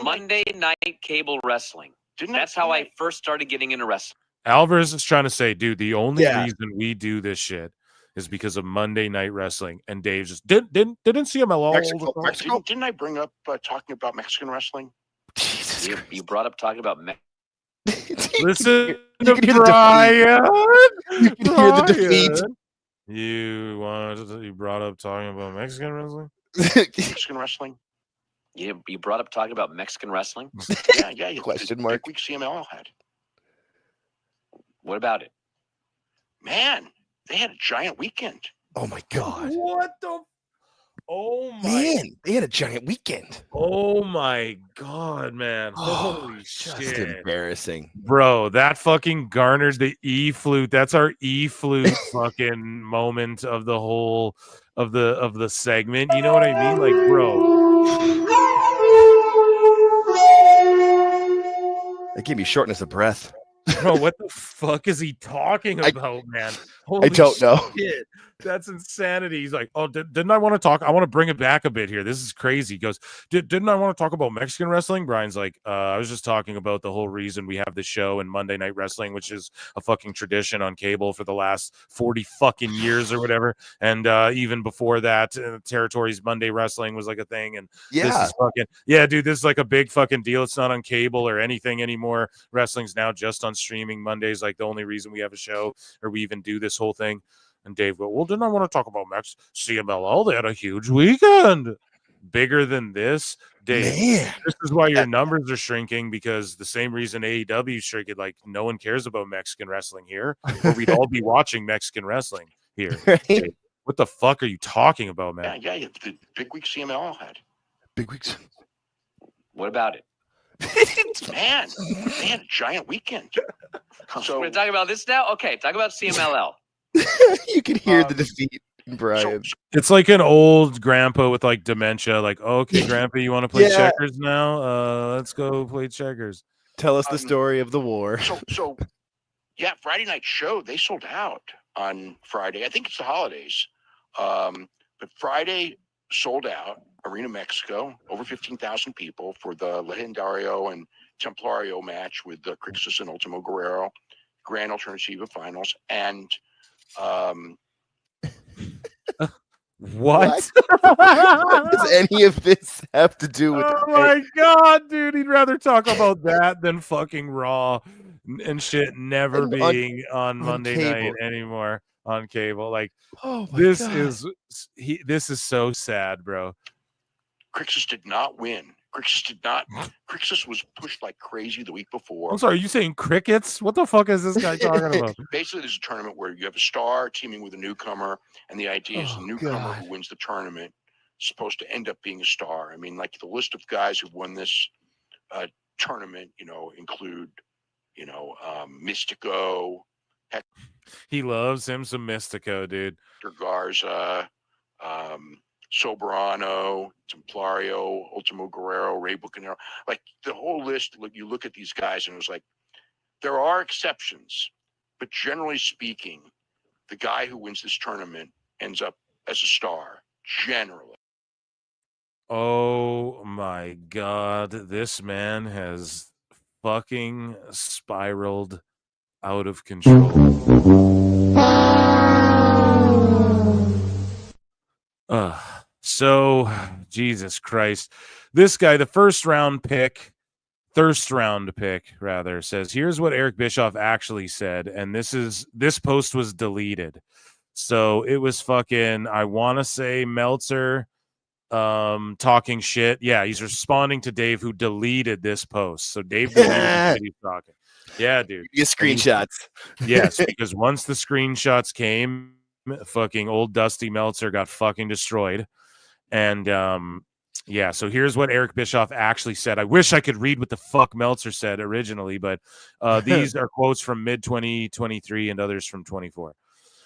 Monday Night Cable Wrestling. That's how I first started getting into wrestling. Alvarez is trying to say, dude, the only reason we do this shit is because of Monday Night Wrestling. And Dave just didn't see him all Mexico. Didn't I bring up talking about Mexican wrestling? You brought up talking about Listen to Brian. You can hear the defeat. You brought up talking about Mexican wrestling? Mexican wrestling. You brought up talking about Mexican wrestling? Yeah. Question mark. Week CMLL had. What about it? Man, they had a giant weekend. Oh my God. What the? Oh my. Man, they had a giant weekend. Oh my God, man. Holy shit. Just embarrassing. Bro, that fucking garnered the E-flute. That's our E-flute fucking moment of the whole of the segment. You know what I mean? Like, bro. That gave me shortness of breath. Bro, what the fuck is he talking about, man? Holy I don't know. shit. That's insanity. He's like, oh, didn't I want to talk? I want to bring it back a bit here. This is crazy. He goes, didn't I want to talk about Mexican wrestling? Brian's like, I was just talking about the whole reason we have this show and Monday Night Wrestling, which is a fucking tradition on cable for the last 40 fucking years or whatever. And even before that, Territories Monday Wrestling was like a thing. And this is fucking, dude, this is like a big fucking deal. It's not on cable or anything anymore. Wrestling's now just on streaming. Monday's like the only reason we have a show or we even do this whole thing. And Dave go, well, didn't I want to talk about Max CMLL? They had a huge weekend. Bigger than this, Dave. Man. This is why your numbers are shrinking, because the same reason AEW is shrinking. Like, no one cares about Mexican wrestling here, or we'd all be watching Mexican wrestling here. Dave, what the fuck are you talking about, man? Yeah, the big week CMLL had. Big weeks. What about it? Man, giant weekend. So we're talking about this now? Okay, talk about CMLL. You can hear the defeat in Brian. It's like an old grandpa with like dementia. Like, okay, grandpa, you want to play checkers now? Let's go play checkers. Tell us the story of the war. So yeah, Friday night show, they sold out on Friday. I think it's the holidays. But Friday sold out. Arena Mexico, over 15,000 people for the Legendario and Templario match with the Crixus and Ultimo Guerrero, Grand Alternativa finals, and what? What does any of this have to do with? Oh my god, dude! He'd rather talk about that than fucking Raw and shit never being on Monday night anymore on cable. Like, this is so sad, bro. Crixus did not win. Crixus was pushed like crazy the week before. I'm sorry, are you saying crickets? What the fuck is this guy talking about? Basically, there's a tournament where you have a star teaming with a newcomer, and the idea is the newcomer who wins the tournament is supposed to end up being a star. I mean, like, the list of guys who've won this tournament, include, Mystico. He loves him some Mystico, dude. Garza, Soberano, Templario, Ultimo Guerrero, Rey Bucanero, like the whole list. You look at these guys, and it was like, there are exceptions, but generally speaking, the guy who wins this tournament ends up as a star, generally. Oh my god, this man has fucking spiraled out of control. So, Jesus Christ. This guy, the thirst round pick, says, here's what Eric Bischoff actually said, and this post was deleted. So it was fucking, I want to say Meltzer talking shit. Yeah, he's responding to Dave, who deleted this post. So Dave deleted he's talking. Yeah, dude. Your screenshots. Yes, because once the screenshots came, fucking old Dusty Meltzer got fucking destroyed. And so here's what Eric Bischoff actually said. I wish I could read what the fuck Meltzer said originally, but these are quotes from mid-2023 and others from 24.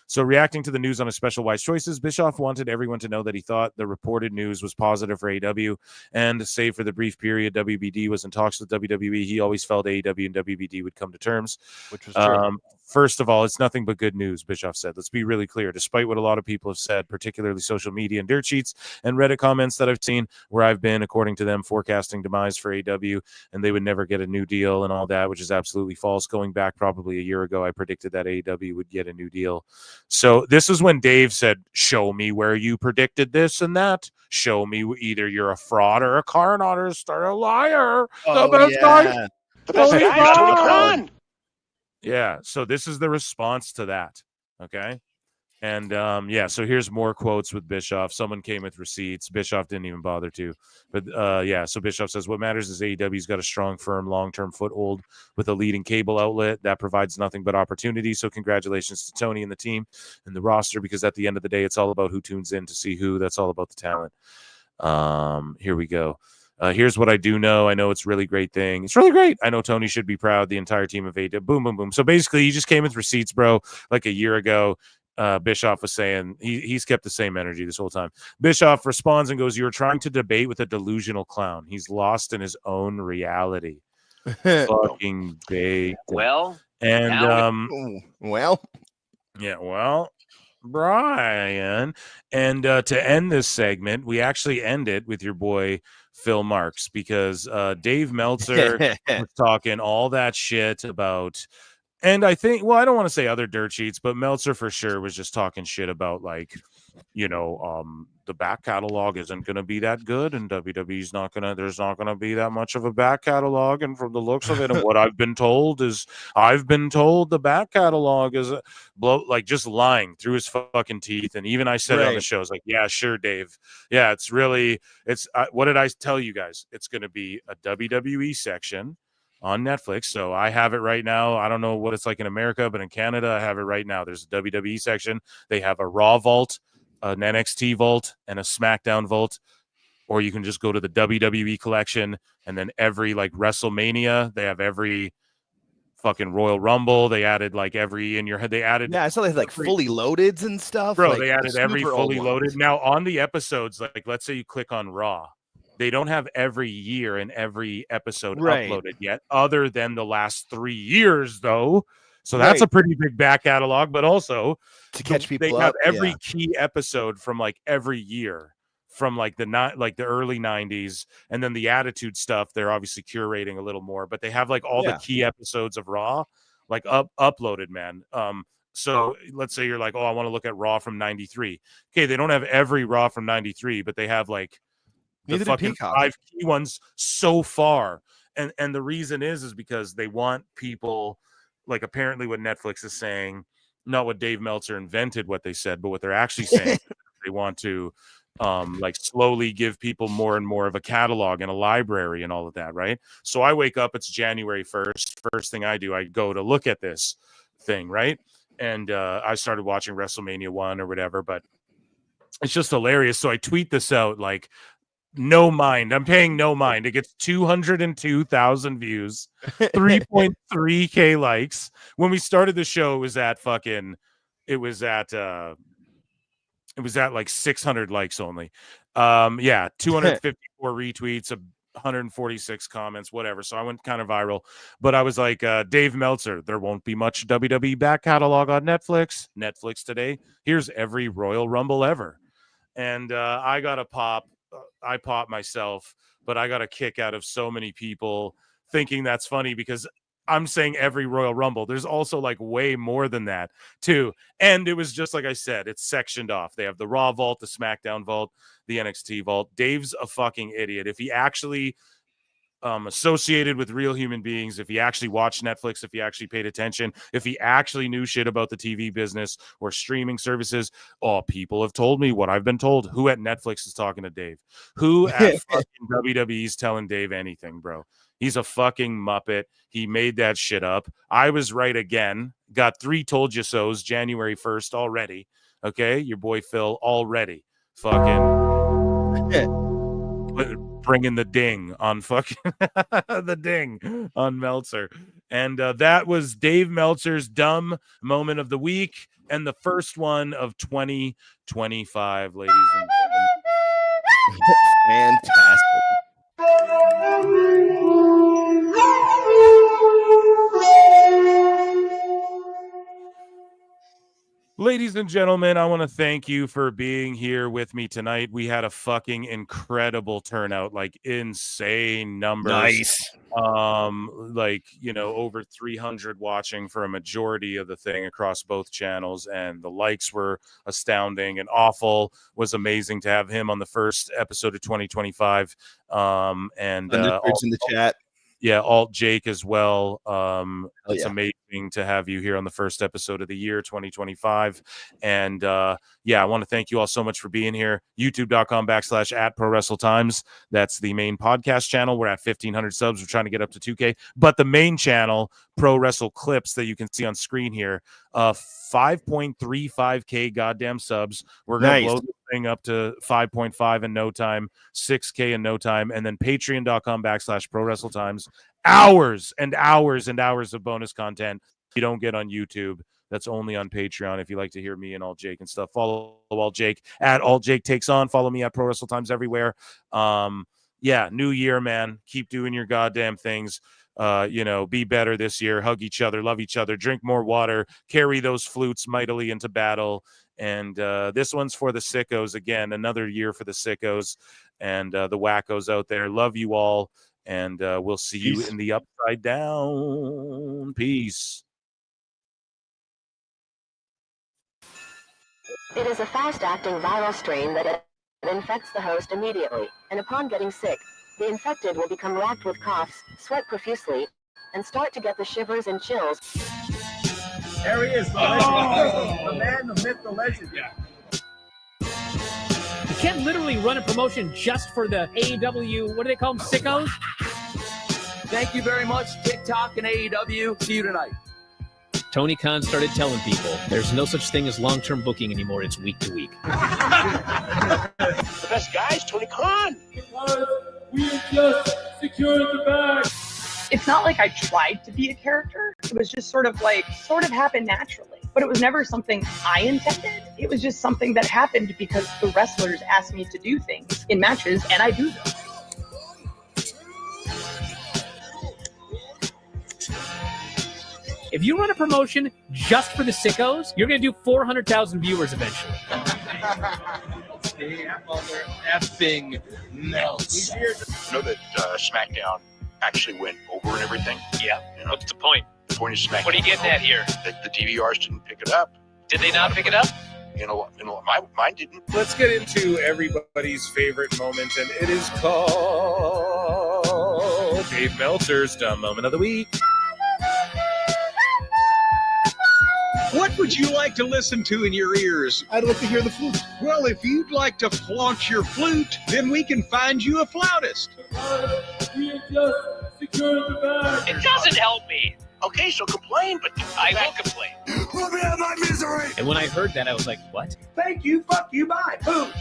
So reacting to the news on his special wise choices, Bischoff wanted everyone to know that he thought the reported news was positive for AEW, and save for the brief period WBD was in talks with WWE, he always felt AEW and WBD would come to terms. Which was true. First of all, it's nothing but good news, Bischoff said. Let's be really clear. Despite what a lot of people have said, particularly social media and dirt sheets and Reddit comments that I've seen, where I've been, according to them, forecasting demise for AEW, and they would never get a new deal and all that, which is absolutely false. Going back probably a year ago, I predicted that AEW would get a new deal. So this is when Dave said, show me where you predicted this and that. Show me either you're a fraud or a con artist or a liar. The best guy. The best guy is Tony Khan. Yeah, so this is the response to that, okay? And, so here's more quotes with Bischoff. Someone came with receipts. Bischoff didn't even bother to. But, so Bischoff says, what matters is AEW's got a strong, firm, long-term foothold with a leading cable outlet that provides nothing but opportunity. So congratulations to Tony and the team and the roster, because at the end of the day, it's all about who tunes in to see who. That's all about the talent. Here we go. Here's what I do know. I know it's a really great thing. It's really great. I know Tony should be proud. The entire team of AEW. Boom, boom, boom. So basically, he just came with receipts, bro, like a year ago. Bischoff was saying he's kept the same energy this whole time. Bischoff responds and goes, "You're trying to debate with a delusional clown. He's lost in his own reality." Fucking bait. Well, And well, yeah, well, Brian. And to end this segment, we actually end it with your boy Phil Marks, because Dave Meltzer was talking all that shit about, and I think, well, I don't want to say other dirt sheets, but Meltzer for sure was just talking shit about, like, the back catalog isn't going to be that good, and WWE's there's not going to be that much of a back catalog. And from the looks of it, and what I've been told the back catalog is just lying through his fucking teeth. And even I said it on the show. It's like, yeah, sure, Dave. Yeah, what did I tell you guys? It's going to be a WWE section on Netflix. So I have it right now. I don't know what it's like in America, but in Canada, I have it right now. There's a WWE section. They have a Raw vault, an NXT vault, and a SmackDown vault. Or you can just go to the WWE collection, and then every WrestleMania, they have every fucking Royal Rumble. They added every in your head. They added, I saw they fully loadeds and stuff. Bro, they added every fully loaded. Now on the episodes, let's say you click on Raw, they don't have every year and every episode uploaded yet, other than the last 3 years, though. So that's a pretty big back catalog. But also to catch people, they have every key episode from every year, from the early 90s, and then the Attitude stuff. They're obviously curating a little more, but they have all the key episodes of Raw uploaded, man. So let's say you're like, oh, I want to look at Raw from 93. Okay, they don't have every Raw from 93, but they have the fucking 5 key ones so far. And the reason is because they want people, apparently what Netflix is saying, not what Dave Meltzer invented what they said, but what they're actually saying. They want to slowly give people more and more of a catalog and a library and all of that, right? So I wake up, it's January 1st. First thing I do, I go to look at this thing, right? And I started watching WrestleMania 1 or whatever, but it's just hilarious. So I tweet this out no mind. I'm paying no mind. It gets 202,000 views, 3.3K likes. When we started the show, it was at 600 likes only. 254 retweets, 146 comments, whatever. So I went kind of viral. But I was like, Dave Meltzer, there won't be much WWE back catalog on Netflix. Netflix today, here's every Royal Rumble ever. And I got a pop. I pop myself, but I got a kick out of so many people thinking that's funny, because I'm saying every Royal Rumble. There's also way more than that too. And it was just like I said, it's sectioned off. They have the Raw vault, the SmackDown vault, the NXT vault. Dave's a fucking idiot. If he actually associated with real human beings, if he actually watched Netflix, if he actually paid attention, if he actually knew shit about the TV business or streaming services. Oh, people have told me what I've been told. Who at Netflix is talking to Dave? Who at fucking WWE is telling Dave anything, bro? He's a fucking Muppet. He made that shit up. I was right again. Got 3 told you so's January 1st already. Okay, your boy Phil already fucking bringing the ding on fucking the ding on Meltzer. And that was Dave Meltzer's dumb moment of the week, and the first one of 2025, ladies and gentlemen. Fantastic. Ladies and gentlemen, I want to thank you for being here with me tonight. We had a fucking incredible turnout, insane numbers. Nice. Over 300 watching for a majority of the thing across both channels, and the likes were astounding. And Awful was amazing to have him on the first episode of 2025. And in the chat. Yeah, Alt Jake as well. It's yeah. amazing to have you here on the first episode of the year 2025. And I want to thank you all so much for being here. YouTube.com/@ProWrestleTimes. That's the main podcast channel. We're at 1,500 subs. We're trying to get up to 2K. But the main channel, Pro Wrestle Clips, that you can see on screen here, 5.35K goddamn subs. We're going to blow this thing up to 5.5 in no time, 6K in no time. And then Patreon.com/ProWrestleTimes. Hours and hours and hours of bonus content you don't get on YouTube. That's only on Patreon. If you like to hear me and Alt Jake and stuff, follow Alt Jake at Alt Jake Takes On. Follow me at Pro Wrestle Times everywhere. New year, man. Keep doing your goddamn things. be better this year, hug each other, love each other, drink more water, carry those flutes mightily into battle. And this one's for the sickos. Again, another year for the sickos and the wackos out there. Love you all. And we'll see you in the upside down. Peace. It is a fast-acting viral strain that infects the host immediately, and upon getting sick, the infected will become racked with coughs, sweat profusely, and start to get the shivers and chills. There he is, the legend. The man, the myth, the legend. You can't literally run a promotion just for the AEW, what do they call them, sickos? Thank you very much, TikTok and AEW. See you tonight. Tony Khan started telling people there's no such thing as long-term booking anymore. It's week to week. The best guys, Tony Khan. We have just secured the bag. It's not like I tried to be a character. It was just sort of happened naturally. But it was never something I intended. It was just something that happened because the wrestlers asked me to do things in matches, and I do them. If you run a promotion just for the sickos, you're going to do 400,000 viewers eventually. Effing melts. You know that SmackDown actually went over and everything? Yeah. You know, What's the point? the point of SmackDown. What are you getting at here? The DVRs didn't pick it up. Did they not pick it up? Mine didn't. Let's get into everybody's favorite moment, and it is called Dave Meltzer's Dumb Moment of the Week. What would you like to listen to in your ears? I'd like to hear the flute. Well, if you'd like to flaunt your flute, then we can find you a flautist. We have just secured the bag. It doesn't help me. Okay, so complain, but I will complain. Let me have my misery. And when I heard that, I was like, what? Thank you, fuck you, bye. Boom.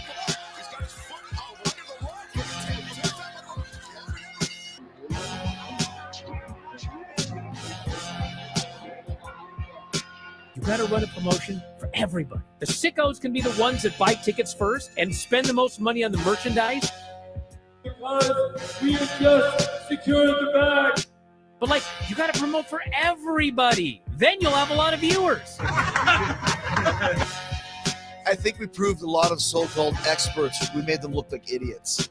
You got to run a promotion for everybody. The sickos can be the ones that buy tickets first and spend the most money on the merchandise. Because we have just secured the bag. But you got to promote for everybody. Then you'll have a lot of viewers. I think we proved a lot of so-called experts. We made them look like idiots.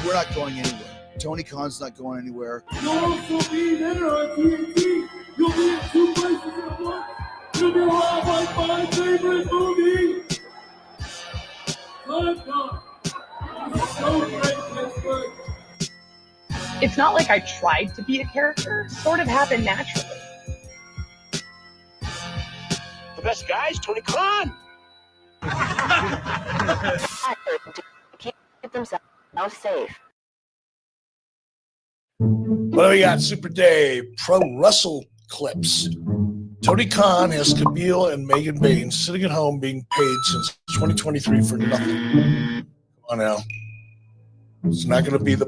We're not going anywhere. Tony Khan's not going anywhere. You'll also be there on TNT. You'll be in 2 places at once. You'll be live like my favorite movie. Time Con. It's so great, Pittsburgh. It's not like I tried to be a character. It sort of happened naturally. the best guys, Tony Khan. Keep themselves safe. What do we got? Super Dave, Pro Wrestle Clips. Tony Khan has Camille and Megan Baines sitting at home being paid since 2023 for nothing. Come on now. It's not going to be the